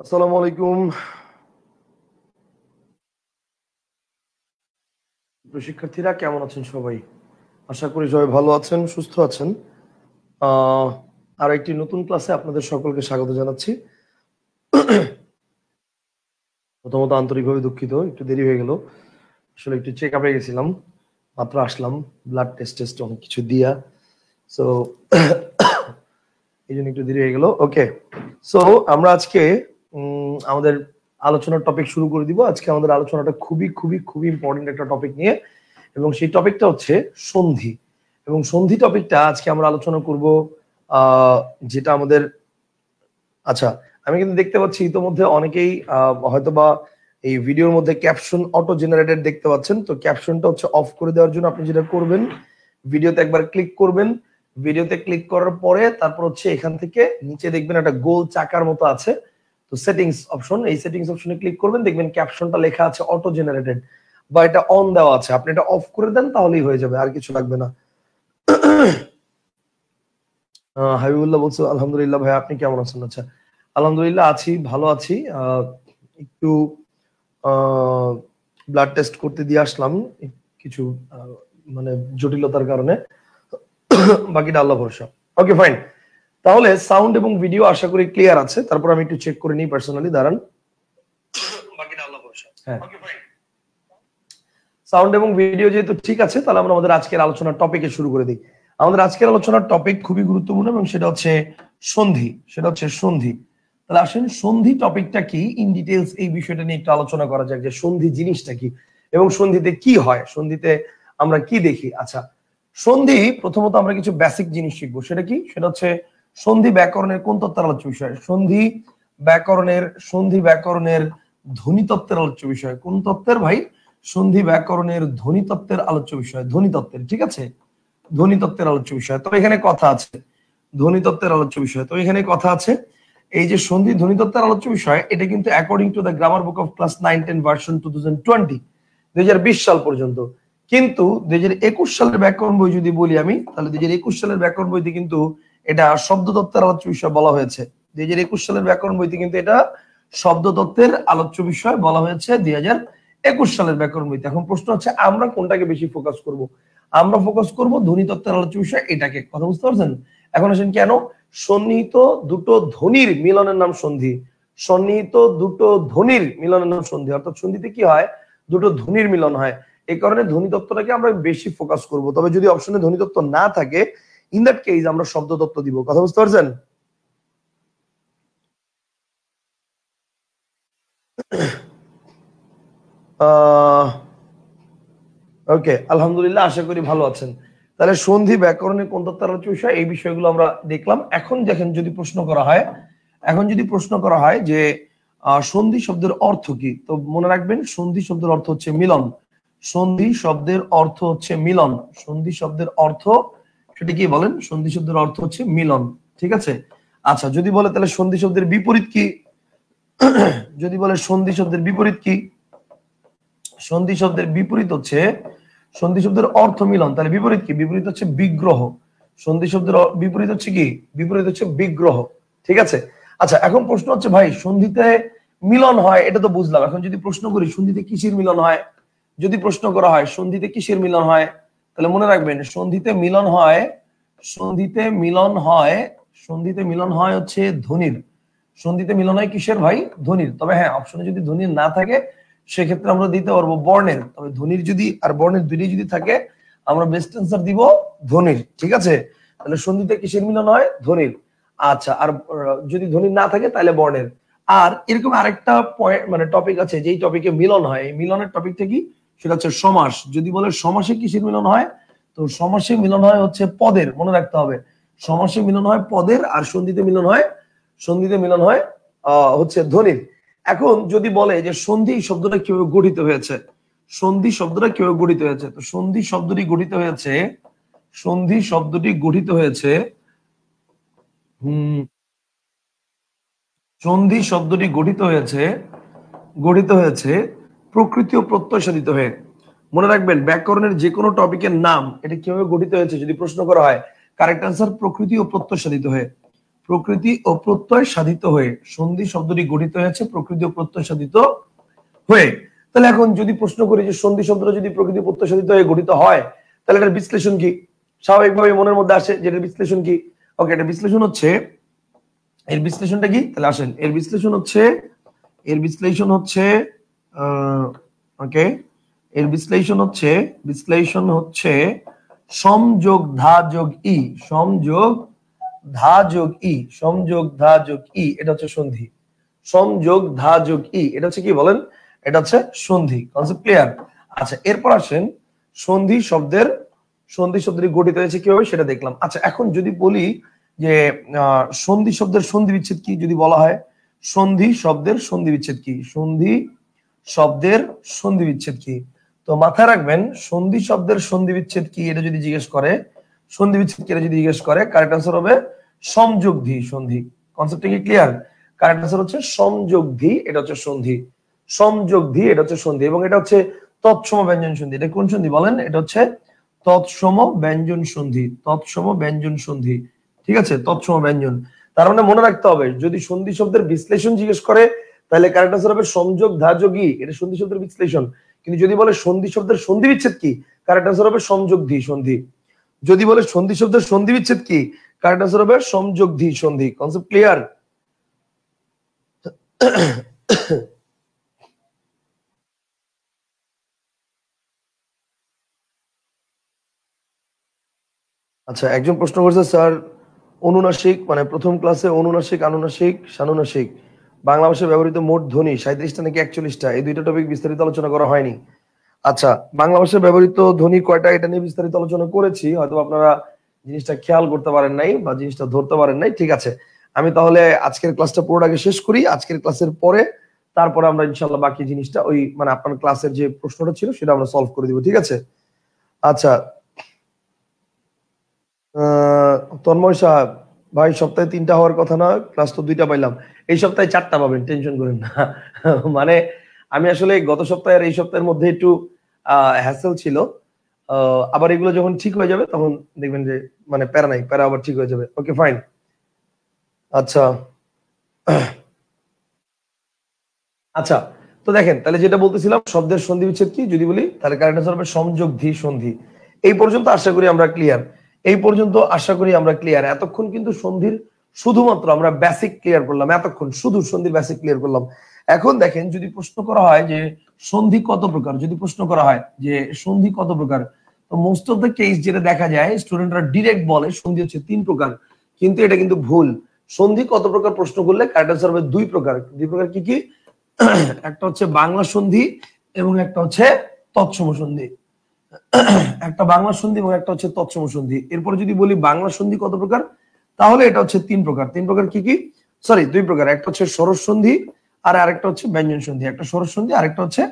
আসসালামু আলাইকুম শিক্ষার্থীরা, কেমন আছেন সবাই? আশা করি সবাই ভালো আছেন, সুস্থ আছেন। আর একটি নতুন ক্লাসে আপনাদের সকলকে স্বাগত জানাচ্ছি। প্রথমত আন্তরিকভাবে দুঃখিত, একটু দেরি হয়ে গেল। আসলে একটু চেক আপে গেছিলাম, মাত্র আসলাম, ব্লাড টেস্ট অনেক কিছু দিয়া, সো এই জন্য একটু দেরি হয়ে গেল। ওকে, সো আমরা আজকে আমাদের আলোচনার টপিক শুরু করে দিব। আজকে আমাদের আলোচনাটা খুবই খুবই খুবই ইম্পর্টেন্ট একটা টপিক নিয়ে, এবং সেই টপিকটা হচ্ছে সন্ধি। এবং সন্ধি টপিকটা আজকে আমরা আলোচনা করব, যেটা আমাদের, আচ্ছা, আমি কিন্তু দেখতে পাচ্ছি ইতোমধ্যে অনেকেই হয়তোবা এই ভিডিওর মধ্যে ক্যাপশন অটো জেনারেটেড দেখতে পাচ্ছেন। তো ক্যাপশনটা হচ্ছে অফ করে দেওয়ার জন্য আপনি যেটা করবেন, ভিডিওতে একবার ক্লিক করবেন। ভিডিওতে ক্লিক করার পরে তারপর হচ্ছে এখান থেকে নিচে দেখবেন একটা গোল চাকার মতো আছে, তো সেটিংস অপশন, এই সেটিংস অপশনে ক্লিক করবেন, দেখবেন ক্যাপশনটা লেখা আছে অটো জেনারেটেড, বা এটা অন দেওয়া আছে। আপনি এটা অফ করে দেন, তাহলেই হয়ে যাবে, আর কিছু লাগবে না। হাবিবুল্লাহ বলছো আলহামদুলিল্লাহ। ভাই আপনি কেমন আছেন? আচ্ছা, আলহামদুলিল্লাহ আছি, ভালো আছি। একটু ব্লাড টেস্ট করতে দিয়ে আসলাম কিছু মানে জটিলতার কারণে, বাকিটা আল্লাহ ভরসা। ওকে ফাইন, তাহলে সাউন্ড এবং ভিডিও আশা করি ক্লিয়ার আছে। তারপর আমি একটু চেক করে নিই পার্সোনালি, দাঁড়ান। বাকিটা আল্লাহ ভরসা। হ্যাঁ, ওকে ফাইন, সাউন্ড এবং ভিডিও যেহেতু ঠিক আছে, তাহলে আমরা আমাদের আজকের আলোচনার টপিকে শুরু করে দিই। আমাদের আজকের আলোচনার টপিক খুবই গুরুত্বপূর্ণ, এবং সেটা হচ্ছে সন্ধি। সেটা হচ্ছে সন্ধি। তাহলে আসেন, সন্ধি টপিকটা কি, ইন ডিটেইলস এই বিষয়টা নিয়ে একটু আলোচনা করা যাক, যে সন্ধি জিনিসটা কি এবং সন্ধিতে কি হয়, সন্ধিতে আমরা কি দেখি। আচ্ছা, সন্ধি, প্রথমত আমরা কিছু বেসিক জিনিস শিখবো। সেটা কি? সেটা হচ্ছে সন্ধি ব্যাকরণের কোন তত্ত্বের আলোচ্য বিষয়? সন্ধি ব্যাকরণের ধ্বনিতত্ত্বের আলোচ্য বিষয়। কোন তত্ত্বের ভাই? সন্ধি ব্যাকরণের ধ্বনিতত্ত্বের আলোচ্য বিষয়। ধ্বনিতত্ত্বের, ঠিক আছে, ধ্বনিতত্ত্বের আলোচ্য বিষয়। তো এখানে কথা আছে ধ্বনিতত্ত্বের আলোচ্য বিষয়, তো এখানে কথা আছে এই যে সন্ধি ধ্বনিতত্ত্বের আলোচ্য বিষয়, এটা কিন্তু according to the grammar book of class 9-10 version 2020 সাল পর্যন্ত। কিন্তু 2021 সালের ব্যাকরণ বই যদি বলি আমি, তাহলে 2021 সালের ব্যাকরণ বইতে কিন্তু এটা শব্দতত্ত্বের আলোচ্য বিষয় বলা হয়েছে। 2021 সালের ব্যাকরণ বইতে কিন্তু এটা শব্দতত্ত্বের আলোচ্য বিষয় বলা হয়েছে 2021 সালের ব্যাকরণ বইতে। এখন প্রশ্ন হচ্ছে আমরা কোনটাকে বেশি ফোকাস করব? আমরা ফোকাস করব ধ্বনিতত্ত্বের আলোচ্য বিষয় এটাকে। কথা বুঝতে পারছেন? এখন আসেন, কেন? সন্নিহিত দুটো ধ্বনির মিলনের নাম সন্ধি। সন্নিহিত দুটো ধ্বনির মিলনের নাম সন্ধি। অর্থাৎ সন্ধিতে কি হয়? দুটো ধ্বনির মিলন হয়। এই কারণে ধ্বনিতত্ত্বটাকে আমরা বেশি ফোকাস করব। তবে যদি অপশনে ধ্বনিতত্ত্ব না থাকে, ইন দ্যাট কেস আমরা শব্দতত্ত্ব দিব। কথা বুঝতে পারছেন? ওকে, আলহামদুলিল্লাহ, আশা করি ভালো আছেন। তাহলে সন্ধি ব্যাকরণের কোন তত্ত্বের আলোচ্য বিষয়, এই বিষয়গুলো আমরা দেখলাম। এখন দেখেন, যদি প্রশ্ন করা হয় যে সন্ধি শব্দের অর্থ কি, তো মনে রাখবেন সন্ধি শব্দের অর্থ হচ্ছে মিলন। সন্ধি শব্দের অর্থ হচ্ছে মিলন। সন্ধি শব্দের অর্থ সেটা কি বলেন? সন্ধি শব্দের অর্থ হচ্ছে মিলন, ঠিক আছে। আচ্ছা, যদি বলে তাহলে সন্ধি শব্দের বিপরীত কি? যদি বলে সন্ধি শব্দের বিপরীত কি, সন্ধি শব্দের বিপরীত হচ্ছে, সন্ধি শব্দের অর্থ মিলন, তাহলে বিপরীত কি? বিপরীত হচ্ছে বিগ্রহ। সন্ধি শব্দের বিপরীত হচ্ছে কি? বিপরীত হচ্ছে বিগ্রহ, ঠিক আছে। আচ্ছা, এখন প্রশ্ন হচ্ছে ভাই, সন্ধিতে মিলন হয় এটা তো বুঝলাম। এখন যদি প্রশ্ন করি সন্ধিতে কিসের মিলন হয়, যদি প্রশ্ন করা হয় সন্ধিতে কিসের মিলন হয়, তাহলে মনে রাখবেন সন্ধিতে মিলন হয়, সন্ধিতে মিলন হয়, সন্ধিতে মিলন হয় হচ্ছে ধ্বনির। সন্ধিতে মিলন হয় কিসের ভাই? ধ্বনির। তবে হ্যাঁ, অপশনে যদি ধ্বনির না থাকে সেক্ষেত্রে আমরা দিতে পারবো বর্ণের। তবে ধ্বনির যদি আর বর্ণের দুইটাই যদি থাকে, আমরা বেস্ট অ্যান্সার দিব ধ্বনির, ঠিক আছে। তাহলে সন্ধিতে কিসের মিলন হয়? ধ্বনির। আচ্ছা, আর যদি ধ্বনির না থাকে তাহলে বর্ণের। আর এরকম আরেকটা পয়েন্ট মানে টপিক আছে, যেই টপিকে মিলন হয়, এই মিলনের টপিকটা কি? সেটা হচ্ছে সমাস। যদি বলে সমাসে কিসের মিলন হয়, তো সমাসে মিলন হয় হচ্ছে পদের। মনে রাখতে হবে, সমাসে মিলন হয় পদের, আর সন্ধিতে মিলন হয়, সন্ধিতে মিলন হয় হচ্ছে ধ্বনির। এখন যদি বলে যে সন্ধি শব্দটা কিভাবে গঠিত হয়েছে, সন্ধি শব্দটা কিভাবে গঠিত হয়েছে, তো সন্ধি শব্দটি গঠিত হয়েছে, সন্ধি শব্দটি গঠিত হয়েছে সন্ধি শব্দটি গঠিত হয়েছে প্রকৃতি ও প্রত্যয় সাধিত হয়ে। মনে রাখবেন, ব্যাকরণের যে কোনো টপিকের নাম এটা কিভাবে গঠিত হয়েছে যদি প্রশ্ন করা হয়, কারেক্ট আনসার প্রকৃতি ও প্রত্যয় সাধিত হয়ে। প্রকৃতি ও প্রত্যয় সাধিত হয়ে। সন্ধি শব্দটি গঠিত হয়েছে প্রকৃতি ও প্রত্যয় সাধিত হয়ে। তাহলে এখন যদি প্রশ্ন করি যে সন্ধি শব্দটা যদি প্রকৃতি প্রত্যয় সাধিত হয়ে গঠিত হয়, তাহলে এটার বিশ্লেষণ কি? স্বাভাবিকভাবে মনের মধ্যে আসে যে এটার বিশ্লেষণ কি। ওকে, এটা বিশ্লেষণ হচ্ছে, এর বিশ্লেষণটা কি? তাহলে আসেন, এর বিশ্লেষণ হচ্ছে ওকে, এর বিশ্লেষণ হচ্ছে সমযোগ ধা যোগ ই, সমযোগ ধা যোগ ই, সমযোগ ধা যোগ ই, এটা হচ্ছে সন্ধি। সমযোগ ধা যোগ ই, এটা হচ্ছে কি বলেন? এটা হচ্ছে সন্ধি। Concept clear? আচ্ছা, এরপর আসেন সন্ধি শব্দটি গঠিত হয়েছে কিভাবে সেটা দেখলাম। আচ্ছা, এখন যদি বলি যে সন্ধি শব্দের সন্ধি বিচ্ছেদ কি, যদি বলা হয় সন্ধি শব্দের সন্ধি বিচ্ছেদ কি, সন্ধি শব্দের সন্ধি বিচ্ছেদ কি, তো মাথায় রাখবেন সন্ধি শব্দের সন্ধি বিচ্ছেদ কি এটা যদি জিজ্ঞেস করে, সন্ধি বিচ্ছেদ কি এটা যদি জিজ্ঞেস করে, কারেক্ট আনসার হবে সমযোগধি সন্ধি। কনসেপ্টটা কি ক্লিয়ার? কারেক্ট আনসার হচ্ছে সমযোগধি, এটা হচ্ছে সন্ধি। সমযোগধি এটা হচ্ছে সন্ধি, এবং এটা হচ্ছে তৎসম ব্যঞ্জন সন্ধি। এটা কোন সন্ধি বলেন? এটা হচ্ছে তৎসম ব্যঞ্জন সন্ধি, তৎসম ব্যঞ্জন সন্ধি। ঠিক আছে, তৎসম ব্যঞ্জন। তার মানে মনে রাখতে হবে যদি সন্ধি শব্দের বিশ্লেষণ জিজ্ঞেস করে তাহলে কারেক্ট আনসার হবে সংযোগ ধাযোগী, এটা সন্ধি শব্দের বিশ্লেষণ। কিন্তু যদি বলে সন্ধি শব্দের সন্ধি বিচ্ছেদ কি, কারেক্ট আনসার হবে সংযোগধি সন্ধি। যদি বলে সন্ধি শব্দের সন্ধি বিচ্ছেদ কি, কারেক্ট আনসার হবে সংযোগধি সন্ধি। Concept clear? আচ্ছা, একজন প্রশ্ন করছে স্যার, অনুনাসিক মানে প্রথম ক্লাসে অনুনাসিক, আনুনাসিক, সানুনাসিক বাংলা ভাষায় ব্যবহৃত মোট ধ্বনি 37টা নাকি 41টা, এই দুইটা টপিক বিস্তারিত আলোচনা করা হয়নি। আচ্ছা, বাংলা ভাষায় ব্যবহৃত ধ্বনি কয়টা এটা নিয়ে বিস্তারিত আলোচনা করেছি, হয়তো আপনারা জিনিসটা খেয়াল করতে পারেন নাই বা জিনিসটা ধরতে পারেন নাই। ঠিক আছে, আমি তাহলে আজকের ক্লাসটা পুরোটাকে শেষ করি। আজকের ক্লাসের পরে তারপরে আমরা ইনশাল্লাহ বাকি জিনিসটা ওই মানে আপনার ক্লাসের যে প্রশ্নটা ছিল সেটা আমরা সলভ করে দিব। ঠিক আছে? আচ্ছা, তন্ময় সাহেব ভাই, সপ্তাহে 3টা হওয়ার কথা না, ক্লাস তো 2টা পাইলাম, এই সপ্তাহে 4টা পাবেন, টেনশন করেন না। মানে আমি আসলে গত সপ্তাহে আর এই সপ্তাহের মধ্যে একটু হ্যাসেল ছিল, আবার এগুলো যখন ঠিক হয়ে যাবে তখন দেখবেন যে মানে প্যারা নাই, প্যারা আবার ঠিক হয়ে যাবে। Okay fine. আচ্ছা আচ্ছা, তো দেখেন তাহলে যেটা বলতেছিলাম শব্দের সন্ধি বিচ্ছেদ কি যদি বলি, তাহলে কারেক্ট আনসার হবে সমযোগধি সন্ধি। এই পর্যন্ত আশা করি আমরা ক্লিয়ার, এই পর্যন্ত আশা করি আমরা ক্লিয়ার। এতক্ষণ কিন্তু সন্ধির শুধুমাত্র আমরা বেসিক ক্লিয়ার করলাম, এতক্ষণ শুধু সন্ধির বেসিক ক্লিয়ার করলাম। এখন দেখেন যদি প্রশ্ন করা হয় যে সন্ধি কত প্রকার, যদি প্রশ্ন করা হয় যে সন্ধি কত প্রকার, তো মোস্ট অফ দ্য কেস যেটা দেখা যায় স্টুডেন্টরা ডিরেক্ট বলে সন্ধি হচ্ছে 3 প্রকার, কিন্তু এটা কিন্তু ভুল। সন্ধি কত প্রকার প্রশ্ন করলে কারেক্ট আনসার হবে 2 প্রকার। 2 প্রকার কি কি? একটা হচ্ছে বাংলা সন্ধি এবং একটা হচ্ছে তৎসম সন্ধি। একটা বাংলা সন্ধি এবং একটা হচ্ছে তৎসম সন্ধি। এরপরে যদি বলি বাংলা সন্ধি কত প্রকার, তাহলে এটা হচ্ছে 3 প্রকার। 3 প্রকার কি কি? সরি 2 প্রকার, একটা হচ্ছে সরস সন্ধি আর আরেকটা হচ্ছে ব্যঞ্জন সন্ধি। একটা সরস সন্ধি আরেকটা হচ্ছে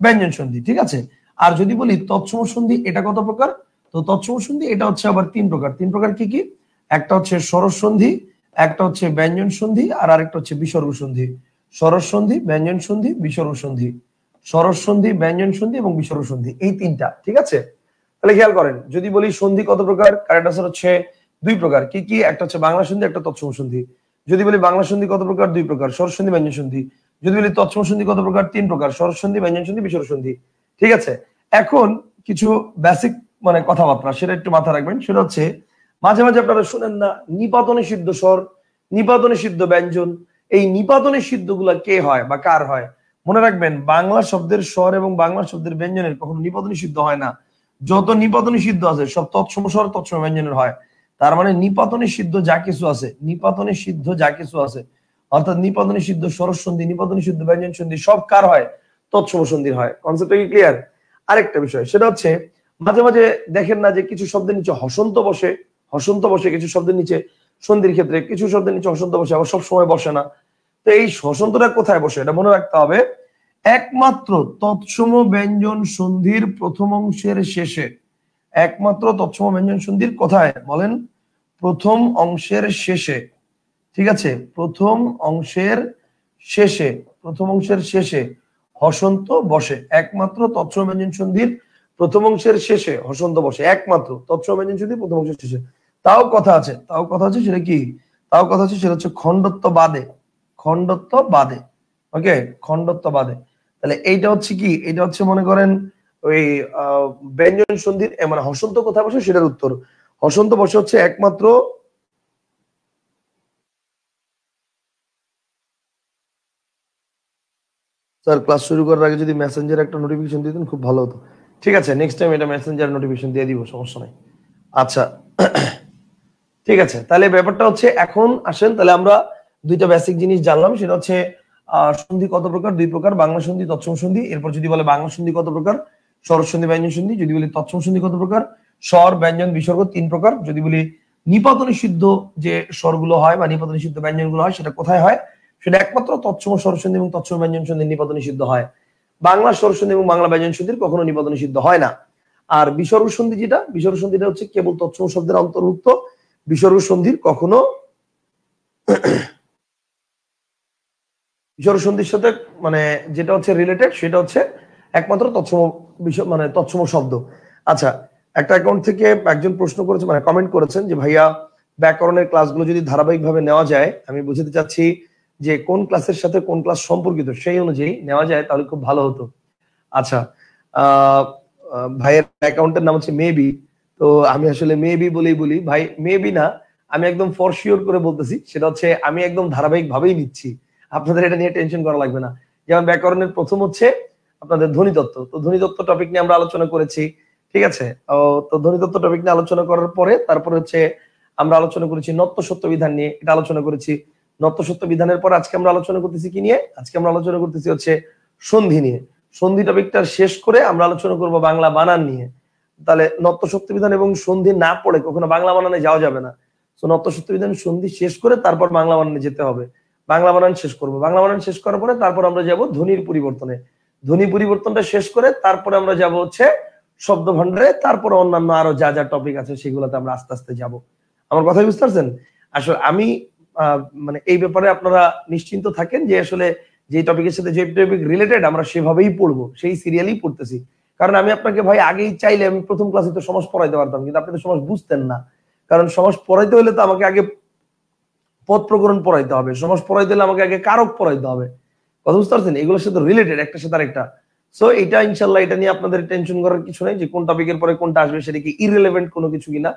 ব্যঞ্জন সন্ধি। ঠিক আছে? আর যদি বলি তৎসম সন্ধি এটা কত প্রকার, তো তৎসম সন্ধি এটা হচ্ছে আবার 3 প্রকার। 3 প্রকার কি কি? একটা হচ্ছে সরস সন্ধি, একটা হচ্ছে ব্যঞ্জন সন্ধি আর আরেকটা হচ্ছে বিসর্গ সন্ধি। সরস সন্ধি, ব্যঞ্জন সন্ধি, বিসর্গ সন্ধি। সরস সন্ধি, ব্যঞ্জন সন্ধি এবং বিসর্গ সন্ধি, এই 3টা। ঠিক আছে? তাহলে খেয়াল করেন যদি বলি সন্ধি কত প্রকার, কারেক্ট আনসার হচ্ছে 2 প্রকার। কি কি? একটা হচ্ছে বাংলা সন্ধি, একটা তৎসম সন্ধি। যদি বলি বাংলা সন্ধি কত প্রকার, 2 প্রকার, সরস সন্ধি, ব্যঞ্জন সন্ধি। যদি বলি তৎসম সন্ধি কত প্রকার, 3 প্রকার, সরস সন্ধি, ব্যঞ্জন সন্ধি, বিসর্গ সন্ধি। ঠিক আছে? এখন কিছু বেসিক মানে কথাবার্তা সেটা একটু মাথায় রাখবেন। সেটা হচ্ছে মাঝে মাঝে আপনারা শুনেন না নিপাতনে সিদ্ধ স্বর, নিপাতনে সিদ্ধ ব্যঞ্জন, এই নিপাতনে সিদ্ধ গুলা কে হয় বা কার হয়? মনে রাখবেন বাংলা শব্দের স্বর এবং বাংলা শব্দের ব্যঞ্জনের কখনো নিপাতনে সিদ্ধ হয় না। যত নিপাতনে সিদ্ধ আছে সব তৎসম স্বর তৎসম ব্যঞ্জনের হয়। তার মানে নিপাতনে সিদ্ধ যা কিছু আছে, নিপাতনে সিদ্ধ যা কিছু আছে, অর্থাৎ নিপাতনে সিদ্ধ সরস সন্ধি, নিপাতনে সিদ্ধ ব্যঞ্জন সন্ধি সব কার হয়? তৎসম সন্ধির হয়। কনসেপ্টটা কি ক্লিয়ার? আরেকটা বিষয় সেটা হচ্ছে মাঝে মাঝে দেখেন না যে কিছু শব্দের নিচে হসন্ত বসে, হসন্ত বসে কিছু শব্দের নিচে সন্ধির ক্ষেত্রে, কিছু শব্দের নিচে হসন্ত বসে, আবার সব সময় বসে না। তো এই হসন্তটা কোথায় বসে এটা মনে রাখতে হবে। একমাত্র তৎসম ব্যঞ্জন সন্ধির প্রথম অংশের শেষে, একমাত্র তৎসম ব্যঞ্জন সন্ধির কোথায় বলেন? প্রথম অংশের শেষে। ঠিক আছে? প্রথম অংশের শেষে, প্রথম অংশের শেষে হসন্ত বসে। একমাত্র তৎসম ব্যঞ্জন সন্ধির প্রথম অংশের শেষে হসন্ত বসে, একমাত্র তৎসম ব্যঞ্জন সন্ধির প্রথম অংশের শেষে। তাও কথা আছে, তাও কথা আছে, সেটা কি? তাও কথা হচ্ছে সেটা হচ্ছে খণ্ডত্ব বাদে, খণ্ডত্ব বাদে। ওকে, খণ্ডত্ব বাদে। তাহলে এইটা হচ্ছে কি, এটা হচ্ছে মনে করেন ওই ব্যঞ্জন সন্ধির মানে হসন্ত কোথায় বসে সেটার উত্তর। হসন্ত বসে হচ্ছে একমাত্র, স্যার ক্লাস শুরু করার আগে যদি মেসেঞ্জারে একটা নোটিফিকেশন দিতেন খুব ভালো হতো। ঠিক আছে, নেক্সট টাইম এটা মেসেঞ্জার নোটিফিকেশন দিয়ে দিব, সমস্যা নাই। আচ্ছা ঠিক আছে, তাহলে ব্যাপারটা হচ্ছে এখন আসেন তাহলে আমরা দুইটা বেসিক জিনিস জানলাম, সেটা হচ্ছে সন্ধি কত প্রকার, দুই প্রকার, বাংলা সন্ধি, তৎসম সন্ধি। এরপর যদি বলে বাংলা সন্ধি কত প্রকার, স্বর সন্ধি, ব্যঞ্জন সন্ধি। যদি বলি তৎসম সন্ধি কত প্রকার, স্বর, ব্যঞ্জন, বিসর্গ তিন প্রকার। যদি বলি নিপাত নিষিদ্ধ যে স্বরগুলো হয় বা নিপাত নিষিদ্ধ ব্যঞ্জন গুলো হয় সেটা কোথায় হয়, সেটা একমাত্র তৎসম স্বর সন্ধি এবং তৎসম ব্যঞ্জন সন্ধির নিপাত নিষিদ্ধ হয়। বাংলা স্বর সন্ধি এবং বাংলা ব্যঞ্জন সন্ধির কখনো নিপাত নিষিদ্ধ হয় না। আর বিসর্গ সন্ধি যেটা, বিসর্গ সন্ধিটা হচ্ছে কেবল তৎসম শব্দের অন্তর্ভুক্ত। বিসর্গ সন্ধির কখনো বিসর্গ সন্ধির সাথে মানে যেটা হচ্ছে রিলেটেড সেটা হচ্ছে একমাত্র তৎসম মানে তৎসম শব্দ। আচ্ছা, একটা অ্যাকাউন্ট থেকে একজন প্রশ্ন করেছে, মানে কমেন্ট করেছেন যে ভাইয়া ব্যাকরণের ক্লাসগুলো যদি ধারাবাহিকভাবে নেওয়া যায়, আমি বুঝতে চাচ্ছি যে কোন ক্লাসের সাথে কোন ক্লাস সম্পর্কিত, সেই অনুযায়ী নেওয়া যায় তাহলে খুব ভালো হতো। আচ্ছা, ভাইয়ের অ্যাকাউন্টের নাম হচ্ছে মেবি, তো আমি আসলে মেবি বলেই বলি ভাই, মেবি না, আমি একদম ফর শিওর করে বলতেছি, সেটা হচ্ছে আমি একদম ধারাবাহিক ভাবেই নিচ্ছি, আপনাদের এটা নিয়ে টেনশন করা লাগবে না। যেমন ব্যাকরণের প্রথম হচ্ছে আপনাদের ধ্বনিতত্ত্ব, তো ধ্বনিতত্ত্ব টপিক নিয়ে আমরা আলোচনা করেছি, ঠিক আছে। তো ধ্বনিতত্ত্ব টপিক নিয়ে আলোচনা করার পরে তারপরে হচ্ছে আমরা আলোচনা করেছি নত্য সত্য বিধান নিয়ে, এটা আলোচনা করেছি। নত্য সত্য বিধানের পর আজকে আমরা আলোচনা করতেছি কি নিয়ে, আজকে আমরা আলোচনা করতেছি হচ্ছে সন্ধি নিয়ে। সন্ধি টপিকটা শেষ করে আমরা আলোচনা করব বাংলা বানান নিয়ে। তাহলে নত্য সত্য বিধান এবং সন্ধি না পড়ে কখনো বাংলা বানানে যাওয়া যাবে না। তো নত্য সত্য বিধান সন্ধি শেষ করে তারপর বাংলা বানানে যেতে হবে। বাংলা বানান শেষ করব, বাংলা বানান শেষ করার পরে তারপর আমরা যাব ধ্বনির পরিবর্তনে। ধ্বনি পরিবর্তনটা শেষ করে তারপরে আমরা যাব হচ্ছে শব্দ ভান্ডারে, তারপরে অন্যান্য আরো যা যা টপিক আছে সেগুলোতে আমরা আস্তে আস্তে যাব। আমার কথা বুঝতে পারছেন? আসলে আমি মানে এই ব্যাপারে আপনারা নিশ্চিন্ত থাকেন যে আসলে যে টপিকের সাথে যে টপিক রিলেটেড আমরা সেভাবেই পড়বো, সেই সিরিয়ালই পড়তেছি। কারণ আমি আপনাকে ভাই আগেই চাইলে আমি প্রথম ক্লাসে তো সমাজ পড়াইতে পারতাম, কিন্তু আপনি তো সমাজ বুঝতেন না। কারণ সমাজ পড়াইতে হলে তো আমাকে আগে পদ প্রকরণ পড়াইতে হবে, সমাজ পড়াইতে হলে আমাকে আগে কারক পড়াইতে হবে। কথা বুঝতে পারছেন? এগুলোর সাথে রিলেটেড একটা সাথে আরেকটা। সো এটা ইনশাল্লাহ এটা নিয়ে আপনাদের টেনশন করার কিছু নাই যে কোন টপিকের পরে কোনটা আসবে সেটা কি ইররিলেভেন্ট কোনো কিছু কিনা।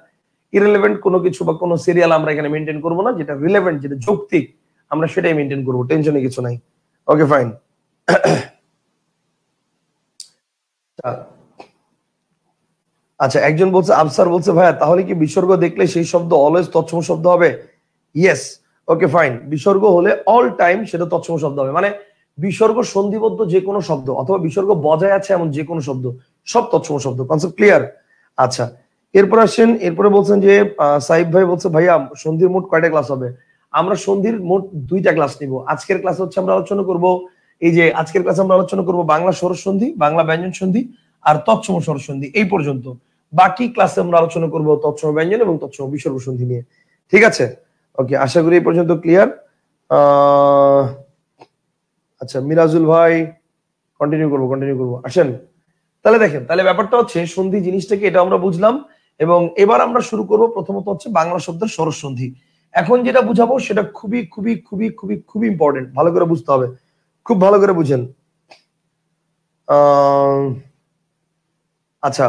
ইররিলেভেন্ট কোনো কিছু বা কোনো সিরিয়াল আমরা এখানে মেনটেন করবো না, যেটা রিলেভেন্ট যেটা যৌক্তিক আমরা সেটাই মেনটেন করবো, টেনশনে কিছু নাই। Okay fine. আচ্ছা, একজন বলছে, আফসার বলছে ভাইয়া তাহলে কি বিসর্গ দেখলে সেই শব্দ অলওয়েজ তৎসম শব্দ হবে? Yes, okay fine. বিসর্গ হলে অল টাইম সেটা তৎসম শব্দ হবে, মানে বিসর্গ সন্ধিবদ্ধ যে কোনো শব্দ অথবা বিসর্গ বজায় আছে এমন যে কোনো শব্দ সব তৎসম শব্দ। Concept clear? আচ্ছা, এরপর আসেন, এরপরে বলছেন যে সাইব ভাই বলছে ভাইয়া সন্ধির মোট কয়টা ক্লাস হবে? আমরা সন্ধির মোট 2টা ক্লাস নিব। আজকের ক্লাস হচ্ছে আমরা আলোচনা করব, এই যে আজকের ক্লাসে আমরা আলোচনা করব বাংলা স্বর সন্ধি, বাংলা ব্যঞ্জন সন্ধি আর তৎসম স্বর সন্ধি, এই পর্যন্ত। বাকি ক্লাসে আমরা আলোচনা করব তৎসম ব্যঞ্জন এবং তৎসম বিসর্গ সন্ধি নিয়ে। ঠিক আছে, ওকে, আশা করি এই পর্যন্ত ক্লিয়ার। আচ্ছা মিরাজুল ভাই, কন্টিনিউ করবো আসেন। তাহলে দেখেন, তাহলে ব্যাপারটা হচ্ছে সন্ধি জিনিসটাকে এটা আমরা বুঝলাম, এবং এবার আমরা শুরু করব প্রথমত হচ্ছে বাংলা শব্দের স্বর সন্ধি। এখন যেটা বুঝাবো সেটা খুবই খুবই খুবই খুবই খুবই ইম্পর্টেন্ট, ভালো করে বুঝতে হবে, খুব ভালো করে বুঝেন। আচ্ছা,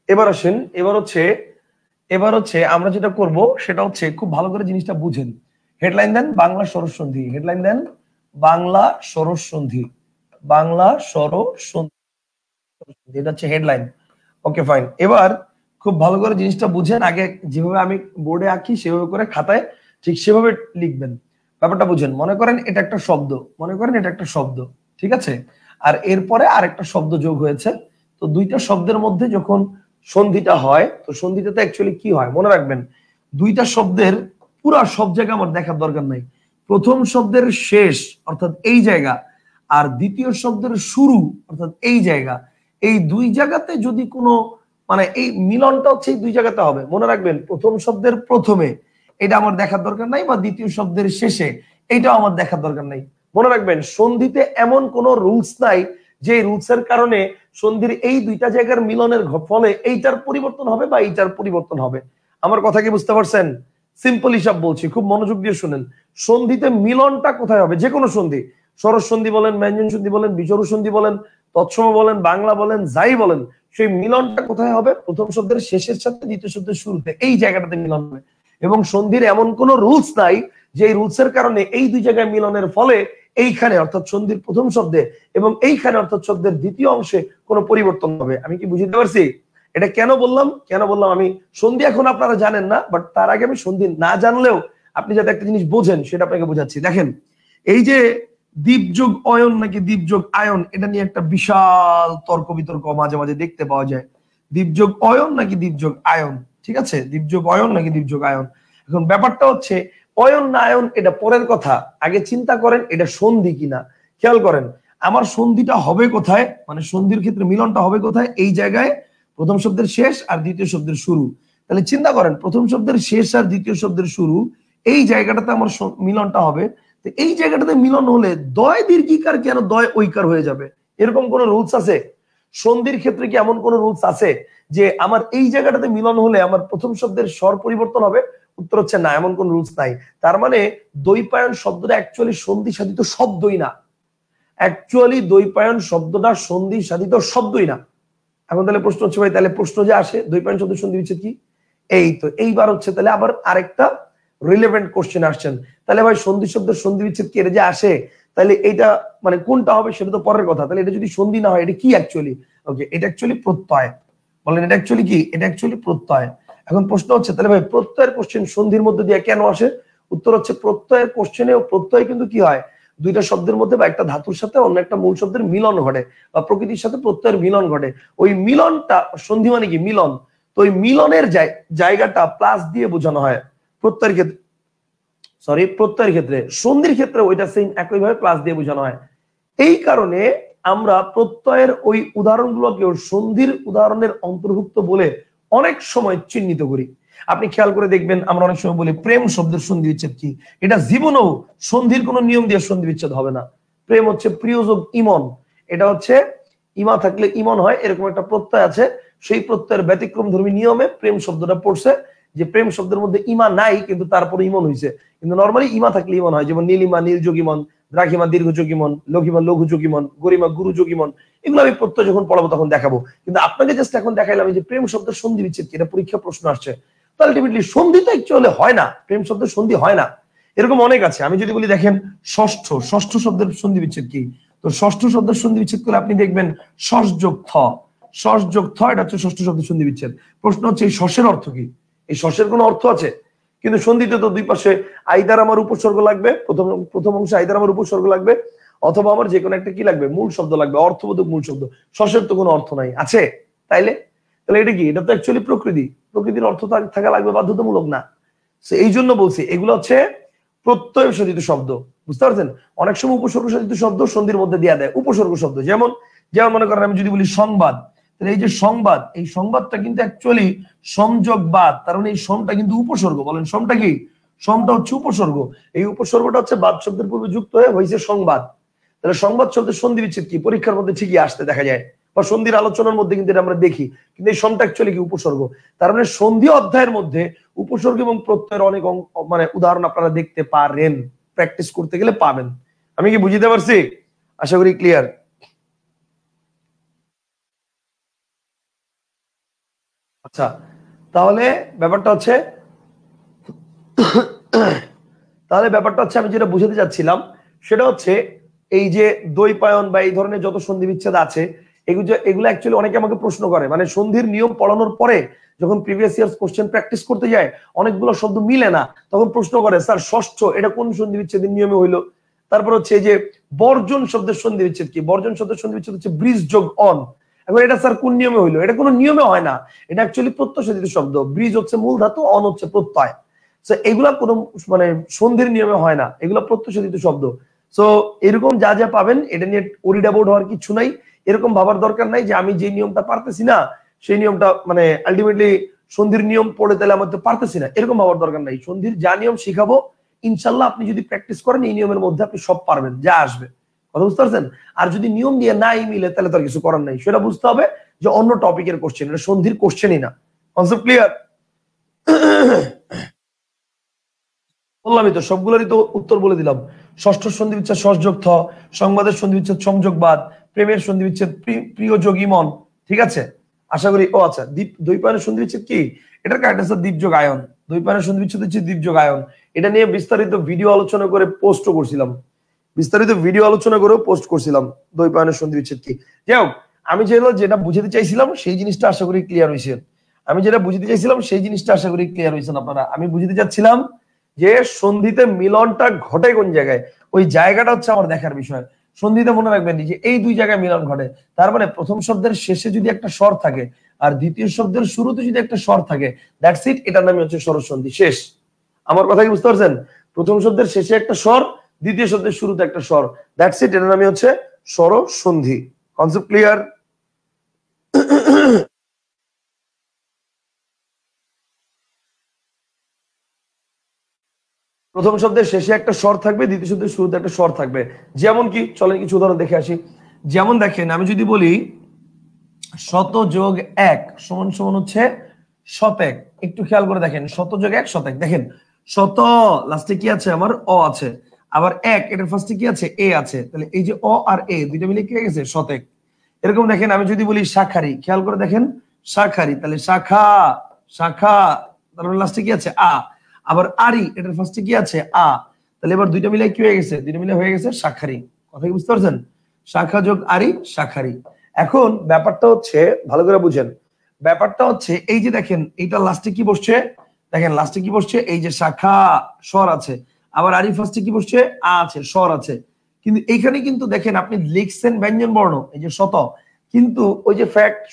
এবার আসেন, এবার হচ্ছে আমরা যেটা করব সেটা হচ্ছে খুব ভালো করে জিনিসটা বুঝেন। হেডলাইন দেন বাংলা স্বর সন্ধি, হেডলাইন দেন বাংলা স্বর সন্ধি, বাংলা স্বর সন্ধি, এটা হচ্ছে হেডলাইন। Okay fine. এবার খুব ভালো করে জিনিসটা বুঝেন, আগে যেভাবে আমি বোর্ডে আঁকি সেভাবে করে খাতায় ঠিক সেভাবে লিখবেন। ব্যাপারটা বুঝেন, মনে করেন এটা একটা শব্দ, মনে করেন এটা একটা শব্দ, ঠিক আছে, আর এরপরে আরেকটা শব্দ যোগ হয়েছে। তো দুইটা শব্দের মধ্যে যখন সন্ধিটা হয়, তো সন্ধিটাতে অ্যাকচুয়ালি কি হয় মনে রাখবেন, দুইটা শব্দের পুরা সব জায়গা আমার দেখার দরকার নাই। প্রথম শব্দের শেষ অর্থাৎ এই জায়গা, আর দ্বিতীয় শব্দের শুরু অর্থাৎ এই জায়গা, এই দুই জায়গাতে যদি কোনো মানে এই মিলনটা হচ্ছে এই দুই জায়গাতে হবে। মনে রাখবেন প্রথম শব্দের প্রথমে এটা আমার দেখার দরকার নাই, বা দ্বিতীয় শব্দের শেষে এটাও আমার দেখার দরকার নাই। মনে রাখবেন সন্ধিতে এমন কোন রুলস নাই যে রুলসের কারণে সন্ধির এই দুইটা জায়গার মিলনের ফলে এইটার পরিবর্তন হবে বা এইটার পরিবর্তন হবে। আমার কথা কি বুঝতে পারছেন? সিম্পল হিসাব বলছি, খুব মনোযোগ দিয়ে শুনেন। সন্ধিতে মিলনটা কোথায় হবে? যে কোনো সন্ধি, সরস সন্ধি বলেন, ব্যঞ্জন সন্ধি বলেন, বিজোড় সন্ধি বলেন, তৎসম বলেন, বাংলা বলেন, যাই বলেন, সেই মিলনটা কোথায় হবে? প্রথম শব্দের শেষের সাথে দ্বিতীয় শব্দের শুরুতে, এই জায়গাটাতে মিলন হবে। এবং সন্ধির এমন কোন রুলস নাই যে এই রুলসের কারণে এই দুই জায়গায় মিলনের ফলে এইখানে অর্থাৎ সন্ধির প্রথম শব্দে এবং এইখানে অর্থাৎ শব্দের দ্বিতীয় অংশে কোনো পরিবর্তন হবে। আমি কি বুঝতে পারছি? এটা কেন বললাম আমি সন্ধি এখন আপনারা জানেন না, বাট তার আগে আমি সন্ধি না জানলেও আপনি যাতে একটা জিনিস বোঝেন সেটা আপনাকে বোঝাচ্ছি। দেখেন, এই যে দ্বীপযোগ অয়ন নাকি দ্বীপযোগ আয়ন, এটা নিয়ে একটা বিশাল তর্ক বিতর্ক মাঝে মাঝে দেখতে পাওয়া যায়। দ্বীপযোগ অয়ন নাকি দ্বীপযোগ আয়ন, ঠিক আছে, দ্বীপযোগ অয়ন নাকি দ্বীপযোগ আয়ন। এখন ব্যাপারটা হচ্ছে অয়ন না আয়ন এটা পরের কথা, আগে চিন্তা করেন এটা সন্ধি কিনা। খেয়াল করেন আমার সন্ধিটা হবে কোথায়, মানে সন্ধির ক্ষেত্রে মিলনটা হবে কোথায়? এই জায়গায়, প্রথম শব্দের শেষ আর দ্বিতীয় শব্দের শুরু। তাহলে চিন্তা করেন প্রথম শব্দের শেষ আর দ্বিতীয় শব্দের শুরু, এই জায়গাটাতে আমার মিলনটা হবে। তো এই জায়গাটাতে মিলন হলে দয় দীর্ঘিকার কেন দয় ঐকার হয়ে যাবে? এরকম কোন রুলস আছে? সন্ধির ক্ষেত্রে কি এমন কোন রুলস আছে যে আমার এই জায়গাটাতে মিলন হলে আমার প্রথম শব্দের স্বর পরিবর্তন হবে? উত্তর হচ্ছে না, এমন কোন রুলস নাই। তার মানে দ্বৈপায়ন শব্দটা অ্যাকচুয়ালি সন্ধি সাধিত শব্দই না। অ্যাকচুয়ালি দ্বৈপায়ন শব্দটা সন্ধি সাধিত শব্দই না। এখন তাহলে প্রশ্ন হচ্ছে ভাই, তাহলে প্রশ্ন যে আসে দ্বৈপায়ন শব্দ সন্ধি বিচ্ছেদ কি? এই তো এইবার হচ্ছে তাহলে আবার আরেকটা রিলেভেন্ট কোশ্চেন আসছেন। তাহলে ভাই সন্ধি শব্দের সন্ধি বিচ্ছেদ কি এটা যে আসে, তাহলে এটা মানে কোনটা হবে সেটা তো পরের কথা। তাহলে এটা যদি সন্ধি না হয় এটা কি অ্যাকচুয়ালি? ওকে, এটা অ্যাকচুয়ালি প্রত্যয়। বলেন এটা অ্যাকচুয়ালি কি? এটা অ্যাকচুয়ালি প্রত্যয়। এখন প্রশ্ন হচ্ছে তাহলে ভাই প্রত্যয়ের কোশ্চেন সন্ধির মধ্যে দিয়ে কেন আসে? উত্তর হচ্ছে প্রত্যয়ের কোশ্চেনে প্রত্যয় কিন্তু কি হয়, দুইটা শব্দের মধ্যে বা একটা ধাতুর সাথে অন্য একটা মূল শব্দের মিলন ঘটে বা প্রকৃতির সাথে প্রত্যয়ের মিলন ঘটে। ওই মিলনটা সন্ধি মানে কি? মিলন। তো ওই মিলনের জায়গাটা প্লাস দিয়ে বোঝানো হয় প্রত্যয়ের ক্ষেত্রে, প্রত্যয়ের ক্ষেত্রে। সন্ধির ক্ষেত্রে ওইটা সেম একইভাবে প্লাস দিয়ে বোঝানো হয়। এই কারণে আমরা প্রত্যয়ের ওই উদাহরণগুলোকে সন্ধির উদাহরণের অন্তর্ভুক্ত বলে অনেক সময় চিহ্নিত করি। আপনি খেয়াল করে দেখবেন আমরা অনেক সময় বলি প্রেম শব্দের সন্ধি বিচ্ছেদ কি? এটা জীবনেও সন্ধির কোনো নিয়ম দিয়ে সন্ধি বিচ্ছেদ হবে না। প্রেম হচ্ছে প্রিয়যোগ ইমন, এটা হচ্ছে ইমা থাকলে ইমন হয়, এরকম একটা প্রত্যয় আছে। সেই প্রত্যয়ের ব্যতিক্রম ধর্মী নিয়মে প্রেম শব্দটা পড়ছে, যে প্রেম শব্দের মধ্যে ইমা নাই কিন্তু তারপরে ইমন হয়েছে। কিন্তু নর্মালি ইমা থাকলে ইমন হয়, যেমন নীলিমা নীলযোগীমন, দ্রাঘিমা দীর্ঘযোগীমন, লঘিমা লঘুযোগীমন, গরিমা গুরুযোগীমন। এগুলো আমি প্রত্যয় যখন পড়াবো তখন দেখাবো। কিন্তু আপনাকে জাস্ট এখন দেখাইলাম যে প্রেম শব্দের সন্ধি বিচ্ছেদ কি, এটা পরীক্ষা প্রশ্ন আসছে। তো আলটিমেটলি সন্ধি তো অ্যাকচুয়ালি হয় না, প্রেম শব্দের সন্ধি হয় না। এরকম অনেক আছে। আমি যদি বলি দেখেন ষষ্ঠ শব্দের সন্ধি বিচ্ছেদ কি, তো ষষ্ঠ শব্দের সন্ধি বিচ্ছেদ করে আপনি দেখবেন শস যোগ থ, এটা হচ্ছে ষষ্ঠ শব্দের সন্ধি বিচ্ছেদ। প্রশ্ন হচ্ছে এই শসের অর্থ কি? এই শসের কোনো অর্থ আছে? কিন্তু সন্ধিতে তো দুই পাশে আইদার আমার উপসর্গ লাগবে, প্রথম অংশে আইদার আমার উপসর্গ লাগবে, অথবা আমার যে কোনো একটা কি লাগবে, মূল শব্দ লাগবে, অর্থবোধক মূল শব্দ। শসের তো কোনো অর্থ নাই, আছে? তাহলে এটা কি? এটা তো অ্যাকচুয়ালি প্রকৃতির অর্থ থাকা লাগবে, বাধ্যতামূলক না। এই জন্য বলছি এগুলো হচ্ছে প্রত্যয় সাধিত শব্দ, বুঝতে পারছেন? অনেক সময় উপসর্গ সাধিত শব্দ সন্ধির মধ্যে দেয়া দেয় উপসর্গ শব্দ। যেমন মনে করেন আমি যদি বলি সংবাদ, তাহলে এই যে সংবাদ, এই সংবাদটা কিন্তু অ্যাকচুয়ালি সংযোগবাদ, তার মানে এই সমটা কিন্তু উপসর্গ। বলেন সমটা কি? সমটা হচ্ছে উপসর্গ। এই উপসর্গটা হচ্ছে বাদ শব্দের পূর্বে যুক্ত হয়ে হয়েছে সংবাদ। তাহলে সংবাদ শব্দের সন্ধি বিচ্ছেদ কি? পরীক্ষার মধ্যে ঠিকই আসতে দেখা যায়, বা সন্ধির আলোচনার মধ্যে কিন্তু এটা আমরা দেখি। কিন্তু এই সমটা অ্যাকচুয়ালি কি? উপসর্গ। তার মানে সন্ধি অধ্যায়ের মধ্যে উপসর্গ এবং প্রত্যয়ের অনেক মানে উদাহরণ আপনারা দেখতে পারেন, প্র্যাকটিস করতে গেলে পাবেন। আমি কি বুঝতে পারছি? আশা করি ক্লিয়ার। আচ্ছা, তাহলে ব্যাপারটা হচ্ছে আমি যেটা বুঝাতে চাচ্ছিলাম সেটা হচ্ছে এই যে দ্বৈপায়ন বা এই ধরনের যত সন্ধি বিচ্ছেদ আছে, এগুলো অ্যাকচুয়ালি অনেকে আমাকে প্রশ্ন করে, মানে সন্ধির নিয়ম পড়ানোর পরে যখন প্রিভিয়াস ইয়ার্স কোশ্চেন প্র্যাকটিস করতে যায় অনেকগুলো শব্দ মিলে না, তখন প্রশ্ন করে স্যার ষষ্ঠ এটা কোন সন্ধি বিচ্ছেদের নিয়মে হইলো? তারপর হচ্ছে এই যে বর্জন শব্দের সন্ধি বিচ্ছেদ কি? বর্জন শব্দের সন্ধি বিচ্ছেদ হচ্ছে ব্রিজ যোগ অন। এখন এটা স্যার কোন নিয়মে হইলো? এটা কোনো নিয়মে হয় না, এটা অ্যাকচুয়ালি প্রত্যয় সাধিত শব্দ। ব্রিজ হচ্ছে মূল ধাতু, অন হচ্ছে প্রত্যয়। এগুলা কোনো মানে সন্ধির নিয়মে হয় না, এগুলো প্রত্যয় সাধিত শব্দ। সো এরকম যা যা পাবেন এটা নিয়ে ওরিড অ্যাবাউট হওয়ার কিছু নাই। এরকম ভাবার দরকার নাই যে আমি যে নিয়মটা পারতেছি না সেই নিয়মটা মানে আলটিমেটলি সন্ধির নিয়ম পড়ে তাহলে আমার তো পারতেছি না, এরকম ভাবার দরকার নাই। সন্ধির যা নিয়ম শিখাবো ইনশাল্লাহ আপনি যদি প্র্যাকটিস করেন এই নিয়মের মধ্যে আপনি সব পারবেন যা আসবে। কথা বুঝতে পারছেন? আর যদি নিয়ম দিয়ে নাই মিলে তাহলে তো আর কিছু করার নাই, সেটা বুঝতে হবে যে অন্য টপিকের কোশ্চেন, এটা সন্ধির কোশ্চেনই না। Concept clear? বললামই তো, সবগুলোরই তো উত্তর বলে দিলাম। ষষ্ঠ সন্ধি বিচ্ছেদ সহযোগ থ, সংবাদের সন্ধি বিচ্ছেদ সংযোগবাদ, প্রেমের সন্ধি বিচ্ছেদ প্রিয় যোগী মন। ঠিক আছে, আশা করি। ও আচ্ছা, দ্বৈপায়নের সন্ধি বিচ্ছেদ কি? এটার কারেক্ট আনসার দ্বীপযোগ আয়ন। দ্বৈপায়নের সন্ধি বিচ্ছেদ হচ্ছে দ্বীপযোগ আয়ন। এটা নিয়ে বিস্তারিত ভিডিও আলোচনা করে পোস্টও করছিলাম, বিস্তারিত ভিডিও আলোচনা করেও পোস্ট করছিলাম দ্বৈপায়নের সন্ধি বিচ্ছেদ কি। যাই হোক, আমি যেটা বুঝাতে চাইছিলাম সেই জিনিসটা আশা করি ক্লিয়ার হয়েছে। আমি যেটা বুঝাতে চাইছিলাম সেই জিনিসটা আশা করি ক্লিয়ার হয়েছেন আপনারা। আমি বুঝাতে চাচ্ছিলাম যে সন্ধিতে মিলনটা ঘটে কোন জায়গায়, ওই জায়গাটা হচ্ছে আমার দেখার বিষয়। সন্ধিতে মনে রাখবেন যে এই দুই জায়গায় মিলন ঘটে। তার মানে প্রথম শব্দের শেষে যদি একটা স্বর থাকে আর দ্বিতীয় শব্দের শুরুতে যদি একটা স্বর থাকে, দ্যাটস ইট, এটার নামই হচ্ছে স্বরসন্ধি। শেষ। আমার কথা কি বুঝতে পারছেন? প্রথম শব্দের শেষে একটা স্বর, দ্বিতীয় শব্দের শুরুতে একটা স্বর, দ্যাটস ইট, এটার নামই হচ্ছে স্বরসন্ধি। Concept clear? প্রথম শব্দের শেষে একটা স্বর থাকবে, দ্বিতীয় শব্দের শুরুতে একটা স্বর থাকবে। যেমন কি, চলেন কিছু উদাহরণ দেখে আসি। যেমন দেখেন, আমি যদি বলি শত যোগ এক সমান সমান হচ্ছে শতেক, একটু খেয়াল করে দেখেন, শত যোগ এক শতেক। দেখেন শত লাস্টে কি আছে আমার? অ আছে। আবার এক, এটার ফার্স্টে কি আছে? এ আছে। তাহলে এই যে অ আর এ দুইটা মিলে কি হয়ে গেছে? শতেক। এরকম দেখেন, আমি যদি বলি শাখারি, খেয়াল করে দেখেন শাখারি, তাহলে শাখা, শাখা, তারপরে লাস্টে কি আছে? আ। আবার আরি, এটার ফার্স্টে কি আছে? আ। তাহলে এবার দুইটা মিলে কি হয়ে গেছে? দুইটা মিলে হয়ে গেছে শাখারি। কথা কি বুঝতে পারছেন? শাখা যোগ আরি, শাখারি। এখন ব্যাপারটা হচ্ছে, ভালো করে বুঝেন, ব্যাপারটা হচ্ছে এই যে দেখেন এইটা লাস্টে কি বসছে? দেখেন লাস্টে কি বসছে? এই যে শাখা, স্বর আছে। আবার আরি ফার্স্টে কি বসছে? আ আছে, স্বর আছে। কিন্তু এইখানে কিন্তু দেখেন আপনি লিখছেন ব্যঞ্জন বর্ণ, এই যে শত, কিন্তু ওই যে ফ্যাক্ট,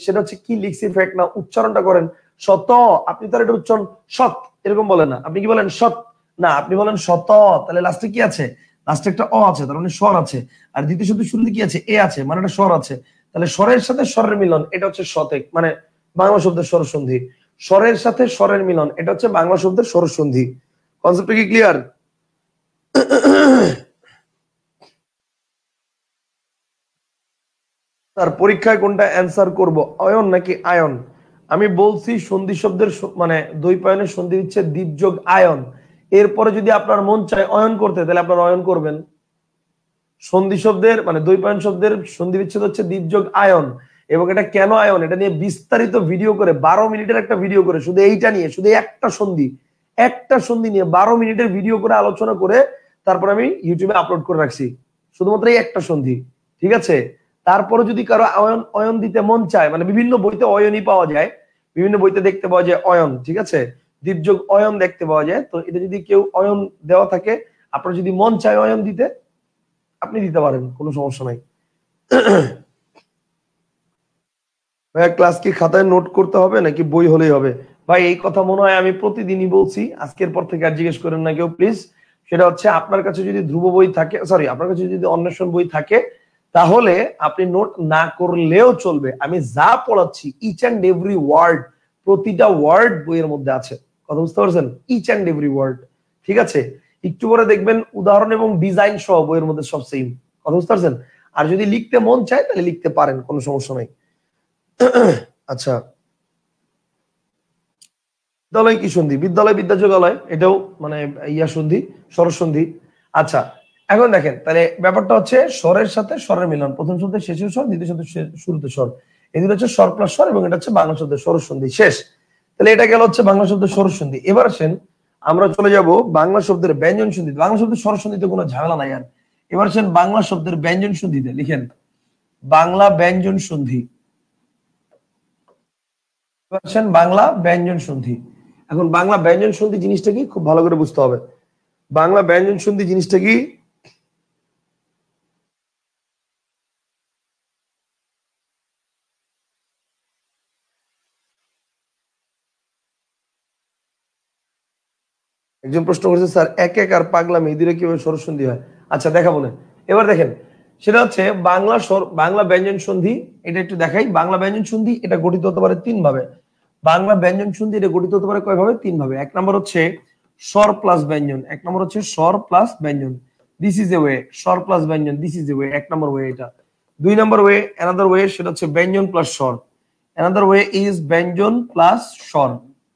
সেটা হচ্ছে কি লিখছি ফ্যাক্ট না, উচ্চারণটা করেন শত। আপনি তার এটা উচ্চারণ সৎ এরকম বলেন না, আপনি কি বলেন? সৎ না, আপনি বলেন শত। তাহলে লাস্টে কি আছে? লাস্টে একটা অ আছে, তার মানে স্বর আছে। আর দ্বিতীয় শব্দ শুরুতে কি আছে? এ আছে, মানে একটা স্বর আছে। তাহলে স্বরের সাথে স্বরের মিলন, এটা হচ্ছে শতেক, মানে বাংলা শব্দের স্বরসন্ধি। স্বরের সাথে স্বরের মিলন, এটা হচ্ছে বাংলা শব্দের স্বরসন্ধি। কনসেপ্টটা কি ক্লিয়ার? তার পরীক্ষায় কোনটা অ্যান্সার করব, অয়ন নাকি আয়ন? আমি বলছি সন্ধি শব্দের মানে দ্বৈপায়নের সন্ধি হচ্ছে দ্বীপযোগ আয়ন। এরপরে যদি আপনার মন চায় অয়ন করতে, তাহলে আপনার অয়ন করবেন। সন্ধি শব্দের মানে দ্বৈপায়ন শব্দের সন্ধি বিচ্ছেদ হচ্ছে দ্বীপযোগ আয়ন। এবং এটা কেন আয়ন, এটা নিয়ে বিস্তারিত ভিডিও করে 12 মিনিটের একটা ভিডিও করে শুধু এইটা নিয়ে, শুধু একটা সন্ধি নিয়ে 12 মিনিটের ভিডিও করে আলোচনা করে তারপর আমি ইউটিউবে আপলোড করে রাখছি, শুধুমাত্র এই একটা সন্ধি। ঠিক আছে, তারপরে যদি কারো অয়ন অয়ন দিতে মন চায়, মানে বিভিন্ন বইতে অয়নই পাওয়া যায়, বিভিন্ন বইতে দেখতে পাওয়া যায় অয়ন। ঠিক আছে, দ্বীপযোগ অয়ন দেখতে পাওয়া যায়। তো এটা যদি কেউ অয়ন দেওয়া থাকে, আপনার যদি মন চায় অয়ন দিতে, আপনি দিতে পারেন, কোনো সমস্যা নাই। ভাইয়া ক্লাস কি খাতায় নোট করতে হবে নাকি বই হলেই হবে? ভাই এই কথা মনে হয় আমি প্রতিদিনই বলছি, আজকের পর থেকে আর জিজ্ঞেস করেন না কেউ প্লিজ। সেটা হচ্ছে আপনার কাছে যদি ধ্রুব বই থাকে, সরি আপনার কাছে যদি অন্বেষণ বই থাকে, তাহলে আপনি নোট না করলেও চলবে। আমি যা পড়াচ্ছি ইচ অ্যান্ড এভরি ওয়ার্ড, প্রতিটা ওয়ার্ড বইয়ের মধ্যে আছে। কথা বুঝতে পারছেন? Each and every word. ঠিক আছে, একটু পরে দেখবেন উদাহরণ এবং ডিজাইন সহ বইয়ের মধ্যে সব সেম। কথা বুঝতে পারছেন? আর যদি লিখতে মন চায় তাহলে লিখতে পারেন, কোনো সমস্যা নাই। আচ্ছা, বিদ্যালয় কি সন্ধি? বিদ্যালয় বিদ্যাযোগালয়, এটাও মানে ইয়া সন্ধি, স্বরসন্ধি। আচ্ছা, এখন দেখেন তাহলে ব্যাপারটা হচ্ছে স্বরের সাথে স্বরের মিলন, প্রথম শব্দের শেষে স্বর, দ্বিতীয় শব্দের শুরুতে স্বর। এই দুটো হচ্ছে স্বর প্লাস স্বর, এবং এটা হচ্ছে বাংলা শব্দের স্বরসন্ধি। শেষ। তাহলে এটা গেল হচ্ছে বাংলা শব্দের স্বরসন্ধি। এবার আসেন আমরা চলে যাব বাংলা শব্দের ব্যঞ্জন সন্ধি। বাংলা শব্দের স্বরসন্ধিতে কোনো ঝামেলা নাই আর। এবার আসেন বাংলা শব্দের ব্যঞ্জন সন্ধিতে, লিখেন বাংলা ব্যঞ্জন সন্ধি। বাংলা ব্যঞ্জন সন্ধি। এখন বাংলা ব্যঞ্জন সন্ধি জিনিসটা কি খুব ভালো করে বুঝতে হবে। বাংলা ব্যঞ্জন সন্ধি জিনিসটা কি? একজন প্রশ্ন করেছে স্যার এক এক আর পাগলামি এই দুটো কিভাবে স্বরসন্ধি হয়? আচ্ছা দেখাবো না। এবার দেখেন, সেটা হচ্ছে বাংলা বাংলা ব্যঞ্জন সন্ধি। এটা একটু দেখাই। বাংলা ব্যঞ্জন সন্ধি এটা গঠিত হতে পারে তিন ভাবে। বাংলা ব্যঞ্জন সন্ধি এটা গঠিত হতে পারে কয় ভাবে? তিন ভাবে। এক নম্বর হচ্ছে স্বর প্লাস ব্যঞ্জন, এক নম্বর হচ্ছে স্বর প্লাস ব্যঞ্জন, দিস ইজ এ ওয়ে। স্বর প্লাস ব্যঞ্জন, দিস ইজ এ ওয়ে, এক নম্বর ওয়ে এটা। দুই নম্বর ওয়ে, অ্যানাদার ওয়ে, সেটা হচ্ছে ব্যঞ্জন প্লাস স্বর। অ্যানাদার ওয়ে ইজ ব্যঞ্জন প্লাস স্বর,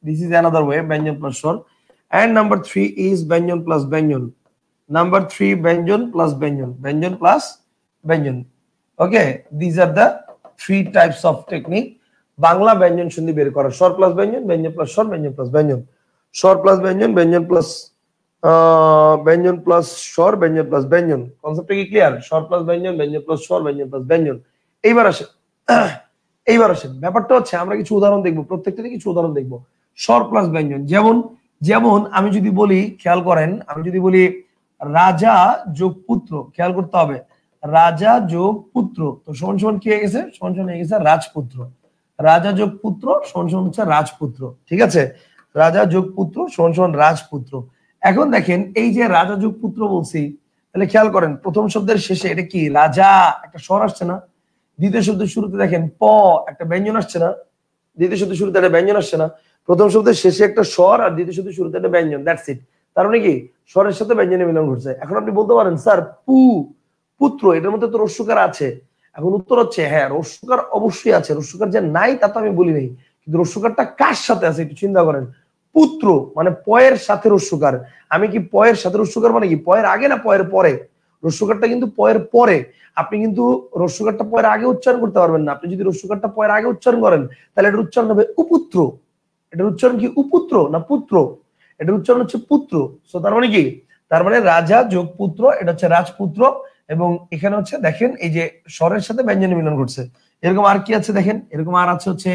দিস ইজ অ্যানাদার ওয়ে, ব্যঞ্জন প্লাস স্বর। and number 3 is ব্যঞ্জন plus ব্যঞ্জন, number 3 ব্যঞ্জন plus ব্যঞ্জন, ব্যঞ্জন plus ব্যঞ্জন। Okay, these are the 3 types of technique Bangla ব্যঞ্জন সন্ধি বের করা। স্বর প্লাস ব্যঞ্জন, ব্যঞ্জন প্লাস স্বর, ব্যঞ্জন প্লাস ব্যঞ্জন, স্বর প্লাস ব্যঞ্জন, ব্যঞ্জন প্লাস ব্যঞ্জন প্লাস স্বর, ব্যঞ্জন প্লাস ব্যঞ্জন। কনসেপ্টটা কি ক্লিয়ার? স্বর প্লাস ব্যঞ্জন, ব্যঞ্জন প্লাস স্বর, ব্যঞ্জন প্লাস ব্যঞ্জন। এইবার আসেন ব্যাপারটা হচ্ছে আমরা কিছু উদাহরণ দেখবো, প্রত্যেকটাতে কিছু উদাহরণ দেখবো। স্বর প্লাস ব্যঞ্জন, যেমন যেমন আমি যদি বলি, খেয়াল করেন, আমি যদি বলি রাজা যোগ পুত্র, খেয়াল করতে হবে, রাজা যোগ পুত্র, তো সমান সমান কি হয়ে গেছে? সমান সমান হয়ে গেছে রাজপুত্র। রাজা যোগ পুত্র সমান সমান হচ্ছে রাজপুত্র, ঠিক আছে? রাজা যোগ পুত্র সমান সমান রাজপুত্র। এখন দেখেন এই যে রাজা যোগ পুত্র বলছি, তাহলে খেয়াল করেন প্রথম শব্দের শেষে এটা কি? রাজা, একটা স্বর আসছে না? দ্বিতীয় শব্দের শুরুতে দেখেন প, একটা ব্যঞ্জন আসছে না? দ্বিতীয় শব্দের শুরুতে একটা ব্যঞ্জন আসছে না? প্রথম শব্দের শেষে একটা স্বর আর দ্বিতীয় শব্দের শুরুতে একটা ব্যঞ্জন, দ্যাটস ইট। তার মানে কি স্বরের সাথে ব্যঞ্জনের মিলন ঘটছে। এখন আপনি বলতে পারেন স্যার পুত্র, এটার মধ্যে তো রস্যকার আছে। এখন উত্তর হচ্ছে হ্যাঁ, রস্যকার অবশ্যই আছে, রস্যকার যে নাই তা তো আমি বলি নাই, কিন্তু রস্যকারটা কার সাথে আছে একটু চিন্তা করেন। পুত্র মানে পয়ের সাথে রস্যকার। আমি কি পয়ের সাথে রস্যকার মানে কি পয়ের আগে না পয়ের পরে? রস্যকারটা কিন্তু পয়ের পরে। আপনি কিন্তু রস্যকারটা পয়ের আগে উচ্চারণ করতে পারবেন না। আপনি যদি রস্যকারটা পয়ের আগে উচ্চারণ করেন তাহলে এটার উচ্চারণ হবে উপুত্র। এটার উচ্চারণ কি উপুত্র না পুত্র? এটার উচ্চারণ হচ্ছে পুত্র। সো তার মানে কি? তার মানে রাজা যোগ পুত্র, এটা হচ্ছে রাজপুত্র। এবং এখানে হচ্ছে দেখেন এই যে স্বরের সাথে ব্যঞ্জনের মিলন ঘটছে। এরকম আর কি আছে দেখেন, এরকম আর আছে হচ্ছে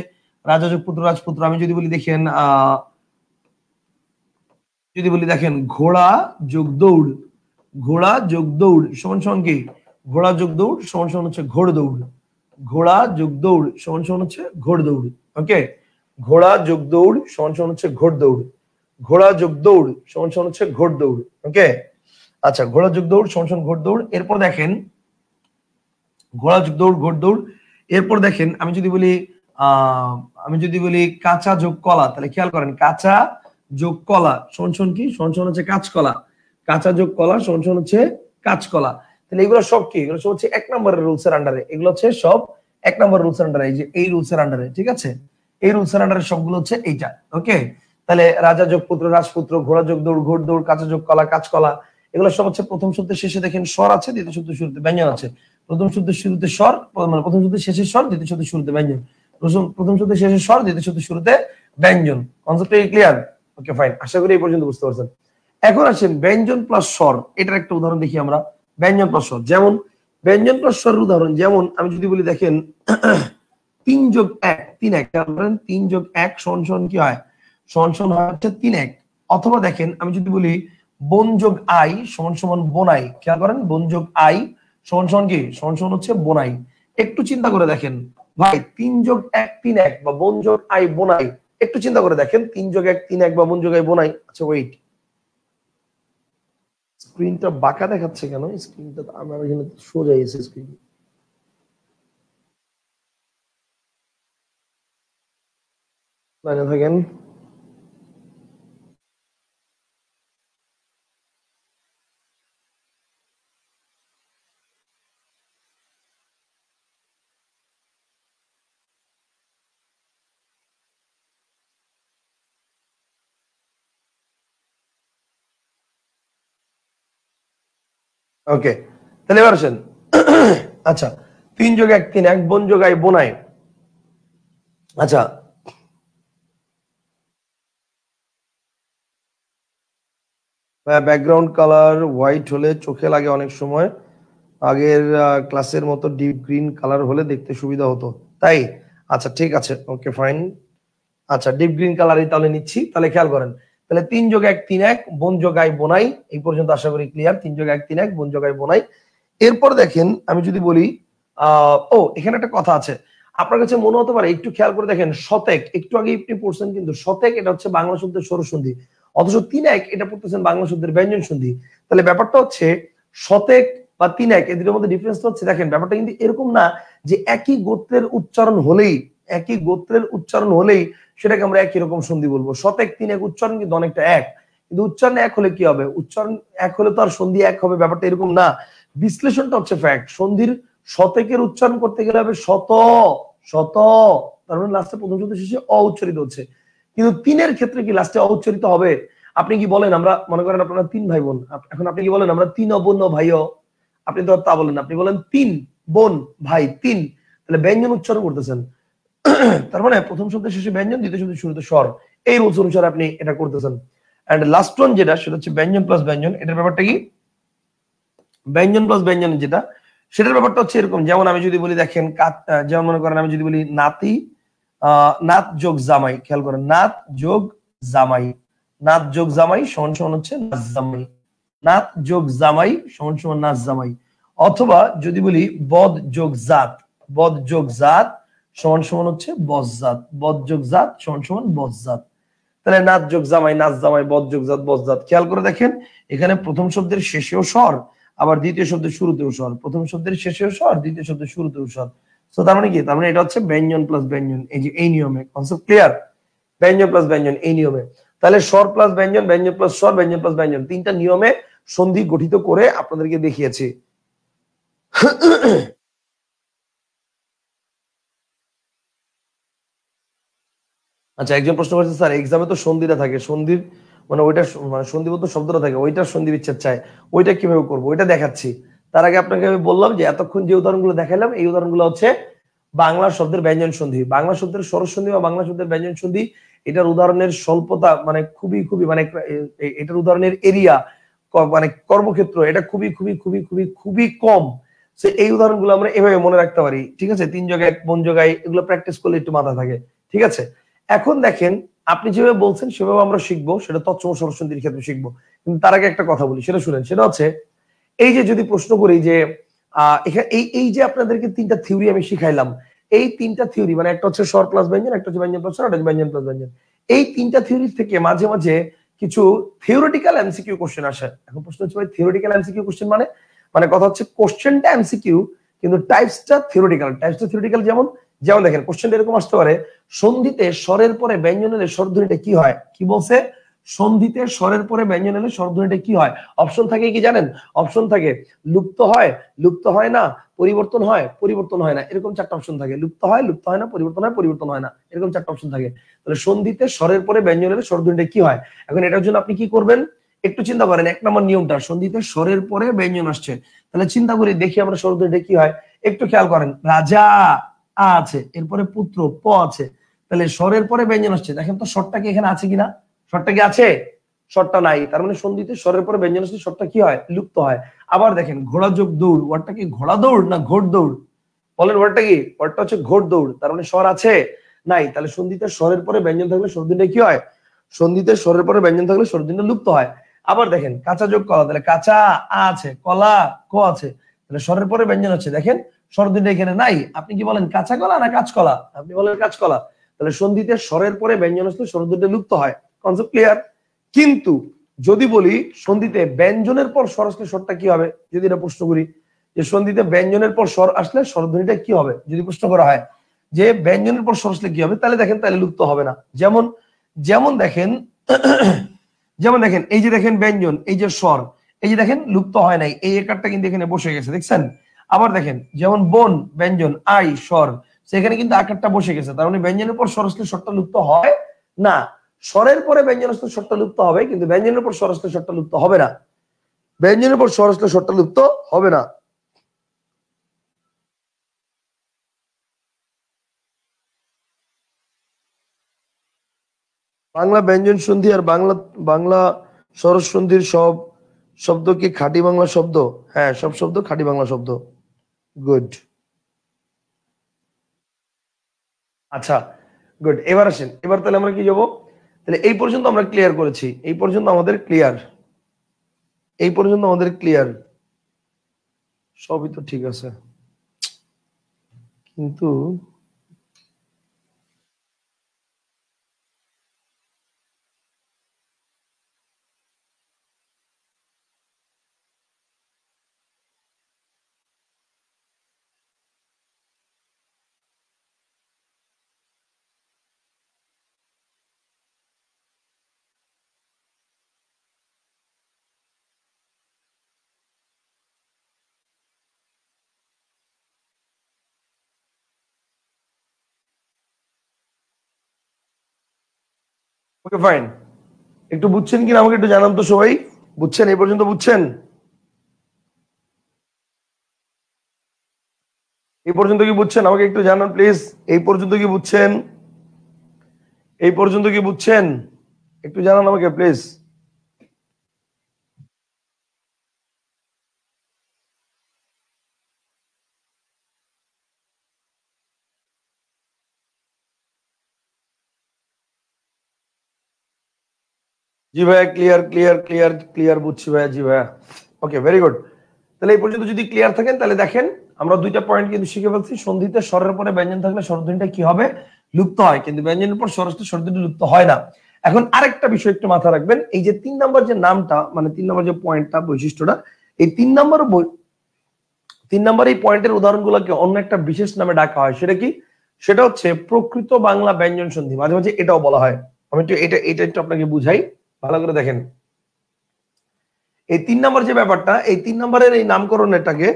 রাজা যোগ পুত্র রাজপুত্র। আমি যদি বলি দেখেন যদি বলি দেখেন ঘোড়া যোগ দৌড়, ঘোড়া যোগ দৌড় সমান সমান কি? ঘোড়া যোগ দৌড় সমান সমান হচ্ছে ঘোড় দৌড়, ঘোড়া যোগ দৌড় সমান সমান হচ্ছে ঘোড় দৌড়। ওকে, ঘোড়া যোগ দৌড় সমান সমান হচ্ছে ঘোড় দৌড়, ঘোড়া যোগ দৌড় সমান সমান হচ্ছে ঘোড় দৌড়। ওকে, আচ্ছা, ঘোড়া যোগ দৌড় সমান সমান ঘোড় দৌড়। এরপর দেখেন ঘোড়া যোগ দৌড় ঘোড় দৌড়। এরপর দেখেন আমি যদি বলি কাঁচা যোগ কলা, তাহলে খেয়াল করেন কাঁচা যোগ কলা সমান সমান কি? সমান সমান হচ্ছে কাঁচকলা, কাঁচা যোগ কলা সমান সমান হচ্ছে কাঁচকলা। তাহলে এগুলো সব কি? এগুলো সব হচ্ছে 1 নম্বরের রুলস এর আন্ডারে। এগুলো হচ্ছে সব 1 নম্বর রুলস এর আন্ডারে, এই যে এই রুলস এর আন্ডারে, ঠিক আছে? এই রুলস এর আন্ডারে সবগুলো হচ্ছে এইটা। ওকে, তাহলে রাজা যোগ পুত্র রাজপুত্র, ঘোড়া যোগ দৌড় ঘোড় দৌড়, কাঁচা যোগ কলা কাঁচকলা, এগুলো সব হচ্ছে প্রথম শব্দের শেষে দেখেন স্বর আছে, দ্বিতীয় শব্দের শুরুতে ব্যঞ্জন আছে। প্রথম শব্দের শুরুতে স্বর, মানে প্রথম শব্দের শেষে স্বর, দ্বিতীয় শব্দের শুরুতে ব্যঞ্জন। প্রথম শব্দের শেষে স্বর, দ্বিতীয় শব্দের শুরুতে ব্যঞ্জন। কনসেপ্টটা ক্লিয়ার? ওকে ফাইন, আশা করি এই পর্যন্ত বুঝতে পারছেন। এখন আসেন ব্যঞ্জন প্লাস স্বর, এটার একটা উদাহরণ দেখি আমরা। ব্যঞ্জন প্লাস স্বর, যেমন ব্যঞ্জন প্লাস স্বরের উদাহরণ, যেমন আমি যদি বলি দেখেন 3 যোগ 1 3 1, 3 যোগ 1 সমান সমান কি হয়? সমান সমান হয় হচ্ছে 3 1। অথবা দেখেন আমি যদি বলি বন যোগ আই সমান সমান বোনাই, খেয়াল করেন বন যোগ আই সমান সমান কি? সমান সমান হচ্ছে বোনাই। একটু চিন্তা করে দেখেন ভাই, 3 যোগ 1 3 1 বা বন যোগ আই বোনাই, একটু চিন্তা করে দেখেন 3 যোগ 1 3 1 বা বন যোগ আই বোনাই। আচ্ছা ওয়েট, স্ক্রিনটা বাঁকা দেখাচ্ছে কেন? স্ক্রিনটা আমার এখানে সোজা এসে স্ক্রিন। লাইনে থাকেন। ওকে, তাহলে এবার আসেন। আচ্ছা, 3 যোগ 1 3 1 বন যোগ আই বোনাই। আচ্ছা, ব্যাকগ্রাউন্ড কালার হোয়াইট হলে চোখে লাগে অনেক সময়, আগের ক্লাসের মতো ডিপ গ্রিন কালার হলে দেখতে সুবিধা হতো, তাই? আচ্ছা ঠিক আছে, ওকে ফাইন। আচ্ছা, ডিপ গ্রিন কালারই তাহলে নিচ্ছি। তাহলে খেয়াল করেন, তাহলে 3 যোগ 1 3 1 বন যোগ আই বোনাই, এই পর্যন্ত আশা করি ক্লিয়ার। 3 যোগ 1 3 1 বন যোগ আই বোনাই। এরপর দেখেন আমি যদি বলি ও এখানে একটা কথা আছে, আপনার কাছে মনে হতে পারে, একটু খেয়াল করে দেখেন শতেক, একটু আগে আপনি পড়ছেন কিন্তু শতেক এটা হচ্ছে বাংলা শব্দের স্বর সন্ধি, অথচ 3 1 এটা পড়তেছেন বাংলা শব্দের ব্যঞ্জন সন্ধি। তাহলে ব্যাপারটা হচ্ছে শতেক বা 3 1 এদের মধ্যে ডিফারেন্সটা হচ্ছে, দেখেন ব্যাপারটা কিন্তু এরকম না যে একই গোত্রের উচ্চারণ হলেই সেটাকে আমরা একই রকম সন্ধি বলবো। শতেক 3 1 উচ্চারণ কিন্তু অনেকটা এক, কিন্তু উচ্চারণ এক হলে কি হবে? উচ্চারণ এক হলে তো আর সন্ধি এক হবে, ব্যাপারটা এরকম না। বিশ্লেষণটা হচ্ছে ফ্যাক্ট। সন্ধির শতেকের উচ্চারণ করতে গেলে হবে শত শত, তার মানে লাস্টে প্রথম শব্দ শেষে অ উচ্চারিত হচ্ছে। কিন্তু 3 এর ক্ষেত্রে কি লাস্টে অ উচ্চারিত হবে? আপনি কি বলেন আমরা মনে করেন আপনারা 3 ভাই বোন, এখন আপনি কি বলেন আমরা 3 বোন ভাইও, আপনি তো তা বলেন, আপনি বলেন 3 বোন ভাই 3, তাহলে ব্যঞ্জন উচ্চারণ করতেছেন। তার মানে প্রথম শব্দের শেষে ব্যঞ্জন, দ্বিতীয় শব্দের শুরুতে স্বর, এই রুলস অনুসারে আপনি এটা করতেছেন। এন্ড লাস্ট ওয়ান যেটা, সেটা হচ্ছে ব্যঞ্জন প্লাস ব্যঞ্জন। এটার ব্যাপারটা কি, ব্যঞ্জন প্লাস ব্যঞ্জন যেটা, সেটার ব্যাপারটা হচ্ছে এরকম, যেমন আমি যদি বলি দেখেন যেমন মনে করেন আমি যদি বলি নাতি, নাত যোগ জামাই, খেয়াল করেন নাত যোগ জামাই, নাত যোগ জামাই সমান সমান হচ্ছে নাচ জামাই, নাত যোগ জামাই সমান সমান নাচ জামাই। অথবা যদি বলি বদ যোগ জাত, বদ যোগ জাত সমান সমান হচ্ছে বজ্জাত, বদ যোগ জাত সমান সমান বজ্জাত। তাহলে নাচ যোগ জামাই নাচ জামাই, বদ যোগ জাত বজ্জাত। খেয়াল করে দেখেন এখানে প্রথম শব্দের শেষেও স্বর, আবার দ্বিতীয় শব্দের শুরুতেও স্বর, প্রথম শব্দের শেষেও স্বর, দ্বিতীয় শব্দের শুরুতেও স্বর। তো তার মানে কি, তার মানে এটা হচ্ছে ব্যঞ্জন প্লাস ব্যঞ্জন, এই যে এই নিয়মে, কনসেপ্ট ক্লিয়ার? ব্যঞ্জন প্লাস ব্যঞ্জন এই নিয়মে। তাহলে স্বর প্লাস ব্যঞ্জন, ব্যঞ্জন প্লাস স্বর, ব্যঞ্জন প্লাস ব্যঞ্জন, তিনটা নিয়মে সন্ধি গঠিত করে আপনাদেরকে দেখিয়েছি। আচ্ছা, একজন প্রশ্ন করছে স্যার এক্সামে তো সন্ধিটা থাকে, সন্ধির মানে ওইটা মানে সন্ধিবদ্ধ শব্দটা থাকে, ওইটার সন্ধি বিচ্ছেদ চায়, ওইটা কিভাবে করবো ওইটা দেখাচ্ছি। তার আগে আপনাকে আমি বললাম যে এতক্ষণ যে উদাহরণগুলো দেখালাম এই উদাহরণগুলো হচ্ছে বাংলা শব্দের ব্যঞ্জন সন্ধি, বাংলা শব্দের স্বর সন্ধি বা বাংলা শব্দের ব্যঞ্জন সন্ধি। এটার উদাহরণের স্বল্পতা মানে খুবই খুবই মানে এটার উদাহরণের এরিয়া মানে কর্মক্ষেত্র এটা খুবই খুবই খুবই খুবই খুবই কম। এই উদাহরণগুলো আমরা এভাবে মনে রাখতে পারি, ঠিক আছে? 3 জায়গায় 1 বন জায়গায়, এগুলো প্র্যাকটিস করলে একটু মাথা থাকে, ঠিক আছে? এখন দেখেন আপনি যেভাবে বলছেন সেভাবে আমরা শিখবো, সেটা তৎসম স্বরসন্ধির ক্ষেত্রে শিখবো। কিন্তু তার আগে একটা কথা বলি, সেটা শুনেন। সেটা হচ্ছে এই যে যদি প্রশ্ন করি যে এখানে এই যে আপনাদেরকে 3টা থিওরি আমি শিখাইলাম, এই 3টা থিওরি মানে একটা হচ্ছে স্বর প্লাস ব্যঞ্জন, একটা হচ্ছে ব্যঞ্জন প্লাস স্বর, একটা হচ্ছে ব্যঞ্জন প্লাস ব্যঞ্জন। এই 3টা থিওরি থেকে মাঝে মাঝে কিছু থিওরিটিক্যাল এমসিকিউ কোশ্চেন আসে। এখন প্রশ্ন হচ্ছে ভাই থিওরিটিক্যাল এমসিকিউ কোশ্চেন মানে, মানে কথা হচ্ছে কোশ্চেনটা এমসিকিউ কিন্তু টাইপসটা থিওরিটিক্যাল। টাইপসটা থিওরিটিক্যাল যেমন, যেমন দেখেন কোশ্চেনটা এরকম আসতে পারে, সন্ধিতে স্বরের পরে ব্যঞ্জন এলে স্বরধ্বনিটা কি হয়? কি বলছে? সন্ধিতে স্বরের পরে ব্যঞ্জন এলে স্বরধ্বনিটা কি হয়? অপশন থাকে কি জানেন? অপশন থাকে লুপ্ত হয়, লুপ্ত হয় না, পরিবর্তন হয়, পরিবর্তন হয় না, এরকম 4টা অপশন থাকে। লুপ্ত হয়, লুপ্ত হয় না, পরিবর্তন হয়, পরিবর্তন হয় না, এরকম 4টা অপশন থাকে। তাহলে সন্ধিতে স্বরের পরে ব্যঞ্জন এলে স্বরধ্বনিটা কি হয়? এখন এটার জন্য আপনি কি করবেন একটু চিন্তা করেন। 1 নম্বর নিয়মটা, সন্ধিতে স্বরের পরে ব্যঞ্জন আসছে, তাহলে চিন্তা করি দেখি আমরা স্বরধ্বনিটা কি হয়। একটু খেয়াল করেন, রাজা আ আছে, এরপরে পুত্র প আছে, তাহলে স্বরের পরে ব্যঞ্জন আসছে, দেখেন তো স্বরটা কি এখানে আছে কিনা? স্বরটা কি আছে? স্বরটা নাই, তার মানে সন্ধিতে স্বরের পরে ব্যঞ্জন আসলে স্বরটা কি হয়? লুপ্ত হয়। আবার দেখেন ঘোড়া যোগ দৌড়, ওয়ার্ডটা কি ঘোড়া দৌড় না ঘোড় দৌড়? বলেন ওয়ার্ডটা কি? ওয়ার্ডটা হচ্ছে ঘোড় দৌড়, তার মানে স্বর আছে? নাই, তাহলে সন্ধিতে স্বরের পরে ব্যঞ্জন থাকলে স্বরধ্বনিটা কি হয়? সন্ধিতে স্বরের পরে ব্যঞ্জন থাকলে স্বরধ্বনিটা লুপ্ত হয়। আবার দেখেন কাঁচা যোগ কলা, তাহলে কাঁচা আ আছে, কলা ক আছে, তাহলে স্বরের পরে ব্যঞ্জন হচ্ছে, দেখেন স্বরধ্বনিটা এখানে নাই। আপনি কি বলেন কাঁচা কলা না কাঁচকলা? আপনি বলেন কাঁচকলা। তাহলে সন্ধিতে স্বরের পরে ব্যঞ্জন আসলে স্বরধ্বনিটা লুপ্ত হয়। Concept clear? কিন্তু যদি বলি সন্ধিতে ব্যঞ্জনের পর স্বর আসলে স্বরটা কি হবে, যদি এটা প্রশ্ন করি যে সন্ধিতে ব্যঞ্জনের পর স্বর আসলে স্বরধ্বনিটা কি হবে, যদি প্রশ্ন করা হয় যে ব্যঞ্জনের পর স্বর আসলে কি হবে, তাহলে দেখেন তাহলে লুপ্ত হবে না। যেমন যেমন দেখেন যেমন দেখেন এই যে দেখেন ব্যঞ্জন, এই যে স্বর, এই যে দেখেন লুপ্ত হয় নাই, এই একারটা কিন্তু এখানে বসে গেছে, দেখছেন? আবার দেখেন যেমন বন ব্যঞ্জন, আই স্বর, সেখানে কিন্তু আকারটা বসে গেছে, তার মানে ব্যঞ্জনের পর স্বর আসলে স্বরটা লুপ্ত হয় না। স্বরের পরে ব্যঞ্জন আসলে স্বরটা লুপ্ত হবে, কিন্তু ব্যঞ্জনের পর স্বর আসলে স্বরটা লুপ্ত হবে না। ব্যঞ্জনের পর স্বর আসলে স্বরটা লুপ্ত হবে না। বাংলা ব্যঞ্জন সন্ধি আর বাংলা বাংলা স্বর সন্ধির সব শব্দ কি খাঁটি বাংলা শব্দ? হ্যাঁ, সব শব্দ খাঁটি বাংলা শব্দ। গুড। আচ্ছা, গুড। এবার আসেন, এবার তাহলে আমরা কি যাবো? তাহলে এই পর্যন্ত আমরা ক্লিয়ার করেছি, এই পর্যন্ত আমাদের ক্লিয়ার, এই পর্যন্ত আমাদের ক্লিয়ার, সবই তো ঠিক আছে, কিন্তু ওকে ফাইন। একটু বুঝছেন কিনা আমাকে একটু জানান তো সবাই। বুঝছেন? এই পর্যন্ত বুঝছেন? এই পর্যন্ত কি বুঝছেন? আমাকে একটু জানান প্লিজ। এই পর্যন্ত কি বুঝছেন? এই পর্যন্ত কি বুঝছেন? একটু জানান আমাকে প্লিজ। জি ভাইয়া, ক্লিয়ার ক্লিয়ার ক্লিয়ার ক্লিয়ার বুঝছি ভাইয়া। জি ভাইয়া, ওকে, ভেরি গুড। তাহলে এই পর্যন্ত যদি ক্লিয়ার থাকেন তাহলে দেখেন আমরা দুইটা পয়েন্ট কিন্তু শিখে ফেলছি। সন্ধিতে স্বরের পরে ব্যঞ্জন থাকলে স্বরধ্বনিটা কি হবে? লুপ্ত হয়, কিন্তু ব্যঞ্জনের পর স্বরস্থ স্বরধ্বনি লুপ্ত হয় না। এখন আরেকটা বিষয় একটু মাথা রাখবেন, এই যে 3 নম্বর যে নামটা, মানে 3 নম্বর যে পয়েন্টটা, বৈশিষ্ট্যটা, এই 3 নম্বর এই পয়েন্টের উদাহরণগুলোকে অন্য একটা বিশেষ নামে ডাকা হয়। সেটা কি? সেটা হচ্ছে প্রকৃত বাংলা ব্যঞ্জন সন্ধি। মাঝে মাঝে এটাও বলা হয়। আমি একটু এটা একটু আপনাকে বুঝাই, ভালো করে দেখেন। এই 3 নম্বর যে ব্যাপারটা, এই 3 নম্বরের এই নামকরণটাকে,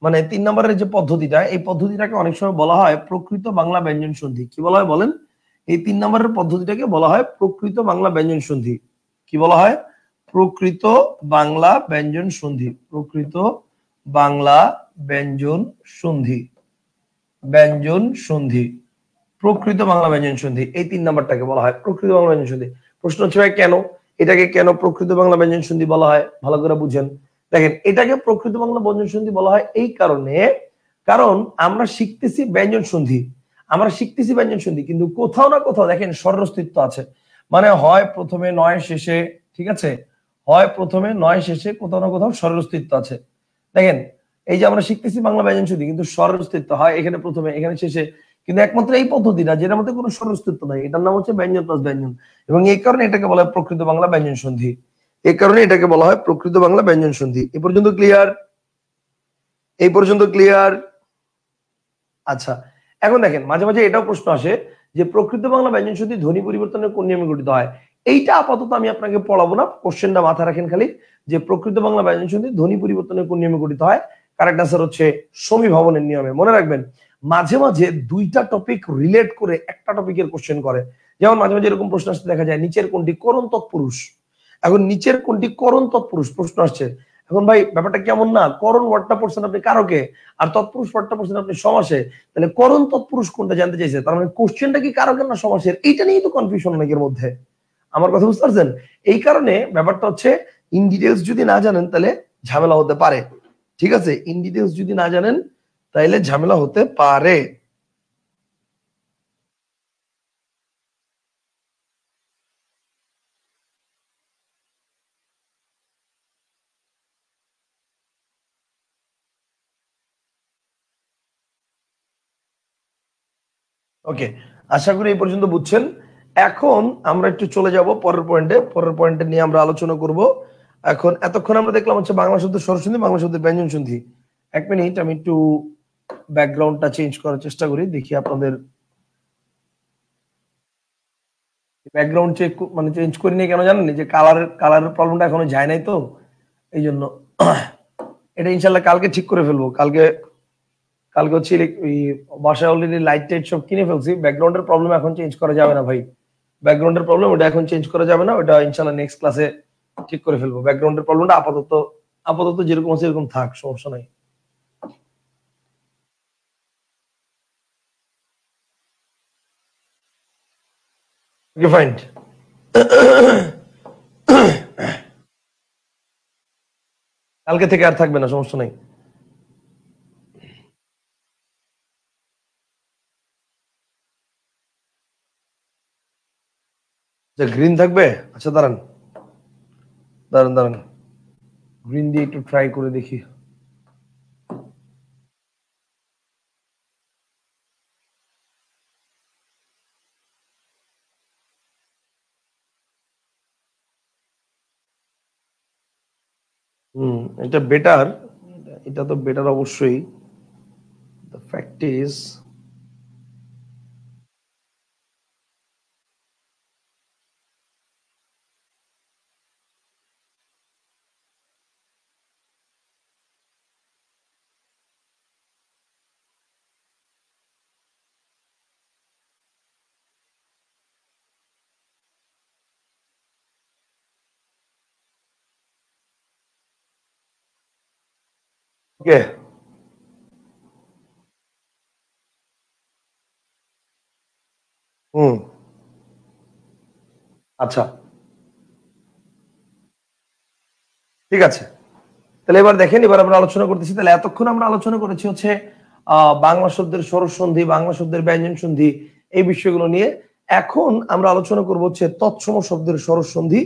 মানে 3 নম্বরের যে পদ্ধতিটা, এই পদ্ধতিটাকে অনেক সময় বলা হয় প্রকৃত বাংলা ব্যঞ্জন সন্ধি। কি বলা হয় বলেন? এই 3 নম্বরের পদ্ধতিটাকে বলা হয় প্রকৃত বাংলা ব্যঞ্জন সন্ধি। কি বলা হয়? প্রকৃত বাংলা ব্যঞ্জন সন্ধি। প্রকৃত বাংলা ব্যঞ্জন সন্ধি। ব্যঞ্জন সন্ধি। প্রকৃত বাংলা ব্যঞ্জন সন্ধি, এই 3 নম্বরটাকে বলা হয় প্রকৃত বাংলা ব্যঞ্জন সন্ধি। প্রশ্ন হচ্ছে ভাই কেন এটাকে, কেন প্রকৃত বাংলা ব্যঞ্জন সন্ধি বলা হয়? ভালো করে বুঝেন। দেখেন, এটাকে প্রকৃত বাংলা ব্যঞ্জন সন্ধি বলা হয় এই কারণে, কারণ আমরা শিখতেছি ব্যঞ্জন সন্ধি, আমরা শিখতেছি ব্যঞ্জন সন্ধি, কিন্তু কোথাও না কোথাও দেখেন স্বরের অস্তিত্ব আছে। মানে হয় প্রথমে নয় শেষে, ঠিক আছে, হয় প্রথমে নয় শেষে কোথাও না কোথাও স্বরের অস্তিত্ব আছে। দেখেন, এই যে আমরা শিখতেছি বাংলা ব্যঞ্জন সন্ধি, কিন্তু স্বরের অস্তিত্ব হয় এখানে প্রথমে, এখানে শেষে, কিন্তু একমাত্র এই পদ্ধতিটা যেটার মধ্যে কোনো স্বর অস্তিত্ব নাই, এটার নাম হচ্ছে ব্যঞ্জন প্লাস ব্যঞ্জন। এবং এই কারণে এটাকে বলা হয় প্রকৃত বাংলা ব্যঞ্জন সন্ধি। এই কারণে এটাকে বলা হয় প্রকৃত বাংলা ব্যঞ্জন সন্ধি। এই পর্যন্ত ক্লিয়ার? এই পর্যন্ত ক্লিয়ার? আচ্ছা, এখন দেখেন মাঝে মাঝে এটাও প্রশ্ন আসে যে প্রকৃত বাংলা ব্যঞ্জন সন্ধি ধ্বনি পরিবর্তনের কোন নিয়মে গঠিত হয়? এইটা আপাতত আমি আপনাকে পড়াবো না, কোশ্চেনটা মাথায় রাখেন খালি, যে প্রকৃত বাংলা ব্যঞ্জন সন্ধি ধ্বনি পরিবর্তনের কোন নিয়মে গঠিত হয়? কারেক্ট আনসার হচ্ছে সমীভবনের নিয়মে। মনে রাখবেন, মাঝে মাঝে দুইটা টপিক রিলেট করে একটা টপিকের কোশ্চেন করে। যেমন মাঝে মাঝে এরকম প্রশ্ন আসতে দেখা যায়, নিচের কোনটি করণ তৎপুরুষ। এখন নিচের কোনটি করণ তৎপুরুষ প্রশ্ন আসছে। এখন ভাই ব্যাপারটা কেমন না, করণ ওয়ার্ডটা পড়ছেন আপনি কারকে, আর তৎপুরুষ ওয়ার্ডটা পড়ছেন আপনি সমাসে, তাহলে করণ তৎপুরুষ কোনটা জানতে চাইছে, তার মানে কোশ্চেনটা কি কারকের না সমাসের, এইটা নিয়েই তো কনফিউশন অনেকের মধ্যে। আমার কথা বুঝতে পারছেন? এই কারণে ব্যাপারটা হচ্ছে, ইন ডিটেলস যদি না জানেন তাহলে ঝামেলা হতে পারে। ঠিক আছে, ইন ডিটেলস যদি না জানেন তাহলে ঝামেলা হতে পারে। ওকে, আশা করি এই পর্যন্ত বুঝছেন। এখন আমরা একটু চলে যাব পরের পয়েন্টে, পরের পয়েন্টে নিয়ে আমরা আলোচনা করব। এখন এতক্ষণ আমরা দেখলাম হচ্ছে বাংলা শব্দের স্বরসন্ধি, বাংলা শব্দের ব্যঞ্জন সন্ধি। 1 মিনিট, আমি একটু ব্যাকগ্রাউন্ডটা চেঞ্জ করার চেষ্টা করি, দেখি আপনাদের ব্যাকগ্রাউন্ড মানে চেঞ্জ করি নাই কেন জানেন? যে কালারের প্রবলেমটা এখনো যায় নাই তো, এই জন্য। এটা ইনশাল্লাহ কালকে ঠিক করে ফেলবো। কালকে কালকে হচ্ছে ওই বাসায় অলরেডি লাইট টাইট সব কিনে ফেলছি, ব্যাকগ্রাউন্ডের প্রবলেম এখন চেঞ্জ করা যাবে না ভাই। ব্যাকগ্রাউন্ডের প্রবলেম ওটা এখন চেঞ্জ করা যাবে না, ওটা ইনশাল্লাহ নেক্সট ক্লাসে ঠিক করে ফেলবো। ব্যাকগ্রাউন্ডের প্রবলেমটা আপাতত আপাতত যেরকম আছে এরকম থাক, সমস্যা নাই। ওকে, ফাইন। কালকে থেকে আর থাকবে না, সমস্যা নাই। আচ্ছা, গ্রিন থাকবে। আচ্ছা, দাঁড়ান দাঁড়ান দাঁড়ান, গ্রিন দিয়ে একটু ট্রাই করে দেখি। হুম, এটা বেটার, এটা তো বেটার অবশ্যই। দ্য ফ্যাক্ট ইজ, ওকে। হুম। আচ্ছা, ঠিক আছে। তাহলে এবার দেখেন, এবার আমরা আলোচনা করতেছি। তাহলে এতক্ষণ আমরা আলোচনা করেছি হচ্ছে বাংলা শব্দের স্বর সন্ধি, বাংলা শব্দের ব্যঞ্জন সন্ধি, এই বিষয়গুলো নিয়ে। এখন আমরা আলোচনা করব হচ্ছে তৎসম শব্দের স্বর সন্ধি,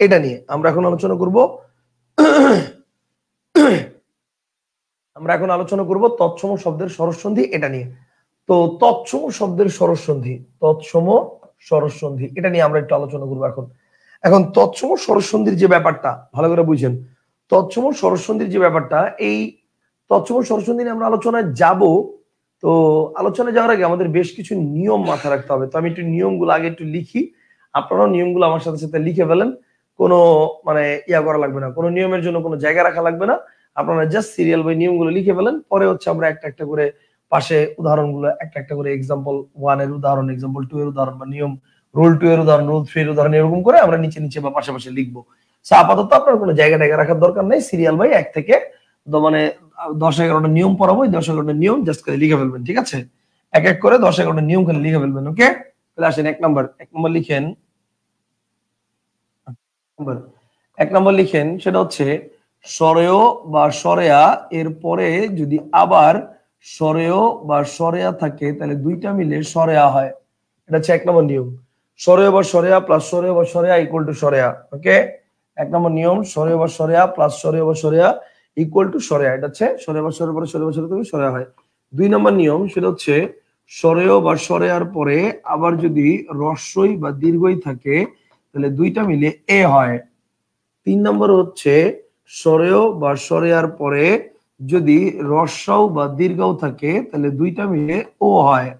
এটা নিয়ে আমরা এখন আলোচনা করব। আমরা এখন আলোচনা করব তৎসম শব্দের স্বরসন্ধি, এটা নিয়ে। তো তৎসম শব্দের স্বরসন্ধি, তৎসম স্বরসন্ধি, এটা নিয়ে আমরা একটু আলোচনা করবো এখন। এখন তৎসম স্বরসন্ধির যে ব্যাপারটা ভালো করে বুঝেন। তৎসম স্বরসন্ধির যে ব্যাপারটা, এই তৎসম স্বরসন্ধি নিয়ে আমরা আলোচনায় যাব। তো আলোচনায় যাওয়ার আগে আমাদের বেশ কিছু নিয়ম মাথায় রাখতে হবে। তো আমি একটু নিয়মগুলো আগে একটু লিখি, আপনারাও নিয়মগুলো আমার সাথে সাথে লিখে ফেলেন। কোনো মানে ইয়া করা লাগবে না, কোনো নিয়মের জন্য কোনো জায়গা রাখা লাগবে না। আপনারা জাস্ট সিরিয়াল বাই নিয়মগুলো লিখে ফেলেন, পরে হচ্ছে আমরা একটা একটা করে পাশে উদাহরণগুলো একটা একটা করে এক্সাম্পল ওয়ান এর উদাহরণ, এক্সাম্পল টু এর উদাহরণ, বা নিয়ম রুল টু এর উদাহরণ, রুল থ্রি এর উদাহরণ, এরকম করে আমরা নিচে নিচে বা পাশাপাশি লিখবো। আপাতত আপনার কোনো জায়গা টায়গা রাখার দরকার নেই, সিরিয়াল বাই এক থেকে মানে 10-11টা নিয়ম পড়াবো, 10-11টা নিয়ম জাস্ট করে লিখে ফেলবেন, ঠিক আছে? এক এক করে 10-11টা নিয়ম খালি লিখে ফেলবেন, ওকে? তাহলে আসেন এক নম্বর লিখেন। নম্বর এক নম্বর লিখেন, সেটা হচ্ছে সরেয় বা সরেয়া এর পরে যদি আবার সরেয় বা সরেয়া থাকে, তাহলে দুইটা মিলে সরেয়া হয়। এটা হচ্ছে এক নম্বর নিয়ম। সরেয় বা সরেয়া প্লাস সরেয় বা সরেয়া ইকুয়াল টু সরেয়া, ওকে? এক নম্বর নিয়ম, সরেয় বা সরেয়া প্লাস সরেয় বা সরেয়া ইকুয়াল টু সরেয়া। এটা হচ্ছে সরেয় বা সরেয়া পরে সরেয় বা সরেয়া থেকে সরেয়া হয়। দুই নম্বর নিয়ম, সেটা হচ্ছে সরেয় বা সরেয়ার পরে আবার যদি রস্বই বা দীর্ঘই থাকে, তাহলে দুইটা মিলে এ হয়। তিন নম্বর হচ্ছে সরেয় বা সরেয়ার পরে যদি রস্বাও বা দীর্ঘও থাকে, তাহলে দুইটা মিলে ও হয়।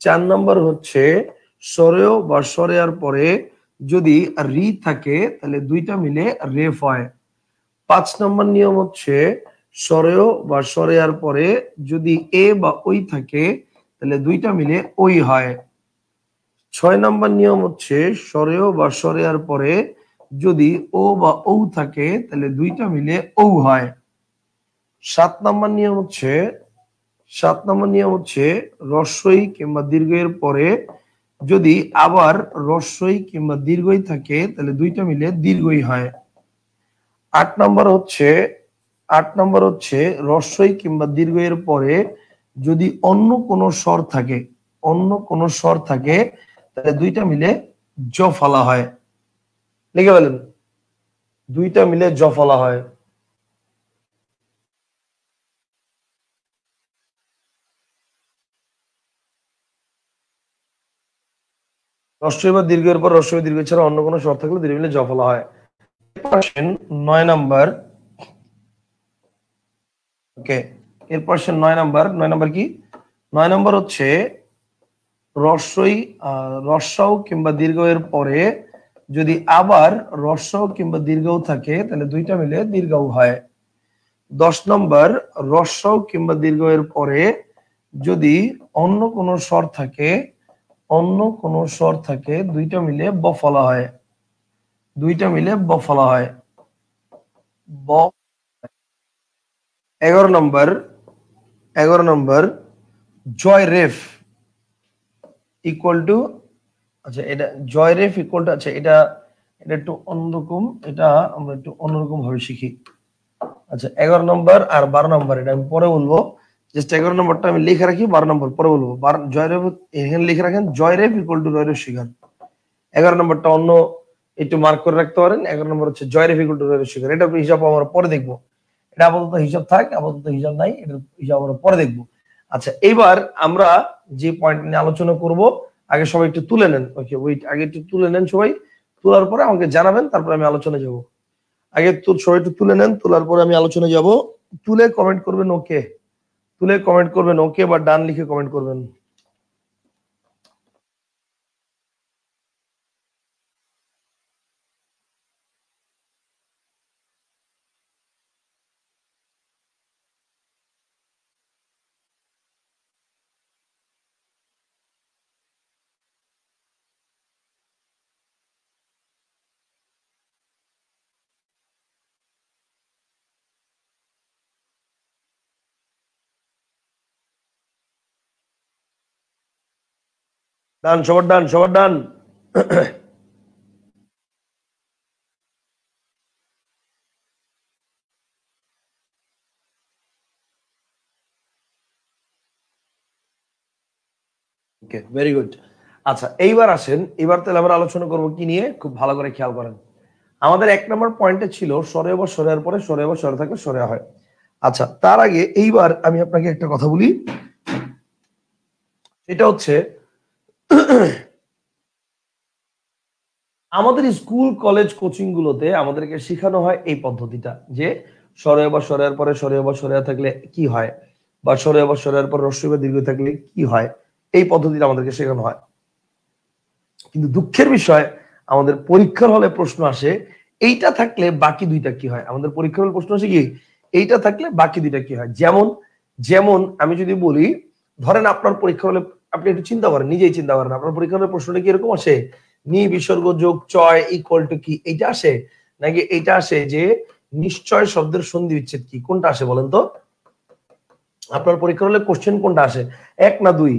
চার নম্বর হচ্ছে সরেয় বা সরেয়ার পরে যদি রি থাকে, তাহলে দুইটা মিলে রেফ হয়। পাঁচ নম্বর নিয়ম হচ্ছে সরেয় বা সরেয়ার পরে যদি এ বা ওই থাকে, তাহলে দুইটা মিলে ওই হয়। ছয় নম্বর নিয়ম হচ্ছে সরেয় বা সরেয়ার পরে যদি ও বা ও থাকে, তাহলে দুইটা মিলে ও হয়। সাত নম্বর নিয়ম হচ্ছে রস্বই কিংবা দীর্ঘের পরে যদি আবার রস্বই কিংবা দীর্ঘই থাকে, তাহলে দুইটা মিলে দীর্ঘই হয়। আট নম্বর হচ্ছে রস্বই কিংবা দীর্ঘের পরে যদি অন্য কোনো স্বর থাকে, তাহলে দুইটা মিলে জ ফলা হয়। লিখে বলেন, দুইটা মিলে জ ফলা হয়। রস্বই বা দীর্ঘের পর রস্বই দীর্ঘ ছাড়া অন্য কোনো স্বর থাকলে দুইটা মিলে জ ফলা হয়। এরপর আসেন 9 নম্বর। ওকে, এরপর আসেন 9 নম্বর। 9 নম্বর কি? 9 নম্বর হচ্ছে রস্বই রস্বাও কিংবা দীর্ঘ এর পরে যদি আবার রস্বাও কিংবা দীর্ঘও থাকে, তাহলে দুইটা মিলে দীর্ঘও হয়। 10 নম্বর, রস্বাও কিংবা দীর্ঘ এর পরে যদি অন্য কোনো স্বর থাকে, দুইটা মিলে ব ফলা হয়। দুইটা মিলে ব ফলা হয়। ব। 11 নম্বর, 11 নম্বর, জয় রেফ ইকুয়াল টু, আচ্ছা এটা জয় রেফ ইকুয়াল টু, আচ্ছা এটা এটা একটু অন্যরকম, এটা আমরা একটু অন্যরকম ভাবে শিখি। আচ্ছা 11 নম্বর আর 12 নম্বর এটা আমি পরে বলবো। জাস্ট 11 নম্বরটা আমি লিখে রাখি, 12 নম্বর পরে বলবো। জয়রেফ এখানে লিখে রাখেন, জয়রেফ ইকুয়াল টু জয়রেফ শিখান। 11 নম্বরটা অন্য একটু মার্ক করে রাখতে পারেন। 11 নম্বর হচ্ছে জয়রেফ ইকুয়াল টু জয়রেফ শিখান। এটা হিসাব আমরা পরে দেখবো। এটা আপাতত হিসাব থাক, আপাতত হিসাব নাই, এটা হিসাব আমরা পরে দেখবো। আচ্ছা এইবার আমরা যে পয়েন্ট নিয়ে আলোচনা করব, আগে সবাই একটু তুলে নেন। ওকে ওয়েট, আগে একটু তুলে নেন সবাই। তোলার পরে আমাকে জানাবেন, তারপরে আমি আলোচনা যাব। আগে তো সবাই একটু তুলে নেন, তোলার পরে আমি আলোচনা যাব। তুলে কমেন্ট করবেন ওকে, তুলে কমেন্ট করবেন ওকে, বা ডান লিখে কমেন্ট করবেন। ডান, সবার ডান, সবার ডান। ওকে, ভেরি গুড। আচ্ছা, এইবার আসেন, এবার তাহলে আমরা আলোচনা করব কি নিয়ে, খুব ভালো করে খেয়াল করেন। আমাদের 1 নম্বর পয়েন্টে ছিল সরে বা সরের পরে সরে বা সরে থাকলে সরে হয়। আচ্ছা, তার আগে এইবার আমি আপনাকে একটা কথা বলি, সেটা হচ্ছে আমাদের স্কুল কলেজ কোচিং গুলোতে আমাদেরকে শেখানো হয় এই পদ্ধতিটা, যে সরে বা সরের পরে সরে বা সরে থাকলে কি হয়, বা সরে বা সরের পর হ্রস্ব বা দীর্ঘ থাকলে কি হয়, এই পদ্ধতিটা আমাদেরকে শেখানো হয়। কিন্তু দুঃখের বিষয়, আমাদের পরীক্ষার হলে প্রশ্ন আসে এইটা থাকলে বাকি দুইটা কি হয়। আমাদের পরীক্ষার হলে প্রশ্ন আসে কি, এইটা থাকলে বাকি দুইটা কি হয়। যেমন যেমন আমি যদি বলি, ধরেন আপনার পরীক্ষা হলে, আপনি একটু চিন্তা করেন, নিজেই চিন্তা করেন, আপনার পরীক্ষা হলে প্রশ্নটা কি এরকম আসে, নি বিসর্গ যোগ চয় ইকুয়াল টু কি, এইটা আসে, নাকি এইটা আসে যে নিশ্চয় শব্দের সন্ধি বিচ্ছেদ কি, কোনটা আসে বলেন তো? আপনার পরীক্ষা হলে কোশ্চেন কোনটা আসে, 1 না 2?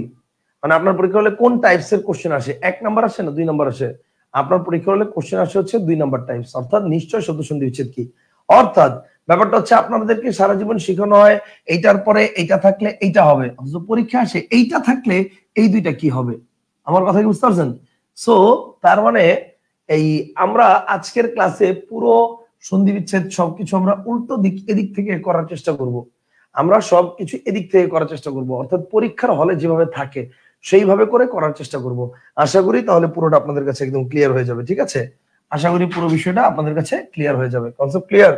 মানে আপনার পরীক্ষা হলে কোন টাইপস এর কোশ্চেন আসে, 1 নাম্বার আসে না 2 নাম্বার আসে? আপনার পরীক্ষা হলে কোশ্চেন আসে হচ্ছে 2 নাম্বার টাইপস, অর্থাৎ নিশ্চয় শব্দ সন্ধি বিচ্ছেদ কি। অর্থাৎ ব্যাপারটা হচ্ছে আপনাদেরকে সারা জীবন শেখানো হয় এইটার পরে এইটা থাকলে এইটা হবে, অথচ পরীক্ষা আসে এইটা থাকলে এই দুইটা কি হবে। আমার কথা কি বুঝতে পারছেন? সো তার মানে এই আমরা আজকের ক্লাসে পুরো সন্ধি বিচ্ছেদ সবকিছু আমরা উল্টো দিক এদিক থেকে করার চেষ্টা করব। আমরা সবকিছু এদিক থেকে করার চেষ্টা করব, অর্থাৎ পরীক্ষার হলে যেভাবে থাকে সেইভাবে করে করার চেষ্টা করব। আশা করি তাহলে পুরোটা আপনাদের কাছে একদম ক্লিয়ার হয়ে যাবে। ঠিক আছে, আশা করি পুরো বিষয়টা আপনাদের কাছে ক্লিয়ার হয়ে যাবে। Concept clear?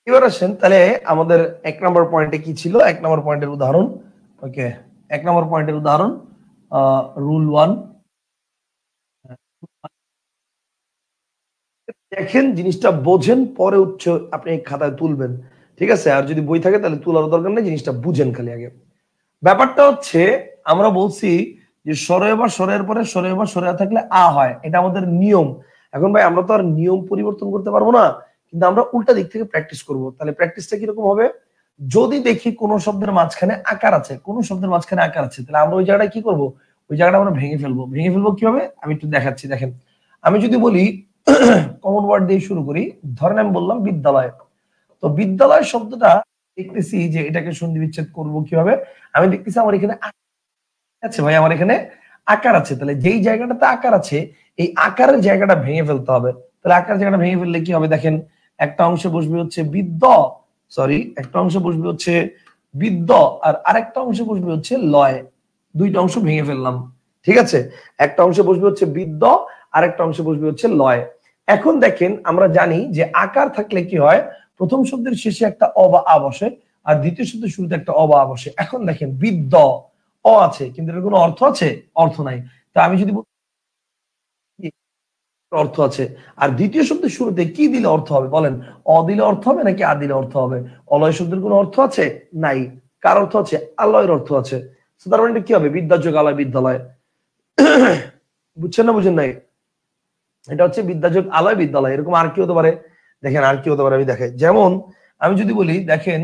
এবার আসেন তাহলে আমাদের 1 নম্বর পয়েন্টে কি ছিল, 1 নম্বর পয়েন্টের উদাহরণ। ওকে, 1 নম্বর পয়েন্টের উদাহরণ, রুল 1। দেখেন, জিনিসটা বোঝেন, পরে উচ্চ আপনি খাতায় তুলবেন। ঠিক আছে, আর যদি বই থাকে তাহলে তোলার দরকার নেই, জিনিসটা বুঝেন খালি আগে। ব্যাপারটা হচ্ছে, আমরা বলছি যে সরে বা সরের পরে সরে বা সরে থাকলে আ হয়, এটা আমাদের নিয়ম। এখন ভাই আমরা তো আর নিয়ম পরিবর্তন করতে পারবো না, কিন্তু আমরা উল্টা দিক থেকে প্র্যাকটিস করব। তাহলে প্র্যাকটিসটা কিরকম হবে, যদি দেখি কোন শব্দের মাঝখানে আকার আছে, কোন শব্দের মাঝখানে আকার আছে, তাহলে আমরা ওই জায়গাটা কি করব, ওই জায়গাটা আমরা ভেঙে ফেলবো। ভেঙে ফেলবো কিভাবে আমি একটু দেখাচ্ছি, দেখেন। আমি যদি বলি কমন ওয়ার্ড দিয়ে শুরু করি, ধরেন আমি বললাম বিদ্যালয়। তো বিদ্যালয় শব্দটা দেখতেছি যে এটাকে সন্ধি বিচ্ছেদ করবো কিভাবে, আমি দেখতেছি আমার এখানে আছে ভাই, আমার এখানে আকার আছে, তাহলে যেই জায়গাটাতে আকার আছে এই আকারের জায়গাটা ভেঙে ফেলতে হবে। তাহলে আকার জায়গাটা ভেঙে ফেললে কি হবে, দেখেন, একটা অংশে বসবে হচ্ছে বিদ্য, সরি, একটা অংশে বসবে হচ্ছে বিদ্য, আর আরেকটা অংশে বসবে হচ্ছে লয়। দুইটা অংশ ভেঙে ফেললাম। ঠিক আছে, একটা অংশে বসবে হচ্ছে বিদ্য, আরেকটা অংশে বসবে হচ্ছে লয়। এখন দেখেন, আমরা জানি যে আকার থাকলে কি হয়, প্রথম শব্দের শেষে একটা অ বা আ বসে, আর দ্বিতীয় শব্দের শুরুতে একটা অ বা আ বসে। এখন দেখেন, বিদ্য অ আছে, কিন্তু এর কোনো অর্থ আছে? অর্থ নাই। তা আমি যদি বলি অর্থ আছে, আর দ্বিতীয় শব্দের শুরুতে কি দিলে অর্থ হবে বলেন? অ দিলে অর্থ হবে নাকি আ দিলে অর্থ হবে? অলয় শব্দের কোনো অর্থ আছে? নাই। কার অর্থ আছে? আলয়ের অর্থ আছে। তো তার মানে এটা কি হবে, বিদ্যাযোগ আলয় বিদ্যালয়। বুঝছেন না বুঝেন নাই? এটা হচ্ছে বিদ্যাযোগ আলয় বিদ্যালয়। এরকম আর কি হতে পারে, দেখেন আর কি হতে পারে আমি দেখাই। যেমন আমি যদি বলি, দেখেন,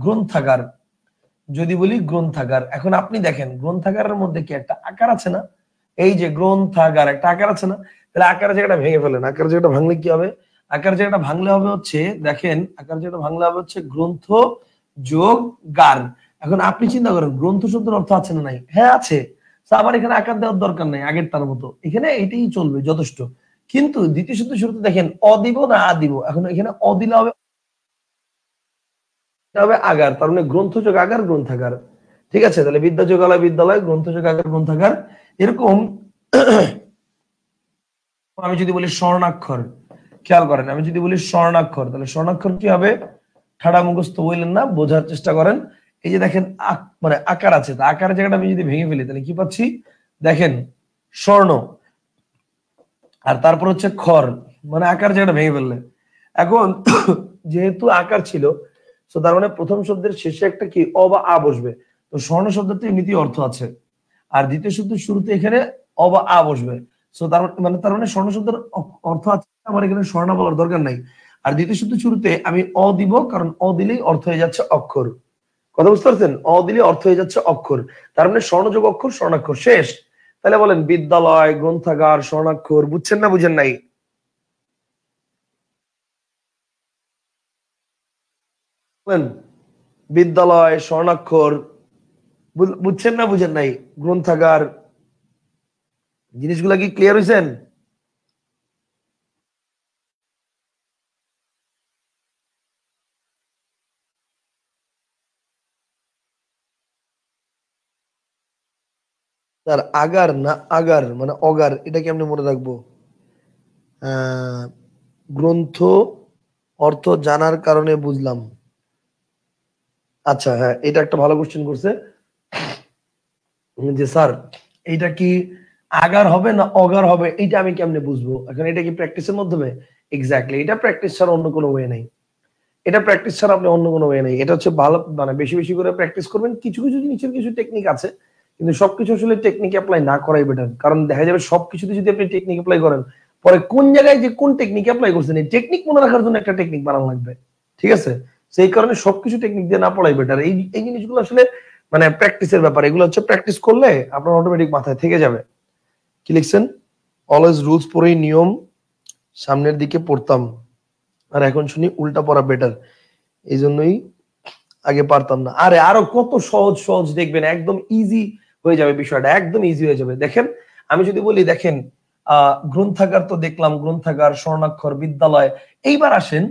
গ্রন্থাগার, যদি বলি গ্রন্থাগার, এখন আপনি দেখেন গ্রন্থাগারের মধ্যে কি একটা আকার আছে না? এই যে গ্রন্থাগার, একটা আকার আছে না? তাহলে আকারের জায়গাটা ভেঙে ফেলেন। আকারের জায়গাটা ভাঙলে কি হবে, আকারের জায়গাটা ভাঙলে হবে হচ্ছে, দেখেন, আকারের জায়গাটা ভাঙলে হবে হচ্ছে গ্রন্থ যোগ গার। এখন আপনি চিন্তা করেন, গ্রন্থ শব্দের অর্থ আছে না নাই? হ্যাঁ আছে। তো আমার এখানে আকার দেওয়ার দরকার নাই, আগের তার মতো এখানে এটাই চলবে, যথেষ্ট। কিন্তু দ্বিতীয় শব্দের শুরুতে দেখেন অ দিব না আ দিব, এখন এখানে অ দিলে হবে, হবে আগার, তার মানে গ্রন্থযোগ আগার গ্রন্থাগার। ঠিক আছে, তাহলে বিদ্যাযোগালয় বিদ্যালয়, গ্রন্থযোগ আগার গ্রন্থাগার। এরকম আমি যদি বলি স্বর্ণাক্ষর, খেয়াল করেন, আমি যদি বলি স্বর্ণাক্ষর, তাহলে স্বর্ণাক্ষর কি হবে? ঠাড়া মুখস্থ বললেন না, বোঝার চেষ্টা করেন। এই যে দেখেন মানে আকার আছে, তা আকারের জায়গাটা আমি যদি ভেঙে ফেলি তাহলে কি পাচ্ছি, দেখেন, স্বর্ণ, আর তারপর হচ্ছে খর, মানে আকার জায়গাটা ভেঙে ফেললে। এখন যেহেতু আকার ছিল, তো তার মানে প্রথম শব্দের শেষে একটা কি অ বা আ বসবে। তো স্বর্ণ শব্দটির নীতি অর্থ আছে, আর দ্বিতীয় শব্দের শুরুতে এখানে অ বা আ বসবে। সো তার মানে স্বর্ণ শব্দের অর্থ আছে, আমার এখানে স্বর্ণ বলার দরকার নাই। আর দ্বিতীয় শব্দ শুরুতে আমি অ দিব, কারণ অ দিলেই অর্থ হয়ে যাচ্ছে অক্ষর। কথা বুঝতে পারছেন? অ দিলে অর্থ হয়ে যাচ্ছে অক্ষর, তার মানে স্বর্ণযোগ অক্ষর স্বর্ণাক্ষর শেষ। তাহলে বলেন বিদ্যালয়, গ্রন্থাগার, স্বর্ণাক্ষর। বুঝছেন না বুঝেন নাই? বলেন বিদ্যালয়, স্বর্ণাক্ষর। বুঝছেন না বুঝেন নাই? গ্রন্থাগার। জিনিসগুলা কি ক্লিয়ার হয়েছেন? স্যার আগার না আগার মানে অগার, এটা কেমনে মনে রাখবো? আহ গ্রন্থ অর্থ জানার কারণে বুঝলাম। আচ্ছা হ্যাঁ, এটা একটা ভালো কোশ্চেন করছে যে স্যার এইটা কি আগার হবে না অগার হবে, এটা আমি কেমনে বুঝবো? এখন এটা কি প্র্যাকটিসের মাধ্যমে? এক্স্যাক্টলি, এটা প্র্যাকটিস ছাড়া অন্য কোনো ওয়ে নাই। এটা প্র্যাকটিস ছাড়া আপনি অন্য কোনো ওয়ে নেই। এটা হচ্ছে ভালো, মানে বেশি বেশি করে প্র্যাকটিস করবেন। কিছু কিছু জিনিসের কিছু টেকনিক আছে, কিন্তু সবকিছু আসলে টেকনিক অ্যাপ্লাই না করাই বেটার। কারণ দেখা যাবে সবকিছুতে যদি আপনি টেকনিক অ্যাপ্লাই করেন, পরে কোন জায়গায় যে কোন টেকনিক অ্যাপ্লাই করছেন, এই টেকনিক মনে রাখার জন্য একটা টেকনিক বানানো লাগবে। ঠিক আছে? সেই কারণে সবকিছু টেকনিক দিয়ে না পড়াই বেটার। এই এই জিনিসগুলো আসলে মানে প্র্যাকটিসের ব্যাপার। এগুলো হচ্ছে প্র্যাকটিস করলে আপনার অটোমেটিক মাথায় থেকে যাবে। কি লিখছেন? অলওয়েজ রুলস পড়েই নিয়ম সামনের দিকে পড়তাম, আর এখন শুনি উল্টা পড়া বেটার, এই জন্যই আগে পারতাম না। আরে আরো কত সহজ সহজ দেখবেন, একদম ইজি হয়ে যাবে বিষয়টা, একদম ইজি হয়ে যাবে। দেখেন আমি যদি বলি, দেখেন গ্রন্থাগার তো দেখলাম, গ্রন্থাগার, স্বর্ণাক্ষর, বিদ্যালয়। এইবার আসেন,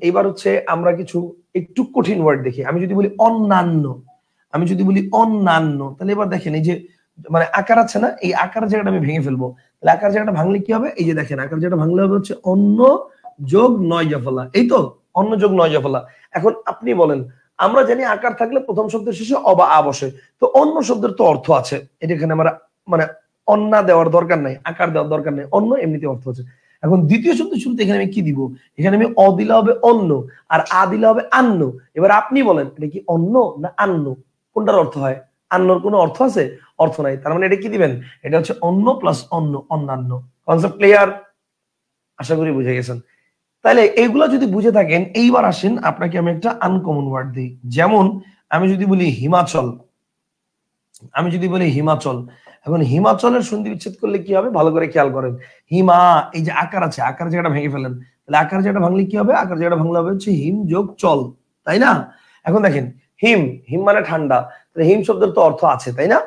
এইবার হচ্ছে আমরা কিছু একটু কঠিন ওয়ার্ড দেখি। আমি যদি বলি অন্যান্য, আমি যদি বলি অন্যান্য, তাহলে এবার দেখেন এই যে মানে আকার আছে না, এই আকার জায়গাটা আমি ভেঙে ফেলবো। তাহলে আকার জায়গাটা ভাঙলে কি হবে? এই যে দেখেন আকার জায়গাটা ভাঙলে হবে হচ্ছে অন্য যোগ নয় জফলা। এই তো অন্য যোগ নয় জফলা। এখন আপনি বলেন, আমরা জানি আকার থাকলে প্রথম শব্দের শেষে অ বা আ বসে, তো অন্য শব্দের তো অর্থ আছে। এটা এখানে আমরা মানে অন্না দেওয়ার দরকার নাই, আকার দেওয়ার দরকার নাই, অন্য এমনিতে অর্থ আছে। এখন দ্বিতীয় শব্দ শুরুতে এখানে আমি কি দিব? এখানে আমি অ দিলে হবে অন্য, আর আ দিলে হবে আন্ন। এবার আপনি বলেন এটা কি অন্য না আন্ন? কোনটার অর্থ হয়? আন্নর কোনো অর্থ আছে? অর্থ নাই। তার মানে এটা কি দিবেন? এটা হচ্ছে অন্য প্লাস অন্য, অন্যান্য। Concept clear? আশা করি বুঝে গেছেন। তাহলে এইগুলা যদি বুঝে থাকেন, এইবার আসেন আপনাকে আমি একটা আনকমন ওয়ার্ড দিই। যেমন আমি যদি বলি হিমাচল, আমি যদি বলি হিমাচল, এখন হিমাচলের সন্ধি বিচ্ছেদ করলে কি হবে ভালো করে খেয়াল করেন। হিমা, এই যে আকার আছে, আকার জায়গাটা ভেঙে ফেলেন। তাহলে আকার জায়গাটা ভাঙলে কি হবে? আকার জায়গাটা ভাঙলে হবে হচ্ছে হিম যোগ চল, তাই না? এখন দেখেন হিম, হিম মানে ঠান্ডা, তাহলে হিম শব্দের তো অর্থ আছে, তাই না?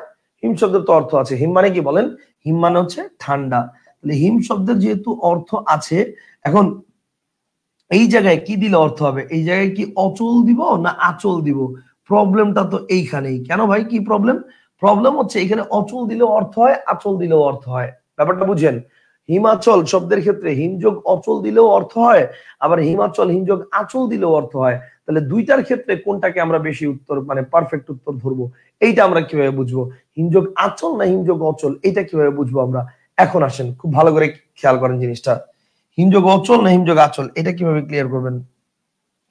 হিম শব্দের তো অর্থ আছে। হিম মানে কি বলেন? হিম মানে হচ্ছে ঠান্ডা। তাহলে হিম শব্দের যেহেতু অর্থ আছে, এখন এই জায়গায় কি দিলে অর্থ হবে? এই জায়গায় কি অচল দিব না আচল দিব? প্রবলেমটা তো এইখানেই। কেন ভাই, কি প্রবলেম? প্রবলেম হচ্ছে এখানে অচল দিলেও অর্থ হয়, আচল দিলেও অর্থ হয়। ব্যাপারটা বুঝেন? হিমাচল শব্দের ক্ষেত্রে হিমযোগ অচল দিলেও অর্থ হয়, আবার হিমাচল হিমযোগ আচল দিলেও অর্থ হয়। তাহলে দুইটার ক্ষেত্রে কোনটাকে আমরা বেশি উত্তর মানে পারফেক্ট উত্তর ধরবো, এইটা আমরা কিভাবে বুঝবো? হিমযোগ আচল না হিমযোগ অচল, এইটা কিভাবে বুঝবো আমরা? এখন আসেন খুব ভালো করে খেয়াল করেন জিনিসটা। হিমযোগ অচল না হিমযোগ আচল, এটা কিভাবে ক্লিয়ার করবেন?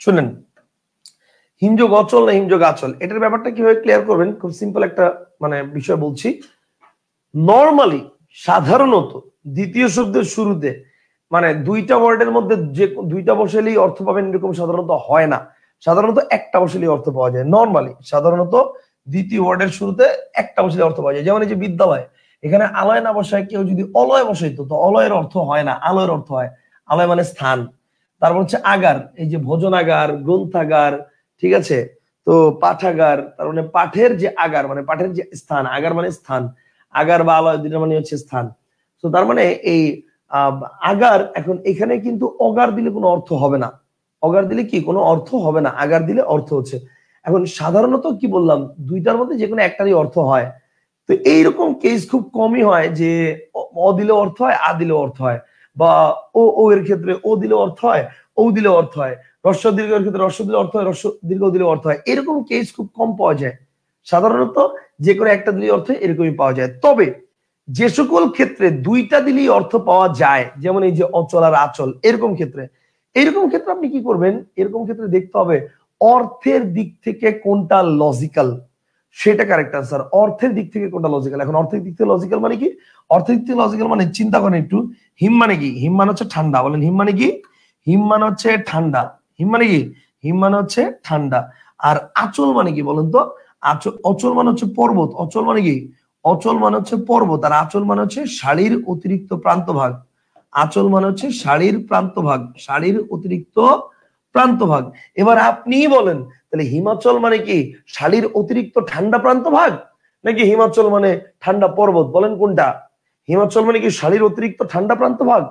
শুনেন, হিমযোগ অচল না হিমযোগ আচল, এটার ব্যাপারটা কিভাবে ক্লিয়ার করবেন? খুব সিম্পল একটা মানে বিষয় বলছি। নর্মালি সাধারণত দ্বিতীয় শব্দের শুরুতে মানে দুইটা ওয়ার্ডের মধ্যে যে দুইটা বসালেই অর্থ পাবেন এরকম সাধারণত হয় না। সাধারণত একটা বসালেই অর্থ পাওয়া যায়। নর্মালি সাধারণত দ্বিতীয় ওয়ার্ডের শুরুতে একটা বসালে অর্থ পাওয়া যায়। যেমন এই যে বিদ্যালয়, এখানে আলয় না বসায় কেউ যদি অলয় বসাইতো, তো অলয়ের অর্থ হয় না, আলয়ের অর্থ হয়। আলয় মানে স্থান। তারপর হচ্ছে আগার, এই যে ভোজনাগার, গ্রন্থাগার, ঠিক আছে? তো পাঠাগার, তার মানে পাঠের যে আগার মানে পাঠের যে স্থান, আগার মানে স্থান, আগার বা আলয় দুইটা মানে হচ্ছে স্থান। তো তার মানে এই আগার, এখন এখানে কিন্তু অগার দিলে কোনো অর্থ হবে না। অগার দিলে কি কোনো অর্থ হবে না, আগার দিলে অর্থ হচ্ছে। এখন সাধারণত কি বললাম, দুইটার মধ্যে যে কোনো একটারই অর্থ হয়। তো এইরকম কেস খুব কমই হয় যে অ দিলে অর্থ হয়, আ দিলে অর্থ হয়, বা ও ও এর ক্ষেত্রে ও দিলে অর্থ হয়, ও দিলে অর্থ হয়, হ্রস্ব দীর্ঘের ক্ষেত্রে হ্রস্ব দিলে অর্থ হয়, হ্রস্ব দীর্ঘ দিলে অর্থ হয়। এরকম কেস খুব কম পাওয়া যায়। সাধারণত যে কোনো একটা দিলেই অর্থ এরকমই পাওয়া যায়। তবে যে সকল ক্ষেত্রে দুইটা দিলেই অর্থ পাওয়া যায়, যেমন এই যে অচল আর আচল, এরকম ক্ষেত্রে আপনি কি করবেন? এরকম ক্ষেত্রে দেখতে হবে অর্থের দিক থেকে কোনটা লজিক্যাল, সেটা কারেক্ট আনসার। অর্থের দিক থেকে কোনটা লজিক্যাল? এখন অর্থের দিক থেকে লজিক্যাল মানে কি? অর্থের দিক থেকে লজিক্যাল মানে চিন্তা করেন একটু। হিম মানে কি? হিম মানে হচ্ছে ঠান্ডা। বলেন হিম মানে কি? হিম মানে হচ্ছে ঠান্ডা। হিম মানে কি? হিম মানে হচ্ছে ঠান্ডা। আর আচল মানে কি বলেন তো? অচল মানে হচ্ছে পর্বত। অচল মানে কি? অচল মানে হচ্ছে পর্বত। আর আচল মানে হচ্ছে শাড়ির অতিরিক্ত প্রান্ত ভাগ। আচল মানে হচ্ছে শাড়ির প্রান্ত ভাগ, শাড়ির অতিরিক্ত প্রান্ত ভাগ। এবার আপনি বলেন তাহলে হিমাচল মানে কি? শাড়ির অতিরিক্ত ঠান্ডা প্রান্ত ভাগ, নাকি হিমাচল মানে ঠান্ডা পর্বত? বলেন কোনটা? হিমাচল মানে কি শাড়ির অতিরিক্ত ঠান্ডা প্রান্ত ভাগ?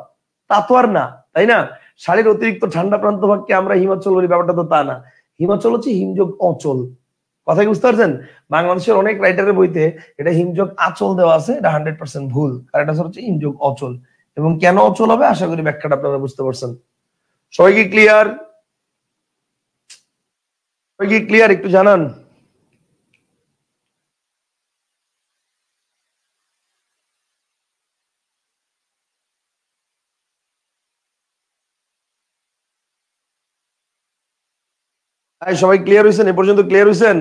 তা তো আর না, তাই না? শাড়ির অতিরিক্ত ঠান্ডা প্রান্ত ভাগকে আমরা হিমাচল বলি, ব্যাপারটা তো তা না। হিমাচল হচ্ছে হিমযোগ অচল। কথা কি বুঝতে পারছেন? বাংলাদেশের অনেক রাইটারের বইতে এটা হিমযোগ আচল দেওয়া আছে, এটা 100% ভুল। কারণ এটা হচ্ছে হিমযোগ অচল। এবং কেন অচল হবে আশা করি ব্যাখ্যাটা আপনারা বুঝতে পারছেন। সবাই কি ক্লিয়ার? সবাই কি ক্লিয়ার একটু জানান। সবাই ক্লিয়ার হয়েছেন? এ পর্যন্ত ক্লিয়ার হয়েছেন?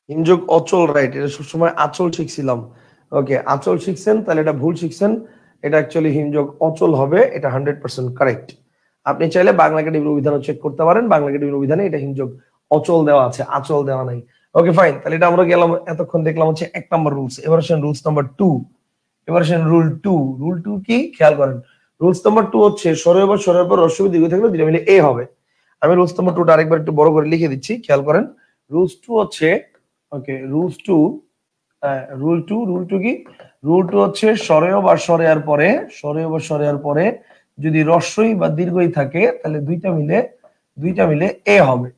হিমযোগ অচল, রাইট। এটা সবসময় আচল শিখছিলাম। ওকে, আচল শিখছেন, তাহলে এটা ভুল শিখছেন। এটা অ্যাকচুয়ালি হিমযোগ অচল হবে, এটা 100% কারেক্ট। আপনি চাইলে বাংলা একাডেমির অভিধানও চেক করতে পারেন, বাংলা একাডেমির অভিধানে এটা হিমযোগ অচল দেওয়া আছে, আচল দেওয়া নাই। ওকে ফাইন, তাহলে এটা আমরা গেলাম, এতক্ষণ দেখলাম হচ্ছে 1 নম্বর রুলস। এবার আসেন রুলস নাম্বার 2। এবার আসেন রুল 2। রুল 2 কি খেয়াল করেন। রুলস নাম্বার 2 হচ্ছে স্বরের পর হ্রস্ব দীর্ঘ থাকলে দুটো মিলে এ হবে। আমি রুলস নাম্বার 2টা আরেকবার একটু বড় করে লিখে দিচ্ছি, খেয়াল করেন। রুলস 2 হচ্ছে, ওকে রুলস 2, রুল টু কি? রুল 2 হচ্ছে স্বরেয় বা স্বরেয়ার পরে যদি রস্বই বা দীর্ঘই থাকে তাহলে দুইটা মিলে এ হবে।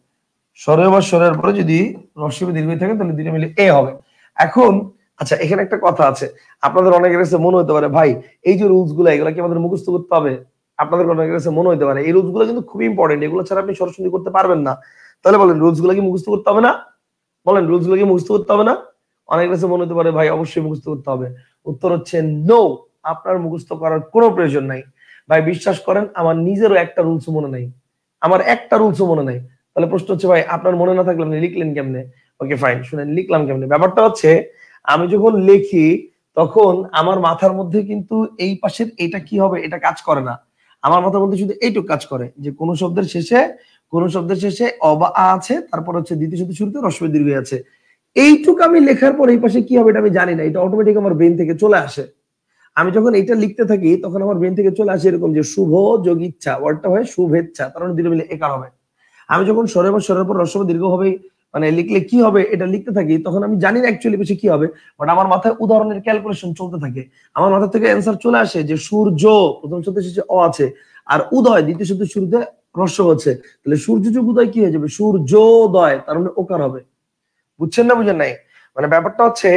স্বরেয় বা স্বরের পরে যদি রস্বই বা দীর্ঘই থাকে তাহলে দুইটা মিলে এ হবে। এখন আচ্ছা, এখানে একটা কথা আছে। আপনাদের অনেকের কাছে মনে হতে পারে ভাই এই যে রুলস গুলো, এগুলো কি আমাদের মুখস্থ করতে হবে? আপনাদের অনেকের কাছে মনে হতে পারে এই রুলস গুলো কিন্তু খুবই ইম্পর্টেন্ট, এগুলো ছাড়া আপনি সরাসরি করতে পারবেন না। তাহলে বলেন রুলস গুলো কি মুখস্থ করতে হবে না? বলেন রুলস গুলো কি মুখস্থ করতে হবে না? অনেক কাছে মনে হতে পারে ভাই অবশ্যই মুখস্থ করতে হবে। উত্তর হচ্ছে নো, আপনার মুখস্থ করার কোনো প্রয়োজন নাই। ভাই বিশ্বাস করেন, আমার নিজেরও একটা রুলস মনে নাই, আমার একটা রুলস মনে নাই। তাহলে প্রশ্ন হচ্ছে ভাই আপনার মনে না থাকলে আপনি লিখলেন কেমনে? ওকে ফাইন, শুনেন লিখলাম কেমনে। ব্যাপারটা হচ্ছে আমি যখন লিখি তখন আমার মাথার মধ্যে কিন্তু এই পাশের এটা কি হবে এটা কাজ করে না। আমার মাথার মধ্যে শুধু এইটুকু কাজ করে যে কোন শব্দের শেষে অ বা আ আছে, তারপর হচ্ছে দ্বিতীয় শব্দের শুরুতে হ্রস্ব দীর্ঘ আছে। এইটুকু আমি লেখার পর এই পাশে কি হবে এটা আমি জানি না, এটা অটোমেটিক আমার ব্রেন থেকে চলে আসে। আমি যখন এটা লিখতে থাকি তখন আমার ব্রেন থেকে চলে আসে এরকম যে শুভ যোগ ইচ্ছা, ওয়ার্ডটা হয় শুভেচ্ছা, তার মানে দুটো মিলে একার হবে। আমি যখন স্বরের পর হ্রস্ব দীর্ঘ হবে মানে লিখলে কি হবে এটা লিখতে থাকি, তখন আমি জানি না অ্যাকচুয়ালি বেশি কি হবে, বাট আমার মাথায় উদাহরণের ক্যালকুলেশন চলতে থাকে। আমার মাথা থেকে অ্যান্সার চলে আসে যে সূর্য প্রথম শব্দের শেষে অ আছে, আর উদয় দ্বিতীয় শব্দের শুরুতে হ্রস্ব হচ্ছে, তাহলে সূর্য যোগ উদয় কি হয়ে যাবে? সূর্যোদয়, তার মানে ওকার হবে। বুঝছেন না বুঝেন নাই? মানে ব্যাপারটা হচ্ছে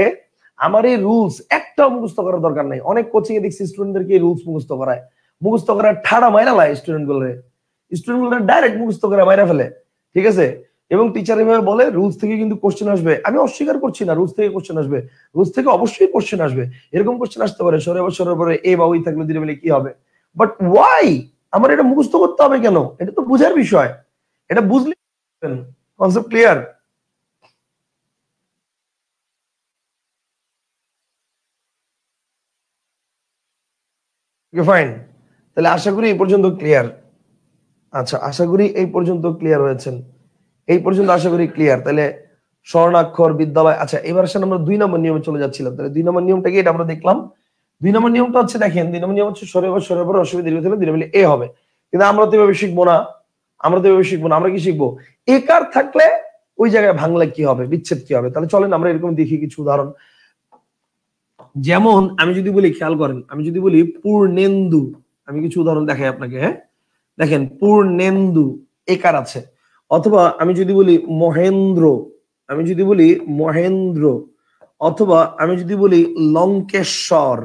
আমার এই রুলস একটাও মুখস্থ করার দরকার নাই। অনেক কোচিং এ দেখছি স্টুডেন্টদেরকে এই রুলস মুখস্থ করার ঠাড়া মাইরা লাই স্টুডেন্ট গুলো ডাইরেক্ট মুখস্থ করে মাইরা ফেলে। ঠিক আছে? এবং টিচার এভাবে বলে রুলস থেকে কিন্তু কোশ্চেন আসবে। আমি অস্বীকার করছি না রুলস থেকে কোশ্চেন আসবে, রুলস থেকে অবশ্যই কোশ্চেন আসবে। এরকম কোশ্চেন আসতে পারে স্বরের পরে এ বা ওই থাকলে দিলে মিলে কি হবে, বাট ওয়াই আমার এটা মুখস্থ করতে হবে কেন? এটা তো বুঝার বিষয়, এটা বুঝলে কনসেপ্ট ক্লিয়ার। ফাইন, তাহলে আশা করি এই পর্যন্ত ক্লিয়ার। আচ্ছা, আশা করি এই পর্যন্ত ক্লিয়ার হয়েছেন। এই পর্যন্ত আশা করি ক্লিয়ার। তাহলে স্বর্ণাক্ষর বিদ্যালয়। আচ্ছা, এবার আসেন আমরা 2 নম্বর নিয়মে চলে যাচ্ছিলাম। তাহলে 2 নম্বর নিয়মটা কি এটা আমরা দেখলাম। 2 নম্বর নিয়মটা হচ্ছে দেখেন, 2 নম্বর নিয়ম হচ্ছে স্বরের পর হ্রস্ব দীর্ঘ থাকলে দুটো মিলে এ হবে। কিন্তু আমরা তো এভাবে শিখবো না, আমরা কি শিখবো? একার থাকলে ওই জায়গায় ভাঙলে কি হবে, বিচ্ছেদ কি হবে। তাহলে চলেন আমরা এরকম দেখি কিছু উদাহরণ। যেমন আমি যদি বলি, খেয়াল করেন, আমি যদি বলি পূর্ণেন্দু, আমি কিছু উদাহরণ দেখাই আপনাকে। হ্যাঁ দেখেন, পূর্ণেন্দু একার আছে। অথবা আমি যদি বলি মহেন্দ্র, আমি যদি বলি মহেন্দ্র, অথবা আমি যদি বলি লঙ্কেশ্বর,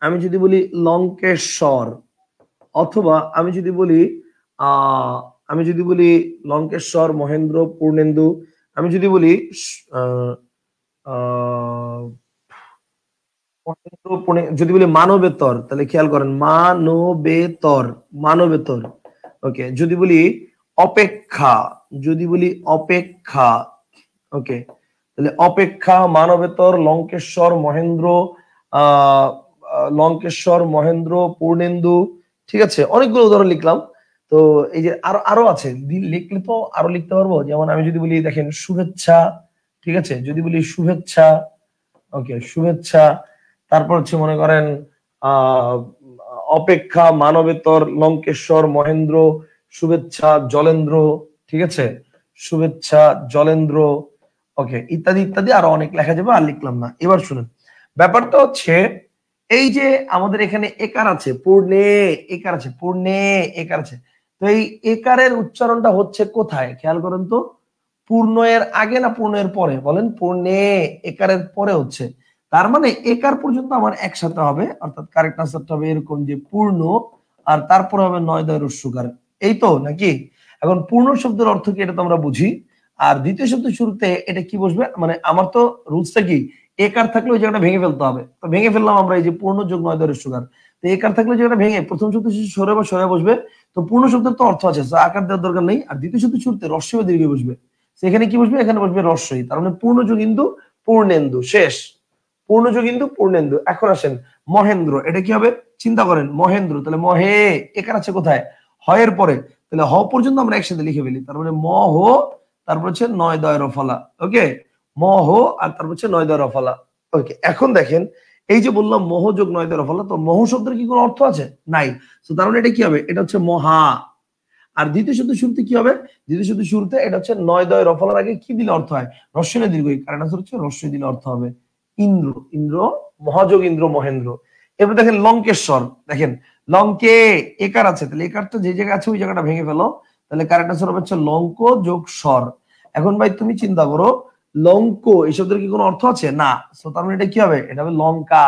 আমি যদি বলি লঙ্কেশ্বর, অথবা আমি যদি বলি আহ আমি যদি বলি লঙ্কেশ্বর, মহেন্দ্র, পূর্ণেন্দু, আমি যদি বলি আহ আহ যদি বলি মানবেতর, তাহলে খেয়াল করেন মানবেতর, মানবেতর। ওকে, যদি বলি অপেক্ষা, যদি বলি অপেক্ষা, ওকে, তাহলে অপেক্ষা, মানবেতর, লঙ্কেশ্বর, মহেন্দ্র, আহ লঙ্কেশ্বর, মহেন্দ্র, পূর্ণেন্দু, ঠিক আছে, অনেকগুলো উদাহরণ লিখলাম। তো এই যে আরো আরো আছে, লিখলে তো আরো লিখতে পারবো। যেমন আমি যদি বলি দেখেন শুভেচ্ছা, ঠিক আছে, যদি বলি শুভেচ্ছা, ওকে, শুভেচ্ছা, তারপর হচ্ছে মনে করেন আহ অপেক্ষা, মানবেতর, লঙ্কেশ্বর, মহেন্দ্র, শুভেচ্ছা, জলেন্দ্র, ঠিক আছে, শুভেচ্ছা, জলেন্দ্র, ওকে, ইত্যাদি ইত্যাদি আরো অনেক লেখা যাবে, আর লিখলাম না। এবার শুনুন, ব্যাপারটা হচ্ছে এই যে আমাদের এখানে একার আছে, পূর্ণে একার আছে, পূর্ণে একার আছে, তো এই একারের উচ্চারণটা হচ্ছে কোথায় খেয়াল করেন তো, পূর্ণ এর আগে না পূর্ণ এর পরে, বলেন, পূর্ণে একারের পরে হচ্ছে, তার মানে একার পর্যন্ত আমার একসাথে হবে, অর্থাৎ কারেক্ট আনসারটা হবে এরকম যে পূর্ণ, আর তারপরে হবে নয় দয় রস্যকার, এই তো নাকি? এখন পূর্ণ শব্দের অর্থ কি এটা তো আমরা বুঝি, আর দ্বিতীয় শব্দের শুরুতে এটা কি বসবে, মানে আমার তো রুলসটা কি, একার থাকলে ওই জায়গাটা ভেঙে ফেলতে হবে, তো ভেঙে ফেললাম আমরা, এই যে পূর্ণ যোগ নয় দয় রস্যকার, তো একার থাকলে জায়গাটা ভেঙে প্রথম শব্দ শেষে সরে বা সরে বসবে, তো পূর্ণ শব্দের তো অর্থ আছে, আকার দেওয়ার দরকার নেই, আর দ্বিতীয় শব্দের শুরুতে রস্য বা দীর্ঘ বসবে, সেখানে কি বসবে, এখানে বসবে রস্যই, তার মানে পূর্ণযোগ ইন্দু, পূর্ণেন্দু, শেষ, পূর্ণযোগ ইন্দু, পূর্ণেন্দু। এখন আসেন মহেন্দ্র, এটা কি হবে চিন্তা করেন, মহেন্দ্র, তাহলে মহে এখানে আছে কোথায়, হয়ের পরে, তাহলে হ পর্যন্ত আমরা একসাথে লিখে ফেলি, তার মানে ম হো, তারপর হচ্ছে নয় দয় রফলা, ওকে, ম হো, আর তারপর হচ্ছে নয় দয় রফলা, ওকে। এখন দেখেন এই যে বললাম মোহ যোগ নয় দয় রফলা, তো মোহ শব্দের কি কোনো অর্থ আছে, নাই, তো তার মানে এটা কি হবে, এটা হচ্ছে মহা, আর দ্বিতীয় শব্দ শুরুতে কি হবে, দ্বিতীয় শব্দ শুরুতে এটা হচ্ছে নয় দয় রফলার আগে কি দিলে অর্থ হয়, রস্য না দীর্ঘ, কারণ হচ্ছে রস্য দিলে অর্থ হবে ইন্দ্র, ইন্দ্র, মহাযোগ ইন্দ্র, মহেন্দ্র। এবার দেখেন লঙ্কেশ্বর, দেখেন লঙ্কে একার আছে, তাহলে একারটা যে জায়গায় আছে ওই জায়গাটা ভেঙে ফেলো, তাহলে কারেক্ট আনসার হবে হচ্ছে লঙ্ক যোগ স্বর। এখন ভাই তুমি চিন্তা করো, লঙ্ক এই শব্দের কি কোনো অর্থ আছে, না, তো তার মানে এটা কি হবে, এটা হবে লঙ্কা,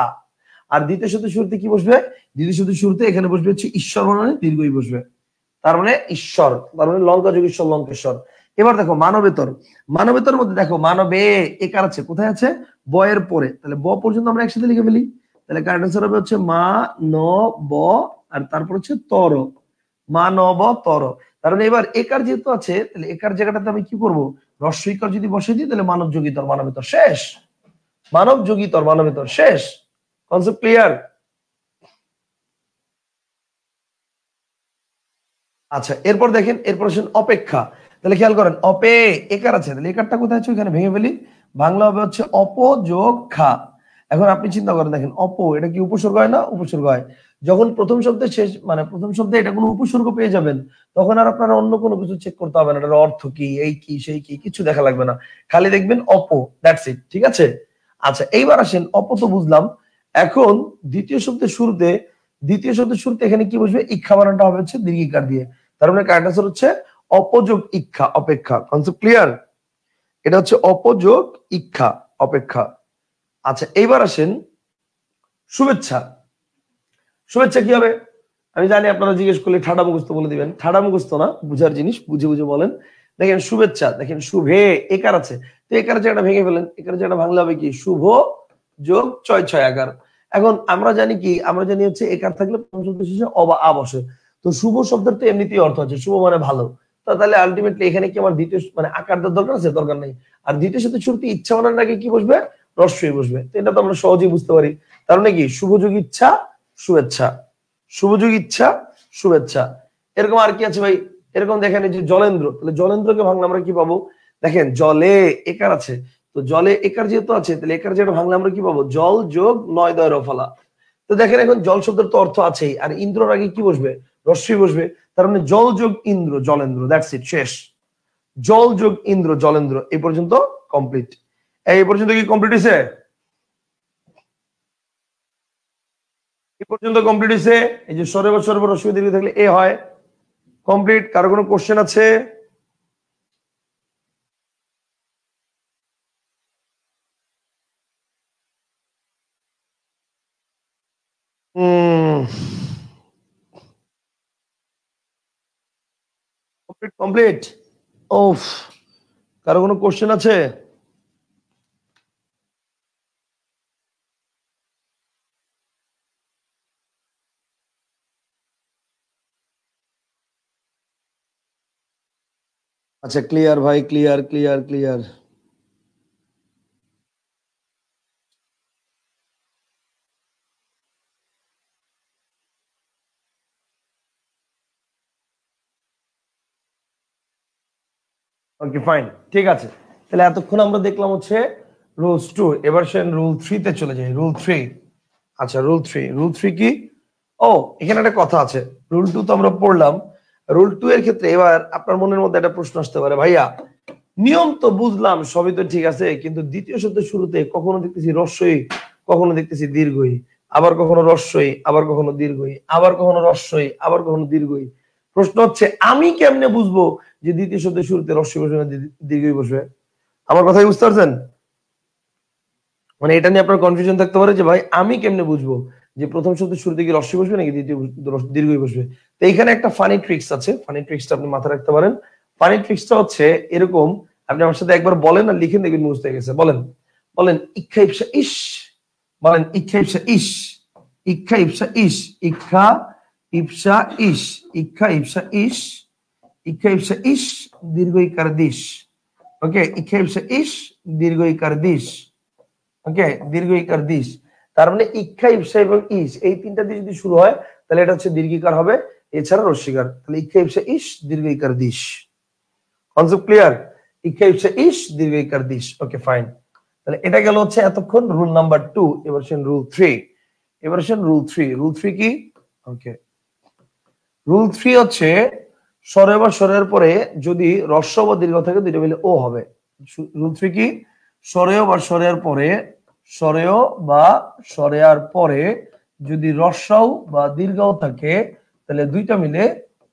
আর দ্বিতীয় শব্দের শুরুতে কি বসবে, দ্বিতীয় শব্দের শুরুতে এখানে বসবে হচ্ছে ঈশ্বর, মানে দীর্ঘই বসবে, তার মানে ঈশ্বর, তার মানে লঙ্কা যোগ ঈশ্বর, লঙ্কেশ্বর। এবার দেখো মানবেতর, মানবেতর মধ্যে দেখো মানবে একার আছে কোথায় আছে, বয়ের পরে, তাহলে ব পর্যন্ত আমরা একসাথে লিখে ফেলি, তাহলে কারেক্ট আনসার হবে হচ্ছে মা ন ব, আর তারপর হচ্ছে তর, মা ন ব তর। তার মানে এবার একার যেহেতু আছে, তাহলে একার জায়গাটাতে আমি কি করবো, রস্বইকার যদি বসে দিই, তাহলে মানব যোগিতর, মানবেতর, শেষ, মানব যোগিতর, মানবেতর, শেষ, কনসেপ্ট ক্লিয়ার? আচ্ছা, এরপর দেখেন, এরপর আসেন অপেক্ষা, তাহলে খেয়াল করেন অপে একার আছে, তাহলে একারটা কোথায় আছে ওইখানে ভেঙে ফেলি, বাংলা হবে হচ্ছে অপ যোগ খা। এখন আপনি চিন্তা করেন, দেখেন অপ এটা কি উপসর্গ হয় না, উপসর্গ হয়, যখন প্রথম শব্দের শেষ মানে প্রথম শব্দে এটা কোনো উপসর্গ পেয়ে যাবেন, তখন আর আপনারা অন্য কোনো কিছু চেক করতে হবে না, এটার অর্থ কি, এই কি সেই কি কিছু দেখা লাগবে না, খালি দেখবেন অপ, দ্যাটস ইট, ঠিক আছে। আচ্ছা, এইবার আসেন অপ তো বুঝলাম, এখন দ্বিতীয় শব্দের শুরুতে, দ্বিতীয় শব্দের শুরুতে এখানে কি বসবে, ইক্ষা বানানটা হবে হচ্ছে দীর্ঘিকার দিয়ে, তার মানে কারেক্ট আনসার হচ্ছে অপযোগ ইচ্ছা, অপেক্ষা, কনসেপ্ট ক্লিয়ার? এটা হচ্ছে অপযোগ ইচ্ছা, অপেক্ষা। আচ্ছা, এইবার আসেন শুভেচ্ছা, শুভেচ্ছা কি হবে, আমি জানি আপনারা জিজ্ঞেস করলে ঠাডা মুখস্থ বলে দিবেন, ঠাডা মুখস্থ না, বুঝার জিনিস, বুঝে বুঝে বলেন। দেখেন শুভেচ্ছা, দেখেন শুভে একার আছে, তো একার জায়গাটা ভেঙে ফেলেন, একার জায়গাটা ভাঙলে হবে কি শুভ যোগ ছয় ছয় এগার। এখন আমরা জানি কি, আমরা জানি হচ্ছে একার থাকলে পঞ্চম শেষে অবা আ বসে, তো শুভ শব্দের তো এমনিতেই অর্থ আছে, শুভ মানে ভালো, তো তাহলে আলটিমেটলি এখানে কি আমার দ্বিতীয় মানে আকার দেওয়ার দরকার আছে, দরকার নেই, আর দ্বিতীয় সাথে শুরুতে ইচ্ছা মানার আগে কি বসবে, রস্যই বসবে, তো এটা তো আমরা সহজেই বুঝতে পারি, তার মানে কি শুভ যোগ ইচ্ছা, শুভেচ্ছা, শুভযোগ ইচ্ছা, শুভেচ্ছা। এরকম আর কি আছে ভাই, এরকম দেখেন এই যে জলেন্দ্র, তাহলে জলেন্দ্রকে ভাঙলে আমরা কি পাবো, দেখেন জলে একার আছে, তো জলে একার যেহেতু আছে, তাহলে একার যেটা ভাঙলে আমরা কি পাবো, জল যোগ নয় দয় রফলা, তো দেখেন এখন জল শব্দের তো অর্থ আছেই, আর ইন্দ্রর আগে কি বসবে, রশ্মি বসবে, তার মানে জল যোগ ইন্দ্র, জলেন্দ্র, দ্যাটস ইট, শেষ, জল যোগ ইন্দ্র, জলেন্দ্র, এই পর্যন্ত কমপ্লিট। এই পর্যন্ত কি কমপ্লিট হয়েছে, এই পর্যন্ত কমপ্লিট হয়েছে, এই যে সরে বা সর্ব রশ্মি দীর্ঘ থাকলে এ হয়, কমপ্লিট। কারো কোনো কোশ্চেন আছে? Complete, complete. ওফ, কারো কোনো কোশ্চেন আছে? আচ্ছা ক্লিয়ার ভাই, clear clear clear. Okay fine, ঠিক আছে। তাহলে এতক্ষণ আমরা দেখলাম হচ্ছে রুলস 2, এবার সে রুল 3 তে চলে যাই। রুল 3, আচ্ছা রুল 3, রুল 3 কি? ও, এখানে একটা কথা আছে। রুল 2 তো আমরা পড়লাম। রুল 2 এর ক্ষেত্রে এবার আপনার মনের মধ্যে একটা প্রশ্ন আসতে পারে, ভাইয়া নিয়ম তো বুঝলাম, সবই তো ঠিক আছে, কিন্তু দ্বিতীয় শব্দের শুরুতে কখনো দেখতেছি রস্বই, কখনো দেখতেছি দীর্ঘই, আবার কখনো রস্বই, আবার কখনো দীর্ঘই, আবার কখনো রস্বই, আবার কখনো দীর্ঘই। প্রশ্ন হচ্ছে আমি কেমনে বুঝবো যে দ্বিতীয় শব্দের শুরুতে রস্বই বসবে না দীর্ঘই বসবে? আমার কথাই বুঝতে পারছেন? মানে এটা নিয়ে আপনার কনফিউশন থাকতে পারে যে ভাই আমি কেমনে বুঝবো যে প্রথম শব্দের শুরুতে কি রস্বই বসবে নাকি দ্বিতীয় দীর্ঘই বসবে। তো এখানে একটা ফানি ট্রিক্স আছে, ফানি ট্রিক্সটা আপনি মাথায় রাখতে পারেন। ফানি ট্রিক্সটা হচ্ছে এরকম, আপনি আমার সাথে একবার বলেন আর লিখে দেখবেন বুঝতে গেছে। বলেন, বলেন ইচ্ছা ইপসা ইস, বলেন ইচ্ছা ইপসা ইস, ইচ্ছা ইপসা ইস, ইচ্ছা ইপসা ইস, ইচ্ছা ইপসা ইস, ইচ্ছা ইপসা ইস, দীর্ঘ ইকার দিস। ওকে, ইচ্ছা ইপসা ইস, দীর্ঘ ইকার দিস। ওকে, দীর্ঘ ইকার দিস। তার মানে ইক্ষা ইপসা এবং ইস এই তিনটা দিয়ে যদি শুরু হয় তাহলে এটা হচ্ছে দীর্ঘিকার হবে, এছাড়া রস্বীকার। তাহলে ইক্ষা ইপসা ইস, দীর্ঘ ইকার দিস। Concept clear? ইক্ষা ইপসা ইস, দীর্ঘ ইকার দিস। Okay fine. তাহলে এটা গেল হচ্ছে এতক্ষণ রুল নাম্বার 2। এবার আসেন রুল 3। এবার আসেন রুল 3। রুল 3 কি? ওকে, রুল 3 হচ্ছে স্বরে বা স্বরের পরে যদি হ্রস্ব বা দীর্ঘ থাকে দুইটা মিলে ও হবে। রুল 3 কি? স্বরেয় বা স্বরের পরে, স্বরেয় বা স্বরেয়ার পরে যদি হ্রস্বও বা দীর্ঘও থাকে তাহলে দুইটা মিলে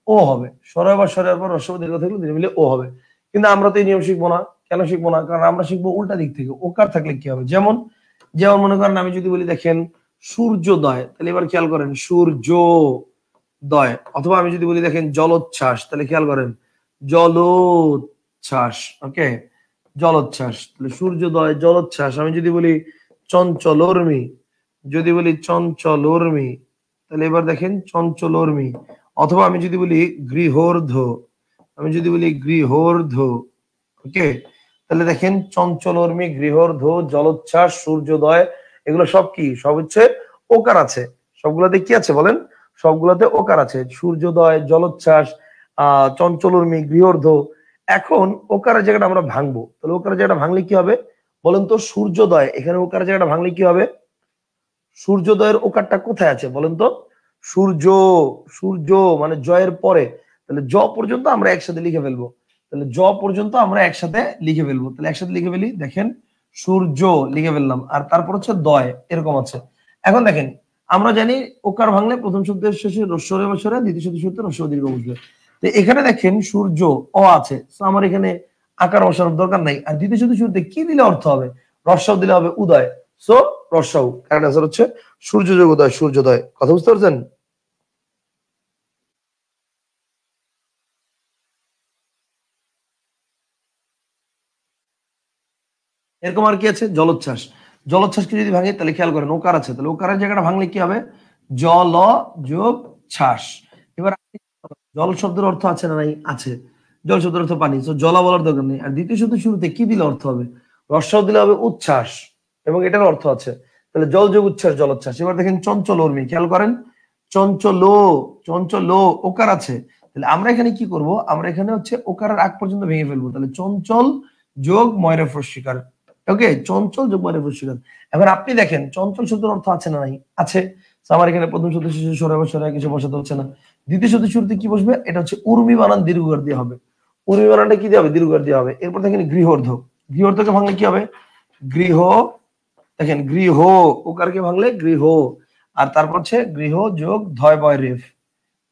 ও হবে। স্বরেয় বা স্বরের পর হ্রস্ব বা দীর্ঘ থাকলে দুইটা মিলে ও হবে। কিন্তু আমরা তো এই নিয়ম শিখবো না। কেন শিখবো না? কারণ আমরা শিখবো উল্টা দিক থেকে। ওকার থাকলে কি হবে? যেমন, যেমন মনে করেন আমি যদি বলি দেখেন সূর্যোদয়, তাহলে এবার খেয়াল করেন সূর্য দয়। অথবা আমি যদি বলি দেখেন জলোচ্ছ্বাস, তাহলে খেয়াল করেন জলোচ্ছ্বাস। ওকে, জলোচ্ছ্বাস, তাহলে সূর্যোদয় জলোচ্ছ্বাস। আমি যদি বলি চঞ্চলর্মি, যদি বলি চঞ্চলর্মি, তাহলে এবার দেখেন চঞ্চলর্মি। অথবা আমি যদি বলি গৃহর্ধ, আমি যদি বলি গৃহর্ধ, ওকে, তাহলে দেখেন চঞ্চলর্মি, গৃহর্ধ, জলোচ্ছ্বাস, সূর্যোদয়, এগুলো সব কি? সব হচ্ছে ওকার আছে। সবগুলোতে কি আছে বলেন? সবগুলোতে ওকার আছে। সূর্যোদয়, জলোচ্ছ্বাস, চঞ্চলর্মি, গৃহর্ধ। এখন ওকারের জায়গাটা আমরা ভাঙবো, তাহলে ওকারের জায়গাটা ভাঙলে কি হবে বলেন তো? সূর্যোদয়, এখানে ওকারের জায়গাটা ভাঙলে কি হবে? সূর্যোদয়ের ওকারটা কোথায় আছে বলেন তো? সূর্য, সূর্য মানে জয়ের পরে, তাহলে জ পর্যন্ত আমরা একসাথে লিখে ফেলবো। তাহলে জ পর্যন্ত আমরা একসাথে লিখে ফেলবো। তাহলে একসাথে লিখে ফেলি, দেখেন সূর্য লিখে ফেললাম, আর তারপর হচ্ছে দয়, এরকম আছে। এখন দেখেন আমরা জানি ওকার ভাঙলে প্রথম শব্দের শেষে রস্বরে বসরে, দ্বিতীয় শব্দের শুরুতে রস্ব দীর্ঘ বসবে। তো এখানে দেখেন সূর্য অ আছে, তো আমার এখানে আকার বসানোর দরকার নাই। আর দ্বিতীয় শব্দের শুরুতে কি দিলে অর্থ হবে? রস্ব দিলে হবে উদয়। সো রস্বাউ, কারেক্ট আনসার হচ্ছে সূর্য যোগ উদয়, সূর্যোদয়। কথা বুঝতে পারছেন? এরকম আর কি আছে? জলোচ্ছ্বাস। জলোচ্ছ্বাসকে যদি ভাঙি তাহলে খেয়াল করেন ওকার আছে, তাহলে ওকারের জায়গাটা ভাঙলে কি হবে? জল যোগ ছাস। এবার জল শব্দের অর্থ আছে না নাই? আছে। জল শব্দের অর্থ পানি, তো জলা বলার দরকার নেই। আর দ্বিতীয় শব্দের শুরুতে কি দিলে অর্থ হবে? রস্যাও দিলে হবে উচ্ছ্বাস, এবং এটার অর্থ আছে। তাহলে জল যোগ উচ্ছ্বাস, জলোচ্ছ্বাস। এবার দেখেন চঞ্চল উর্মি, খেয়াল করেন চঞ্চল, চঞ্চল ওকার আছে। তাহলে আমরা এখানে কি করব? আমরা এখানে হচ্ছে ওকারের আগ পর্যন্ত ভেঙে ফেলবো। তাহলে চঞ্চল যোগ ময়রা ফস্বীকার। ওকে, চঞ্চল যোগ ময়রা ফস্বীকার। এবার আপনি দেখেন চঞ্চল শব্দের অর্থ আছে না নাই? আছে। তো আমার এখানে প্রথম শব্দ শেষে সরে বসে কিছু বসাতে হচ্ছে না। দ্বিতীয় শব্দ শুরুতে কি বসবে? এটা হচ্ছে উর্মি বানান দীর্ঘকার দিয়ে হবে। উর্মি বানানটা কি দিয়ে হবে? দীর্ঘকার দিয়ে হবে। এরপর দেখেন গৃহর্ধ, গৃহর্ধকে ভাঙলে কি হবে? গৃহ, দেখেন গৃহ, ওকারকে ভাঙলে গৃহ। আর তারপর হচ্ছে গৃহ যোগ ধয় বয় রেফ,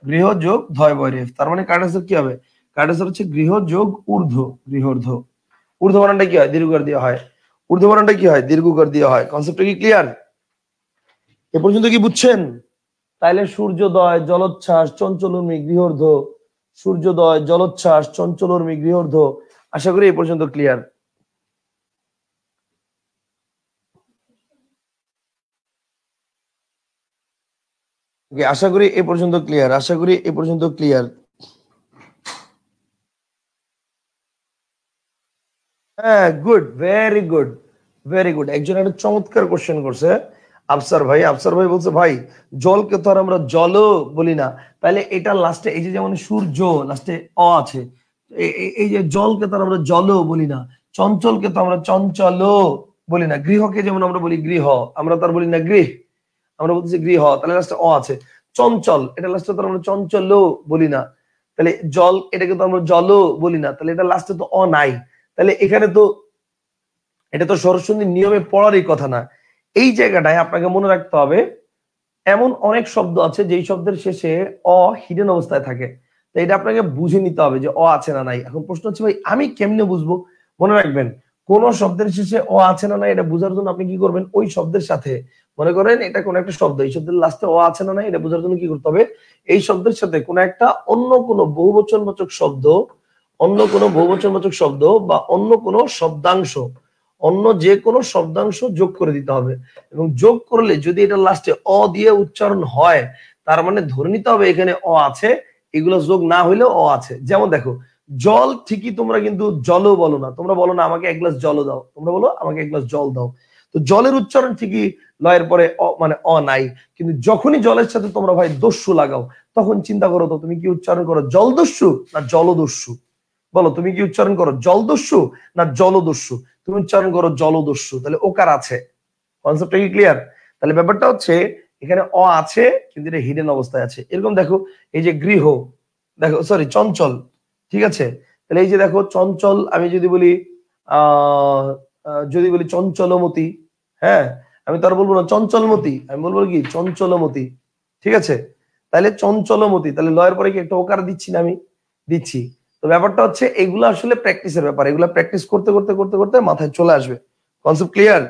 গৃহ যোগ ধয় বয় রেফ। তার মানে কার্ড আনসার কি হবে? কার্ড আনসার হচ্ছে গৃহ যোগ ঊর্ধ্ব, গৃহর্ধ। ঊর্ধ্ব বানানটা কি হয়? দীর্ঘকার দিয়ে হয়। ঊর্ধ্ব বানানটা কি হয়? দীর্ঘকার দিয়ে হয়। কনসেপ্টটা কি ক্লিয়ার? এ পর্যন্ত কি বুঝছেন? তাইলে সূর্যোদয় জলোচ্ছ্বাস চঞ্চলর্মি গৃহর্ধ, সূর্যোদয় জলোচ্ছ্বাস চঞ্চলর্মি গৃহর্ধ। আশা করি এই পর্যন্ত ক্লিয়ার। আশা করি এ পর্যন্ত ক্লিয়ার, আশা করি এ পর্যন্ত ক্লিয়ার। হ্যাঁ, good, very good, very good. একজন একটা চমৎকার কোশ্চেন করছে আফসার ভাই। আফসার ভাই বলছে ভাই জলকে তো আর আমরা জলও বলি না, তাহলে এটা লাস্টে এই যে যেমন সূর্য লাস্টে অ আছে, এই যে জলকে তো আর আমরা জলও বলি না, চঞ্চলকে তো আমরা চঞ্চলও বলি না, গৃহকে যেমন আমরা বলি গৃহ, আমরা তো আর বলি না গৃহ, আমরা বলতেছি গৃহ, তাহলে লাস্টে অ আছে। চঞ্চল, এটা লাস্টে তো আমরা চঞ্চলও বলি না, তাহলে জল এটাকে তো আমরা জলও বলি না, তাহলে এটা লাস্টে তো অ নাই। তাহলে এখানে তো এটা তো স্বরসন্ধির নিয়মে পড়ারই কথা না। এই জায়গাটায় আপনাকে মনে রাখতে হবে এমন অনেক শব্দ আছে যেই শব্দের শেষে অ হিডেন অবস্থায় থাকে, তো এটা আপনাকে বুঝে নিতে হবে যে অ আছে না নাই। এখন প্রশ্ন হচ্ছে ভাই আমি কেমনে বুঝবো? মনে রাখবেন কোন শব্দের শেষে অ আছে না নাই এটা বোঝার জন্য আপনি কি করবেন, ওই শব্দের সাথে, মনে করেন এটা কোন একটা শব্দ, এই শব্দের লাস্টে অ আছে না নাই এটা বোঝার জন্য কি করতে হবে, এই শব্দের সাথে কোন একটা অন্য কোন বহুবচনবাচক শব্দ, অন্য কোন বহুবচনবাচক শব্দ বা অন্য কোন শব্দাংশ, অন্য যে কোনো শব্দাংশ যোগ করে দিতে হবে। এবং যোগ করলে যদি এটা লাস্টে অ দিয়ে উচ্চারণ হয়, তার মানে ধরে নিতে হবে এখানে অ আছে, এগুলো যোগ না হইলেও অ আছে। যেমন দেখো জল ঠিকই তোমরা কিন্তু জলও বলো না, তোমরা বলো না আমাকে এক গ্লাস জল দাও, তোমরা বলো আমাকে এক গ্লাস জল দাও। তো জলের উচ্চারণ ঠিকই লয়ের পরে অ মানে অ নাই, কিন্তু যখনই জলের সাথে তোমরা ভাই দস্যু লাগাও, তখন চিন্তা করো তো তুমি কি উচ্চারণ করো, জলদস্যু না জলদস্যু? বলো তুমি কি উচ্চারণ করো, জলদস্যু না জলদস্যু? তুমি উচ্চারণ করো জলদস্যু, তাহলে ওকার আছে। কনসেপ্টটা কি ক্লিয়ার? তাহলে ব্যাপারটা হচ্ছে এখানে অ আছে কিন্তু এটা হিডেন অবস্থায় আছে। এরকম দেখো এই যে গৃহ, দেখো সরি চঞ্চল, ঠিক আছে? তাহলে এই যে দেখো চঞ্চল, আমি যদি বলি আহ যদি বলি চঞ্চলমতি, হ্যাঁ, আমি তো আর বলবো না চঞ্চলমতি, আমি বলবো কি চঞ্চলমতি, ঠিক আছে? তাহলে চঞ্চলমতি, তাহলে লয়ের পরে কি একটা ওকার দিচ্ছি না আমি? দিচ্ছি। তো ব্যাপারটা হচ্ছে এগুলো আসলে প্র্যাকটিসের ব্যাপার, এগুলো প্র্যাকটিস করতে করতে করতে করতে মাথায় চলে আসবে। Concept clear?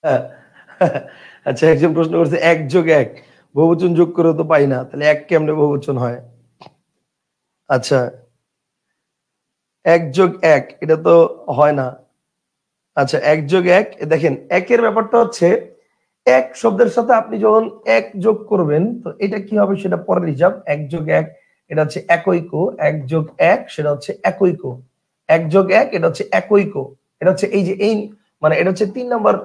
হ্যাঁ। আচ্ছা, একজন প্রশ্ন করছে এক যোগ এক বহুবচন যোগ করে তো পাই না, তাহলে এক কেমনে বহুবচন হয়? আচ্ছা, এক যোগ এক এটা তো হয় না। আচ্ছা, এক যোগ এক, দেখেন একের ব্যাপারটা হচ্ছে এক শব্দের সাথে আপনি যখন এক যোগ করবেন তো এটা কি হবে সেটা পরের হিসাব। এক যোগ এক এটা হচ্ছে একৈক, এক যোগ এক সেটা হচ্ছে একৈক, এক যোগ এক এটা হচ্ছে একৈক, এটা হচ্ছে এই যে এই মানে এটা হচ্ছে 3 নম্বর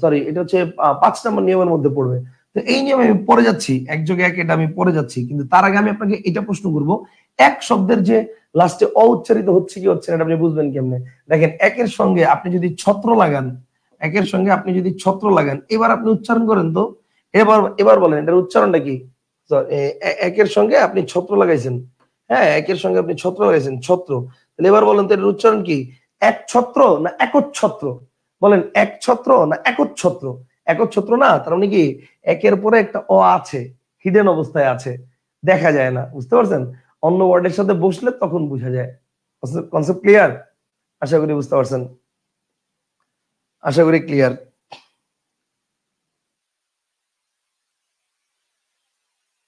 সরি এটা হচ্ছে 5 নম্বর নিয়মের মধ্যে পড়বে। তো এই নিয়মে আমি পড়ে যাচ্ছি, এক যোগ এক এটা আমি পড়ে যাচ্ছি, কিন্তু তার আগে আমি আপনাকে এটা প্রশ্ন করব, এক শব্দের যে লাস্টে অ উচ্চারিত হচ্ছে কি হচ্ছে না এটা আপনি বুঝবেন কেমনে? দেখেন একের সঙ্গে আপনি যদি ছত্র লাগান, একের সঙ্গে আপনি যদি ছত্র লাগান, এবার আপনি উচ্চারণ করেন তো, এবার এবার বলেন এটার উচ্চারণটা কি? একের সঙ্গে আপনি ছত্র লাগাইছেন, হ্যাঁ একের সঙ্গে আপনি ছত্র লাগাইছেন, ছত্র, তাহলে এবার বলেন তো এটার উচ্চারণ কি? এক ছত্র না একচ্ছত্র? বলেন এক ছত্র না একচ্ছত্র? একচ্ছত্র না, তার মানে কি একের পরে একটা অ আছে, হিডেন অবস্থায় আছে, দেখা যায় না, বুঝতে পারছেন? অন্য ওয়ার্ডের সাথে বসলে তখন বোঝা যায়। Concept clear? আশা করি বুঝতে পারছেন, আশা করি ক্লিয়ার।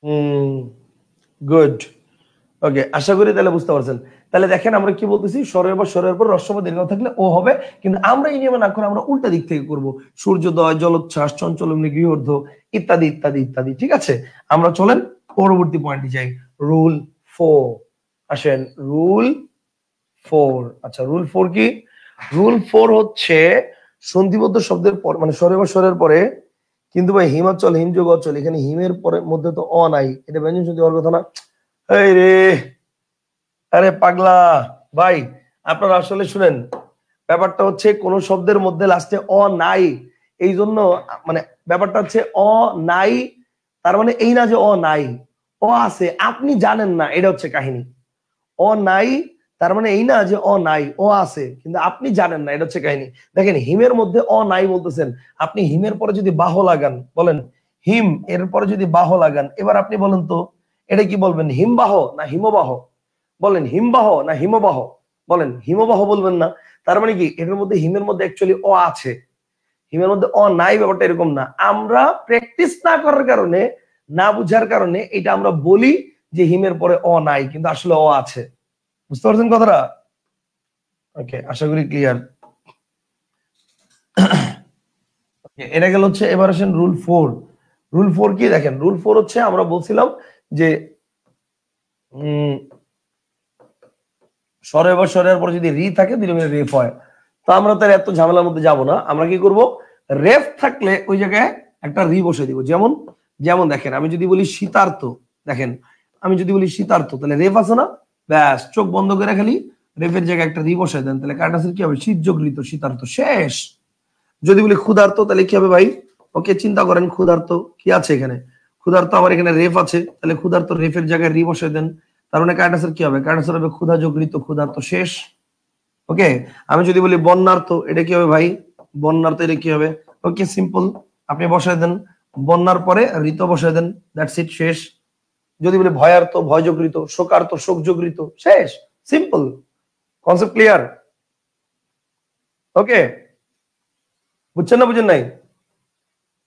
হুম, গুড, ওকে, আশা করি তাহলে বুঝতে পারছেন। তাহলে দেখেন আমরা কি বলতেছি, স্বরের পর স্বরের পর হ্রস্ব বা দীর্ঘ থাকলে ও হবে, কিন্তু আমরা এই নিয়মে না করে আমরা উল্টা দিক থেকে করব, সূর্যোদয়, জলোচ্ছ্বাস, চঞ্চল অগ্নি, গৃহর্ধ, ইত্যাদি ইত্যাদি ইত্যাদি। ঠিক আছে, আমরা চলেন পরবর্তী পয়েন্টে যাই। রুল 4, আসেন রুল 4। আচ্ছা, রুল 4 কি? রুল 4 হচ্ছে সন্ধিবদ্ধ শব্দের পর মানে স্বরে বা স্বরের পরে, কিন্তু ভাই হিমাচল হিমযোগ অচল, এখানে হিমের পরে মধ্যে তো অ নাই, এটা ব্যঞ্জন সন্ধি হওয়ার কথা না। এই রে, আরে পাগলা ভাই, আপনারা আসলে শুনেন, ব্যাপারটা হচ্ছে কোন শব্দের মধ্যে লাস্টে অ নাই, এই জন্য মানে ব্যাপারটা হচ্ছে অ নাই, তার মানে এই না যে অ নাই, অ আছে আপনি জানেন না, এটা হচ্ছে কাহিনী। অ নাই তার মানে এই না যে অ নাই, ও আছে কিন্তু আপনি জানেন না, এটা হচ্ছে কাহিনী। দেখেন হিমের মধ্যে অ নাই বলতেছেন, আপনি হিমের পরে যদি বাহ লাগান, বলেন হিম এর পরে যদি বাহ লাগান, এবার আপনি বলেন তো এটা কি বলবেন, হিমবাহ না হিমবাহ? বলেন হিমবাহ না হিমবাহ? বলেন হিমবাহ বলবেন না। তার মানে কি এটার মধ্যে হিমের মধ্যে অ্যাকচুয়ালি অ আছে, হিমের মধ্যে অ নাই, ব্যাপারটা এরকম না। আমরা প্র্যাকটিস না করার কারণে, না বুঝার কারণে এটা আমরা বলি যে হিমের পরে অ নাই, কিন্তু আসলে অ আছে। বুঝতে পারছেন কথাটা? ওকে, আশা করি ক্লিয়ার। এটা গেল হচ্ছে, এবার আসেন রুল 4। রুল 4 কি দেখেন, রুল 4 হচ্ছে আমরা বলছিলাম যে স্বরে বা স্বরের পরে যদি রি থাকে দুটো রেফ হয়। তো আমরা তার এত ঝামেলার মধ্যে যাব না, আমরা কি করব, রেফ থাকলে ওই জায়গায় একটা রি বসে দিব। যেমন যেমন দেখেন, আমি যদি বলি শীতার্থ, দেখেন আমি যদি বলি শীতার্থ, তাহলে রেফ আছে না, ব্যাস চোখ বন্ধ করে খালি রেফের জায়গায় একটা রি বসাই দেন, তাহলে কার্টাসের কি হবে, শীত যোগ ঋত, শীতার্থ, শেষ। যদি বলি ক্ষুধার্ত, তাহলে কি হবে ভাই, ওকে চিন্তা করেন ক্ষুধার্ত কি আছে এখানে, ক্ষুধার্ত আমার এখানে রেফ আছে, তাহলে ক্ষুধার্ত রেফের জায়গায় রি বসাই দেন, তার মানে কার্টাসের কি হবে, কার্টাসের হবে ক্ষুধা যোগ ঋত, ক্ষুধার্ত, শেষ। ওকে, আমি যদি বলি বন্যার্থ, এটা কি হবে ভাই, বন্যার্থ এটা কি হবে, ওকে সিম্পল, আপনি বসায় দেন বন্যার পরে ঋত বসায় দেন, দ্যাটস ইট, শেষ। যদি বলি ভয়ার্থ, ভয় যোগ ঋত, শোকার্থ, শোক যোগ ঋত, শেষ, সিম্পল, কনসেপ্ট ক্লিয়ার। ওকে, বুঝছেন না বুঝেন নাই,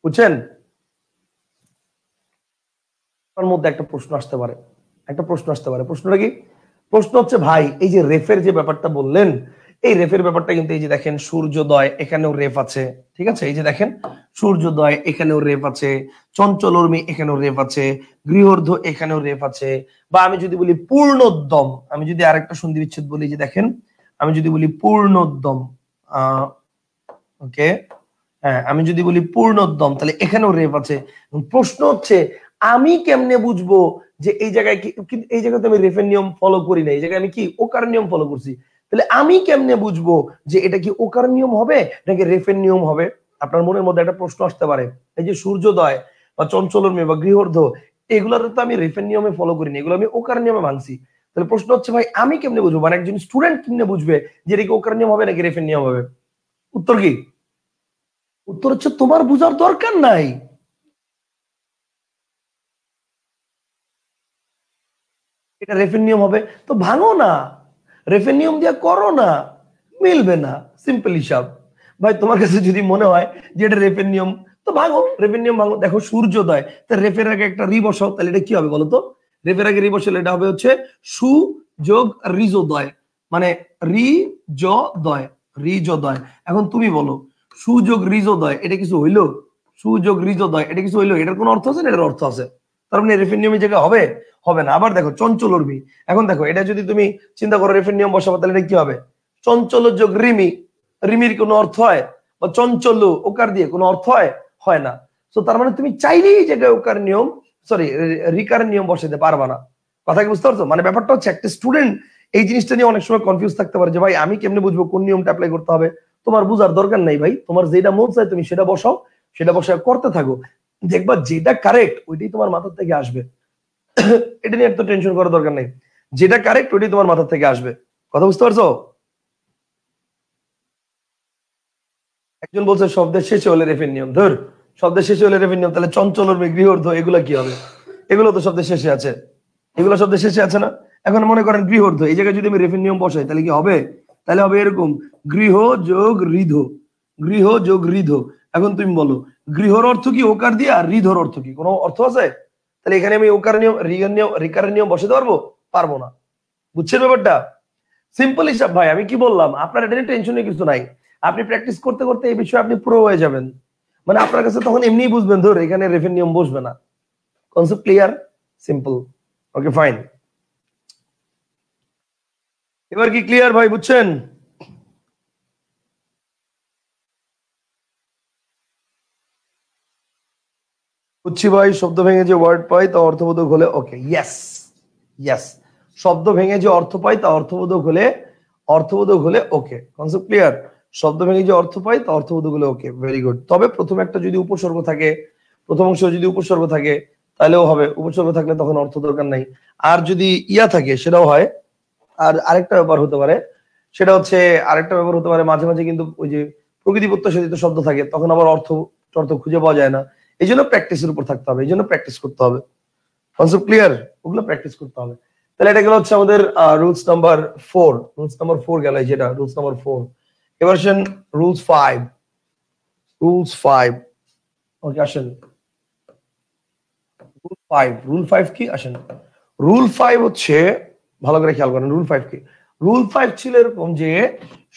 বুঝছেন? তার মধ্যে একটা প্রশ্ন আসতে পারে, একটা প্রশ্ন আসতে পারে, প্রশ্নটা কি, প্রশ্ন হচ্ছে ভাই এই যে রেফের যে ব্যাপারটা বললেন, এই রেফের ব্যাপারটা কিন্তু এই যে দেখেন সূর্যোদয় এখানেও রেফ আছে, ঠিক আছে, এই যে দেখেন সূর্যোদয় এখানেও রেফ আছে, চঞ্চল উর্মি এখানেও রেফ আছে, গৃহর্ধ এখানেও রেফ আছে, বা আমি যদি বলি পূর্ণোদ্যম, আমি যদি আরেকটা সন্ধি বিচ্ছেদ বলি, যে দেখেন আমি যদি বলি পূর্ণোদ্যম, ওকে, হ্যাঁ আমি যদি বলি পূর্ণোদ্যম, তাহলে এখানেও রেফ আছে। প্রশ্ন হচ্ছে আমি কেমনে বুঝবো যে এই জায়গায় কি, এই জায়গায় তো আমি রেফের নিয়ম ফলো করি না, এই জায়গায় আমি কি ওকার নিয়ম ফলো করছি, তাহলে আমি কেমনে বুঝবো যে এটা কি ওকার নিয়ম হবে নাকি রেফের নিয়ম হবে? আপনার মনের মধ্যে একটা প্রশ্ন আসতে পারে, এই যে সূর্যোদয় বা চঞ্চলর্মী বা গৃহর্ধ, এগুলোর তো আমি রেফের নিয়মে ফলো করিনি, এগুলো আমি ওকার নিয়মে ভাঙছি। তাহলে প্রশ্ন হচ্ছে ভাই আমি কেমনে বুঝবো, মানে একজন স্টুডেন্ট কেমনে বুঝবে যে এটা কি ওকার নিয়ম হবে নাকি রেফের নিয়ম হবে? উত্তর কি? উত্তর হচ্ছে তোমার বোঝার দরকার নাই, এটা রেফের নিয়ম হবে তো ভাঙো না, রেফের নিয়ম দিয়ে করো না, মিলবে না, সিম্পল হিসাব। ভাই তোমার কাছে যদি মনে হয় যে এটা রেফের নিয়ম, তো ভাঙো, রেফের নিয়ম ভাঙো। দেখো সূর্যোদয়, তা রেফের আগে একটা রি বসাও, তাহলে এটা কি হবে বলো তো, রেফের আগে রি বসালে এটা হবে হচ্ছে সু যোগ রিজোদয়, মানে রি জ দয়, রিজোদয়। এখন তুমি বলো সুযোগ রিজোদয় এটা কিছু হইলো, সুযোগ রিজোদয় এটা কিছু হইলো, এটার কোনো অর্থ আছে না, এটার অর্থ আছে, তার মানে রেফের নিয়মের জায়গায় হবে, হবে না। আবার দেখো চঞ্চল উর্মি, এখন দেখো এটা যদি তুমি চিন্তা করো রেফের নিয়ম বসাবো, তাহলে এটা কি হবে, চঞ্চল যোগ রিমি, রিমির কোনো অর্থ হয়, বা চঞ্চল ওকার দিয়ে কোনো অর্থ হয়, হয় না। তো তার মানে তুমি চাইলেই এই জায়গায় ওকার নিয়ম, সরি রিকার নিয়ম বসাতে পারবা না। কথা কি বুঝতে পারছো? মানে ব্যাপারটা হচ্ছে একটা স্টুডেন্ট এই জিনিসটা নিয়ে অনেক সময় কনফিউজ থাকতে পারে যে ভাই আমি কেমনে বুঝবো কোন নিয়মটা অ্যাপ্লাই করতে হবে। তোমার বুঝার দরকার নাই ভাই, তোমার যেটা মন চায় তুমি সেটা বসাও, সেটা বসে করতে থাকো, দেখবা যেটা কারেক্ট ওইটাই তোমার মাথার থেকে আসবে। এটা নিয়ে এত টেনশন করার দরকার নেই, যেটা কারেক্ট ওইটাই তোমার মাথা থেকে আসবে। কথা বুঝতে পারছো? একজন বলছে শব্দের শেষে হলে রেফের নিয়ম, ধর শব্দের শেষে হলে রেফের নিয়ম, তাহলে চঞ্চল গৃহর্ধ এগুলা কি হবে? এগুলো তো শব্দের শেষে আছে, এগুলো শব্দের শেষে আছে না? এখন মনে করেন গৃহর্ধ, এই জায়গায় যদি আমি রেফের নিয়ম বসাই তাহলে কি হবে, তাহলে হবে এরকম গৃহ যোগ ঋধ, গৃহ যোগ ঋধ। এখন তুমি বলো গৃহর অর্থ কি ওকার দিয়ে, আর ঋধর অর্থ কি কোনো অর্থ আছে? তাহলে এখানে আমি ওকার নিয়ম রিগার নিয়ম রিকারের নিয়ম বসাতে পারবো? পারবো না। বুঝছেন ব্যাপারটা? সিম্পল হিসাব ভাই, আমি কি বললাম, আপনার এটা নিয়ে টেনশনের কিছু নাই, আপনি প্র্যাকটিস করতে করতে এই বিষয়ে আপনি প্রো হয়ে যাবেন, মানে আপনার কাছে তখন এমনিই বুঝবেন ধর এখানে রেফের নিয়ম বসবে না। Concept clear? Simple. Okay fine, এবার কি ক্লিয়ার ভাই, বুঝছেন? বুঝছি ভাই, শব্দ ভেঙে যে ওয়ার্ড পাই তা অর্থবোধক হলে ওকে, ইয়েস ইয়েস, শব্দ ভেঙে যে অর্থ পাই তা অর্থবোধক হলে, অর্থবোধক হলে ওকে, কনসেপ্ট ক্লিয়ার। শব্দ ভেঙে যে অর্থ পাই তা অর্থবোধক হলে ওকে, ভেরি গুড। তবে প্রথম একটা যদি উপসর্গ থাকে, প্রথম অংশ যদি উপসর্গ থাকে তাহলেও হবে, উপসর্গ থাকলে তখন অর্থ দরকার নাই। আর যদি ইয়া থাকে সেটাও হয়। আর আরেকটা ব্যাপার হতে পারে, সেটা হচ্ছে আরেকটা ব্যাপার হতে পারে, মাঝে মাঝে কিন্তু ওই যে প্রকৃতি প্রত্যাশিত শব্দ থাকে, তখন আবার অর্থ অর্থ খুঁজে পাওয়া যায় না। এই জন্য প্র্যাকটিসের উপর থাকতে হবে, এই জন্য প্র্যাকটিস করতে হবে। Concept clear? ওগুলো প্র্যাকটিস করতে হবে। তাহলে এটা গেল হচ্ছে আমাদের রুলস নাম্বার 4, রুলস নাম্বার 4 গেল, যেটা রুলস নাম্বার 4। এবার আসেন রুলস 5, রুলস 5। ওকে আসেন রুল 5, রুল 5 কি আসেন, রুল 5 হচ্ছে, ভালো করে খেয়াল করেন রুল 5 কি। রুল 5 ছিল এরকম যে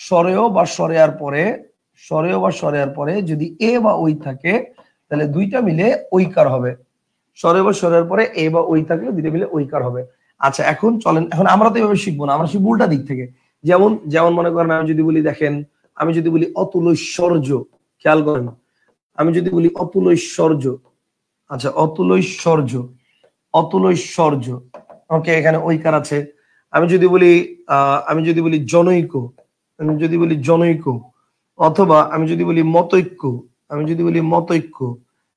স্বরেয় বা স্বরেয়ার পরে যদি এ বা ওই থাকে তাহলে দুইটা মিলে ঐকার হবে। স্বরেয় বা স্বরেয়ার পরে এ বা ওই থাকলে দুইটা মিলে ঐকার হবে। আচ্ছা এখন চলেন, এখন আমরা তো এভাবে শিখবো না, আমরা শিখবো উল্টা দিক থেকে। যেমন যেমন মনে করেন আমি যদি বলি, দেখেন আমি যদি বলি অতুল ঐশ্বর্য, খেয়াল করেন, আমি যদি বলি অতুল ঐশ্বর্য, আচ্ছা অতুল ঐশ্বর্য, ওকে এখানে ঐকার আছে। আমি যদি বলি জনৈক, অথবা আমি যদি বলি মতৈক্য,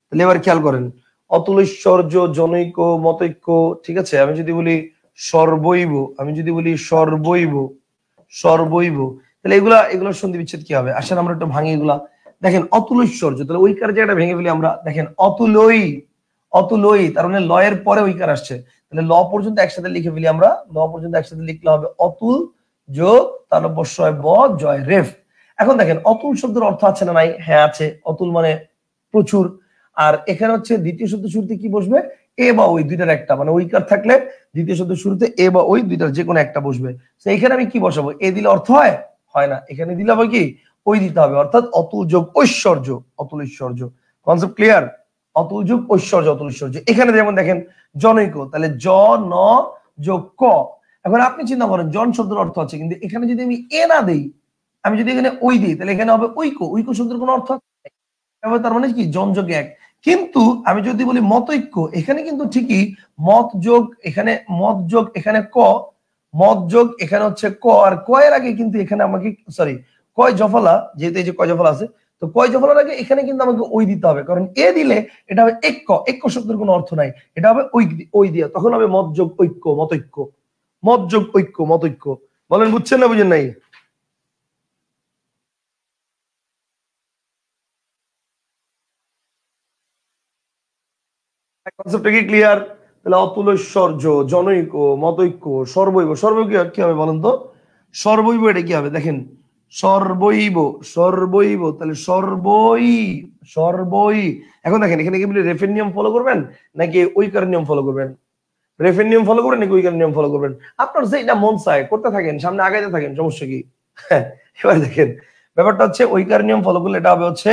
তাহলে এবার খেয়াল করেন অতুল ঐশ্বর্য, জনৈক, মতৈক্য, ঠিক আছে। আমি যদি বলি সর্বৈব, তাহলে এগুলা সন্ধি বিচ্ছেদ কি হবে? আসলে আমরা একটু ভাঙি এগুলা। দেখেন অতুল ঐশ্বর্য, তাহলে ঐকার জায়গাটা ভেঙে ফেলি আমরা। দেখেন অতুলই তার মানে লয়ের পরে ঐকার আসছে, তাহলে ল পর্যন্ত একসাথে লিখে ফেলি আমরা। ল পর্যন্ত একসাথে লিখলে হবে অতুল যোগ তার বসয় ব জয় রেফ। এখন দেখেন অতুল শব্দের অর্থ আছে না নাই? হ্যাঁ আছে। অতুল মানে প্রচুর। আর এখানে হচ্ছে দ্বিতীয় শব্দ শুরুতে কি বসবে? এ বা ওই দুইটার একটা, মানে ঐকার থাকলে দ্বিতীয় শব্দ শুরুতে এ বা ওই দুইটার যে কোনো একটা বসবে। তো এখানে আমি কি বসাবো? এ দিলে অর্থ হয়? হয় না। এখানে দিলে হবে কি? ওই দিতে হবে, অর্থাৎ অতুল যোগ ঐশ্বর্য, কনসেপ্ট ক্লিয়ার? অতুল যোগ ঐশ্বর্য। এখানে যেমন দেখেন জনৈক, তাহলে জ ন যোগ ক। এখন আপনি চিন্তা করেন জন শব্দের অর্থ আছে, কিন্তু এখানে যদি আমি এ না দেই, আমি যদি এখানে ওই দিই, তাহলে এখানে হবে ঐক্য শব্দের কোনো অর্থ আছে? তার মানে কি জন যোগ এক। কিন্তু আমি যদি বলি মতৈক্য, এখানে কিন্তু ঠিকই মত যোগ এখানে ক, মত যোগ এখানে হচ্ছে ক, আর ক এর আগে কিন্তু এখানে আমাকে সরি কয় জফলা, যেহেতু এই যে কয় জফলা আছে, তো কয় জফলার আগে এখানে কিন্তু আমাকে ওই দিতে হবে, কারণ এ দিলে এটা হবে ঐক্য শব্দের কোনো অর্থ নাই, এটা হবে ওই দিয়া, তখন হবে মত যোগ ঐক্য, মতৈক্য। বলেন বুঝছেন না বুঝেন নাই? কনসেপ্টটা কি ক্লিয়ার? তাহলে অতুল ঐশ্বর্য, জনৈক, মতৈক্য, সর্বৈব কি হবে বলেন তো? সর্বৈব এটা কি হবে? দেখেন সর্বৈব, তাহলে সর্বই। এখন দেখেন এখানে কি বলি রেফের নিয়ম ফলো করবেন নাকি ঐকার নিয়ম ফলো করবেন? রেফের নিয়ম ফলো করবেন নাকি ঐকার নিয়ম ফলো করবেন? আপনার যেটা মন চায় করতে থাকেন, সামনে আগাইতে থাকেন, সমস্যা কি? এবার দেখেন ব্যাপারটা হচ্ছে ঐকার নিয়ম ফলো করলে এটা হবে হচ্ছে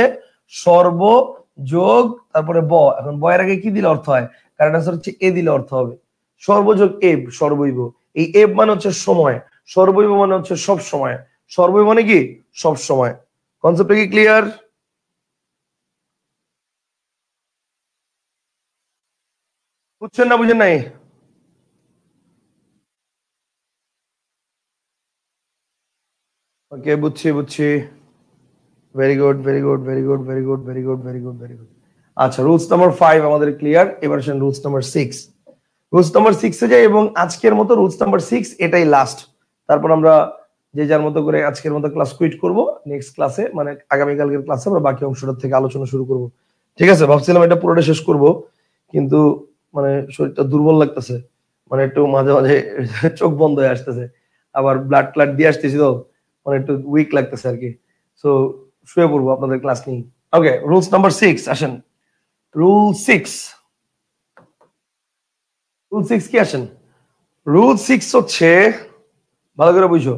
সর্ব যোগ তারপরে ব। এখন বয়ের আগে কি দিলে অর্থ হয়? কারণ হচ্ছে এ দিলে অর্থ হবে সর্বযোগ এব, সর্বৈব। এই এব মানে হচ্ছে সময়, সর্বৈব মানে হচ্ছে সব সময়, সর্বৈব মানে কি সব সময়। কনসেপ্টটা কি ক্লিয়ার? বুঝছেন না বুঝেন নাই? ওকে বুঝছি। Very good. আচ্ছা রুলস নাম্বার 5 আমাদের ক্লিয়ার। এবার আসেন রুলস নাম্বার 6। রুলস নাম্বার 6 এ যাই, এবং আজকের মতো রুলস নাম্বার 6 এটাই লাস্ট। তারপর আমরা যে যার মতো করে আজকের মতো ক্লাস কুইট করব। নেক্সট ক্লাসে মানে আগামীকালকের ক্লাসে আমরা বাকি অংশটা থেকে আলোচনা শুরু করব। ঠিক আছে? ভাবছিলাম এটা পুরোটা শেষ করব, কিন্তু মানে শরীরটা দুর্বল লাগতেছে, মানে একটু মাঝে মাঝে চোখ বন্ধ হয়ে আসতেছে, আবার ব্লাড দিয়ে আসতেছি, তো মানে একটু উইক লাগতেছে আর কি। সো শুয়ে পড়বো আপনাদের ক্লাস নিয়ে। ওকে রুলস নাম্বার 6 আসেন। রুল 6, কি আসেন? রুল 6 হচ্ছে, ভালো করে বুঝো,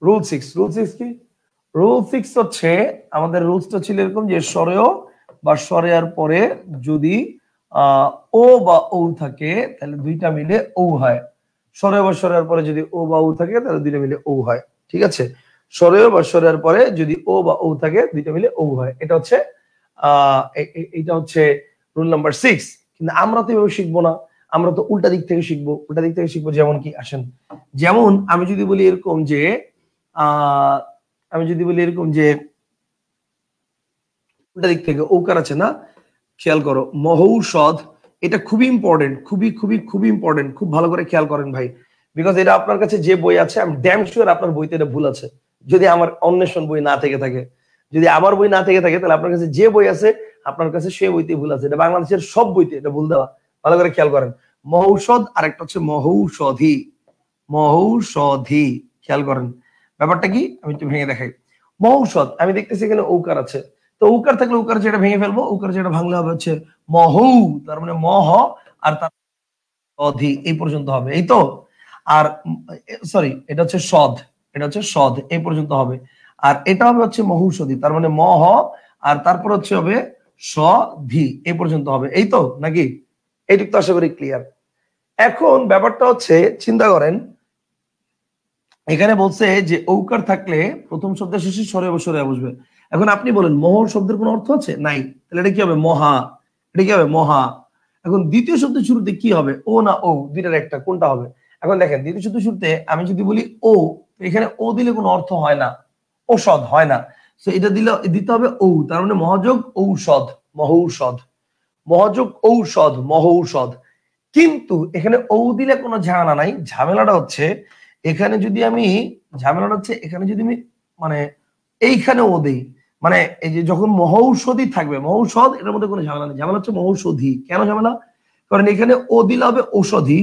রুল 6 কি? রুল 6 হচ্ছে আমাদের রুলসটা ছিল এরকম যে স্বরেয় বা স্বরেয়ার পরে যদি ও বা ও থাকে তাহলে দুইটা মিলে ও হয়। স্বরেয় বা স্বরেয়ার পরে যদি ও বা ও থাকে তাহলে দুইটা মিলে ও হয়। ঠিক আছে? স্বরেয় বা স্বরেয়ার পরে যদি ও বা ও থাকে দুইটা মিলে ও হয়। এটা হচ্ছে এইটা হচ্ছে রুল নাম্বার 6। কিন্তু আমরা তো এভাবে শিখবো না, আমরা তো উল্টা দিক থেকে শিখবো। যেমন কি আসেন, যেমন আমি যদি বলি এরকম যে উল্টা দিক থেকে ওকার আছে না, খেয়াল করো মহৌষধ, এটা খুবই ইম্পর্টেন্ট, খুবই ইম্পর্টেন্ট, খুব ভালো করে খেয়াল করেন ভাই। বিকজ এটা আপনার কাছে যে বই আছে, আমি ড্যাম শিওর আপনার বইতে এটা ভুল আছে, যদি আমার অন্বেষণ বই না থেকে থাকে। যদি আমার বই না থেকে থাকে তাহলে আপনার কাছে যে বই আছে আপনার কাছে সে বইতে ভুল আছে। এটা বাংলাদেশের সব বইতে এটা ভুল দেওয়া, ভালো করে খেয়াল করেন। মহৌষধ আর একটা হচ্ছে মহৌষধি, খেয়াল করেন ব্যাপারটা কি, আমি একটু ভেঙে দেখাই। মহৌষধ, আমি দেখতেছি এখানে ঔকার আছে, তো ঔকার থাকলে ঔকার যেটা ভেঙে ফেলবো, ঔকার যেটা ভাঙলে হবে হচ্ছে মহৌ, তার মানে মহ আর তার অধি, এই পর্যন্ত হবে, এই তো। আর সরি এটা হচ্ছে সদ, এটা হচ্ছে সদ এই পর্যন্ত হবে। আর এটা হবে হচ্ছে মহৌষধি, তার মানে মহ আর তারপর হচ্ছে হবে সধি এই পর্যন্ত হবে। এই তো নাকি? এইটুকু তো আশা করি ক্লিয়ার। এখন ব্যাপারটা হচ্ছে চিন্তা করেন, এখানে বলছে যে ঔকার থাকলে প্রথম শব্দের শেষে সরে সরে বসবে। এখন আপনি বলেন মহর শব্দের কোনো অর্থ আছে? নাই। তাহলে এটা কি হবে? মহা। এটা কি হবে? মহা। এখন দ্বিতীয় শব্দের শুরুতে কি হবে? ও না ও, দুইটার একটা, কোনটা হবে? এখন দেখেন দ্বিতীয় শব্দের শুরুতে আমি যদি বলি ও, এখানে ও দিলে কোনো অর্থ হয় না, ঔষধ হয় না। তো এটা দিলে দিতে হবে ও, তার মানে মহাযোগ ঔষধ, মহৌষধ, মহাযোগ ঔষধ, মহৌষধ। কিন্তু এখানে ও দিলে কোনো ঝামেলা নাই। ঝামেলাটা হচ্ছে এখানে যদি আমি, ঝামেলাটা হচ্ছে এখানে যদি আমি মানে এইখানে ও দেই, মানে এই যে যখন মহৌষধি থাকবে, মহৌষধ, এটার মধ্যে কোনো ঝামেলা নেই। ঝামেলা হচ্ছে মহৌষধি। কেন ঝামেলা? কারণ এখানে ও দিলে হবে ঔষধি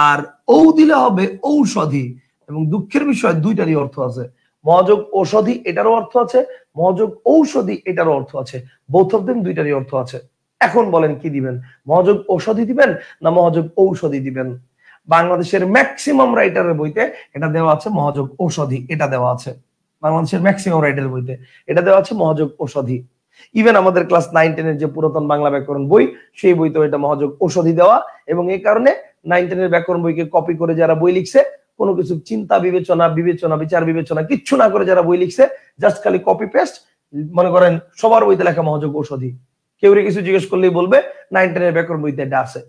আর ও দিলে হবে ঔষধি, এবং দুঃখের বিষয় দুইটারই অর্থ আছে। মহাযোগ ঔষধি এটারও অর্থ আছে, মহাযোগ ঔষধি এটারও অর্থ আছে, বোথ অফ দেম দুইটারই অর্থ আছে। এখন বলেন কি দিবেন? মহাযোগ ঔষধি দিবেন না মহাযোগ ঔষধি দিবেন? বাংলাদেশের ম্যাক্সিমাম রাইটারের বইতে এটা দেওয়া আছে মহাযোগ ঔষধি, এটা দেওয়া আছে বাংলাদেশের ম্যাক্সিমাম রাইটারের বইতে, এটা দেওয়া আছে মহাযোগ ঔষধি। ইভেন আমাদের ক্লাস 9-10 যে পুরাতন বাংলা ব্যাকরণ বই, সেই বইতেও এটা মহাযোগ ঔষধি দেওয়া। এবং এই কারণে 9-10 ব্যাকরণ বইকে কপি করে যারা বই লিখছে, কোনো কিছু চিন্তা বিবেচনা বিবেচনা বিচার বিবেচনা কিচ্ছু না করে যারা বই লিখছে, জাস্ট খালি কপি পেস্ট, মনে করেন সবার বইতে লেখা মহাযোগ ঔষধি। কেউ কিছু জিজ্ঞেস করলেই বলবে 9-10 ব্যাকরণ বইতে এটা আছে।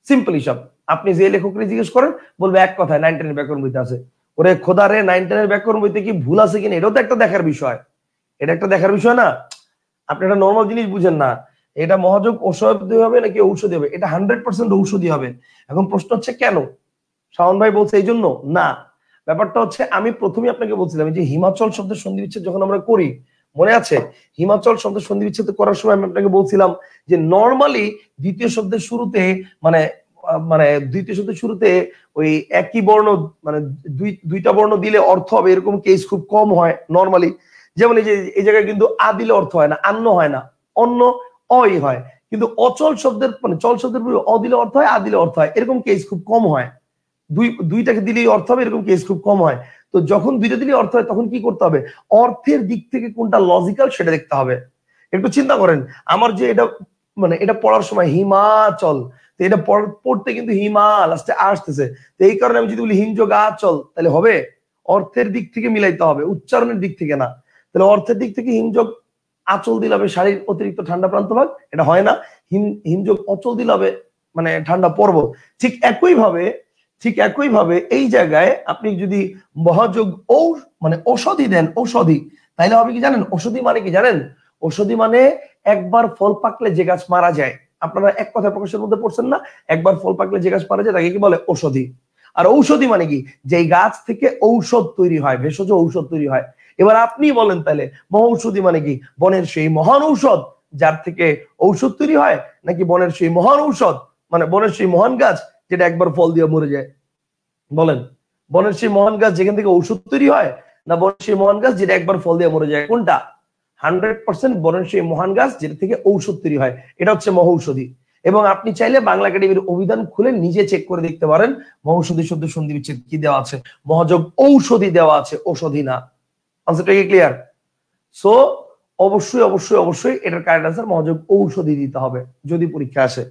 সিম্পল হিসাব। আপনি যে লেখককে জিজ্ঞেস করেন বলবে এক কথায় 9-10 ব্যাকরণ বইতে আছে। ওরে খোদারে, 9-10 ব্যাকরণ বইতে কি ভুল আছে কিনা এটাও তো একটা দেখার বিষয়। এটা একটা দেখার বিষয় না? আপনি একটা নর্মাল জিনিস বুঝেন না, এটা মহাযোগ ঔষধি হবে নাকি ঔষধি হবে? এটা 100% ঔষধি হবে। এখন প্রশ্ন হচ্ছে কেন? শাওন ভাই বলছে এই জন্য না। ব্যাপারটা হচ্ছে আমি প্রথমেই আপনাকে বলছিলাম যে হিমাচল শব্দের সন্ধি বিচ্ছেদ যখন আমরা করি, মনে আছে? হিমাচল শব্দের সন্ধি বিচ্ছেদ করার সময় আমি আপনাকে বলছিলাম যে নর্মালি দ্বিতীয় শব্দের শুরুতে মানে মানে দ্বিতীয় শব্দের শুরুতে ওই একই বর্ণ, মানে দুইটা বর্ণ দিলে অর্থ হবে এরকম কেস খুব কম হয় নর্মালি। যেমন এই যে এই জায়গায় কিন্তু আ দিলে অর্থ হয় না, আন্ন হয় না, অন্য অই হয়। কিন্তু অচল শব্দের মানে চল শব্দের পূর্বে অ দিলে অর্থ হয়, আ দিলে অর্থ হয়, এরকম কেস খুব কম হয়। দুইটাকে দিলেই অর্থ হবে এরকম কেস খুব কম হয়। তো যখন দুইটা দিলেই অর্থ হয় তখন কি করতে হবে? অর্থের দিক থেকে কোনটা লজিক্যাল সেটা দেখতে হবে। একটু চিন্তা করেন, আমার যে এটা মানে এটা পড়ার সময় হিমাচল, তো এটা পড়তে কিন্তু হিমা লাস্টে আসতেছে, তো এই কারণে আমি যদি বলি হিমযোগ আচল তাহলে হবে? অর্থের দিক থেকে মিলাইতে হবে, উচ্চারণের দিক থেকে না। তাহলে অর্থের দিক থেকে হিমযোগ আচল দিলে হবে শারীর অতিরিক্ত ঠান্ডা প্রান্ত ভাগ, এটা হয় না। হিমযোগ অচল দিলে হবে মানে ঠান্ডা পর্বত। ঠিক একই ভাবে, ঠিক একই ভাবে এই জায়গায় আপনি যদি মহাযোগ মানে ঔষধি দেন, ঔষধি, তাইলে হবে কি জানেন? ঔষধি মানে কি জানেন? ঔষধি মানে একবার ফল পাকলে যে গাছ মারা যায়। আপনারা এক কথা প্রকাশের মধ্যে পড়ছেন না, একবার ফল পাকলে যে গাছ মারা যায় তাকে কি বলে? ঔষধি। আর ঔষধি মানে কি? যে গাছ থেকে ঔষধ তৈরি হয়, ভেষজ ঔষধ তৈরি হয়। এবার আপনি বলেন তাহলে মহৌষধি মানে কি? বনের সেই মহান ঔষধ যার থেকে ঔষধ তৈরি হয়, নাকি বনের সেই মহান ঔষধ মানে বনের সেই মহান গাছ যেটা একবার ফল দিয়ে মরে যায়? বলেন, বনের সেই মহান গাছ যেখান থেকে ঔষধ তৈরি হয়, না বনের সেই মহান গাছ যেটা একবার ফল দিয়ে মরে যায়? কোনটা? 100% বনের সেই মহান গাছ যেটা থেকে ঔষধ তৈরি হয়, এটা হচ্ছে মহৌষধি। এবং আপনি চাইলে বাংলা একাডেমির অভিধান খুলে নিজে চেক করে দেখতে পারেন মহৌষধি শব্দ সন্ধি বিচ্ছেদ কি দেওয়া আছে। মহাযোগ ঔষধি দেওয়া আছে, ঔষধি না। কনসেপ্টটা কি ক্লিয়ার? সো অবশ্যই অবশ্যই অবশ্যই এটার কারেক্ট আনসার মহাযোগ ঔষধি দিতে হবে যদি পরীক্ষা আসে।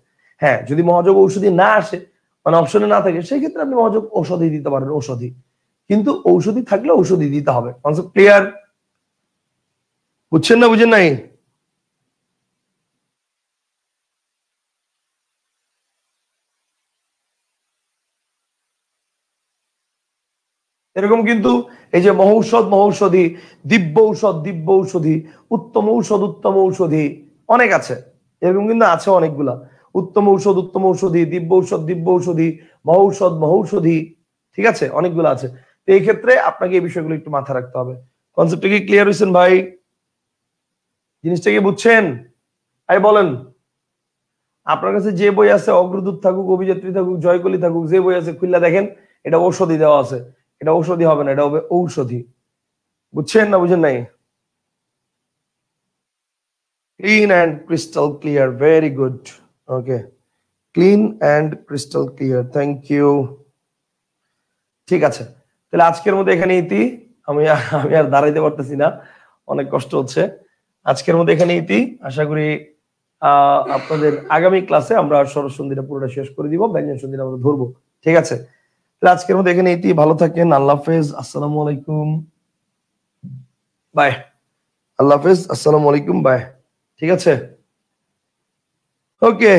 হ্যাঁ, যদি মহাযোগ ঔষধি না আসে মানে অপশনে না থাকে, সেই ক্ষেত্রে আপনি মহাযোগ ঔষধি দিতে পারেন, ঔষধি। কিন্তু ঔষধি থাকলে ঔষধি দিতে হবে। Concept clear? বুঝছেন না বুঝেন নাই? এরকম কিন্তু এই যে মহৌষধ মহৌষধি, দিব্য ঔষধ দিব্য ঔষধি, উত্তম ঔষধ উত্তম ঔষধি, অনেক আছে। এরকম কিন্তু আছে অনেকগুলা। উত্তম ঔষধ উত্তম ঔষধি, দিব্য ঔষধ দিব্য ঔষধি, মহৌষধ মহৌষধি, ঠিক আছে, অনেকগুলো আছে। তো এই ক্ষেত্রে আপনাকে এই বিষয়গুলো একটু মাথায় রাখতে হবে। কনসেপ্টটা কি ক্লিয়ার হয়েছেন ভাই? জিনিসটা কি বুঝছেন? আই বলেন, আপনার কাছে যে বই আছে, অগ্রদূত থাকুক, অভিযাত্রী থাকুক, জয়কলি থাকুক, যে বই আছে খুললা দেখেন, এটা ঔষধি দেওয়া আছে। এটা ঔষধি হবে না, এটা হবে ঔষধি। বুঝছেন না বুঝেন নাই? Clean and crystal clear, very good. Okay, clean and crystal clear, thank you. ঠিক আছে, তাহলে আজকের মধ্যে এখানে ইতি। আমি আমি আর দাঁড়াইতে পারতেছি না, অনেক কষ্ট হচ্ছে। আজকের মধ্যে এখানে ইতি। আশা করি আপনাদের আগামী ক্লাসে আমরা সরস সন্ধিটা পুরোটা শেষ করে দিব, ব্যঞ্জন সন্ধিটা আমরা ধরবো। ঠিক আছে, তাহলে আজকের মধ্যে এখানে ইতি। ভালো থাকেন, আল্লাহ হাফেজ, আসসালামু আলাইকুম, বাই। আল্লাহ হাফেজ, আসসালামু আলাইকুম, বাই। ঠিক আছে, ওকে।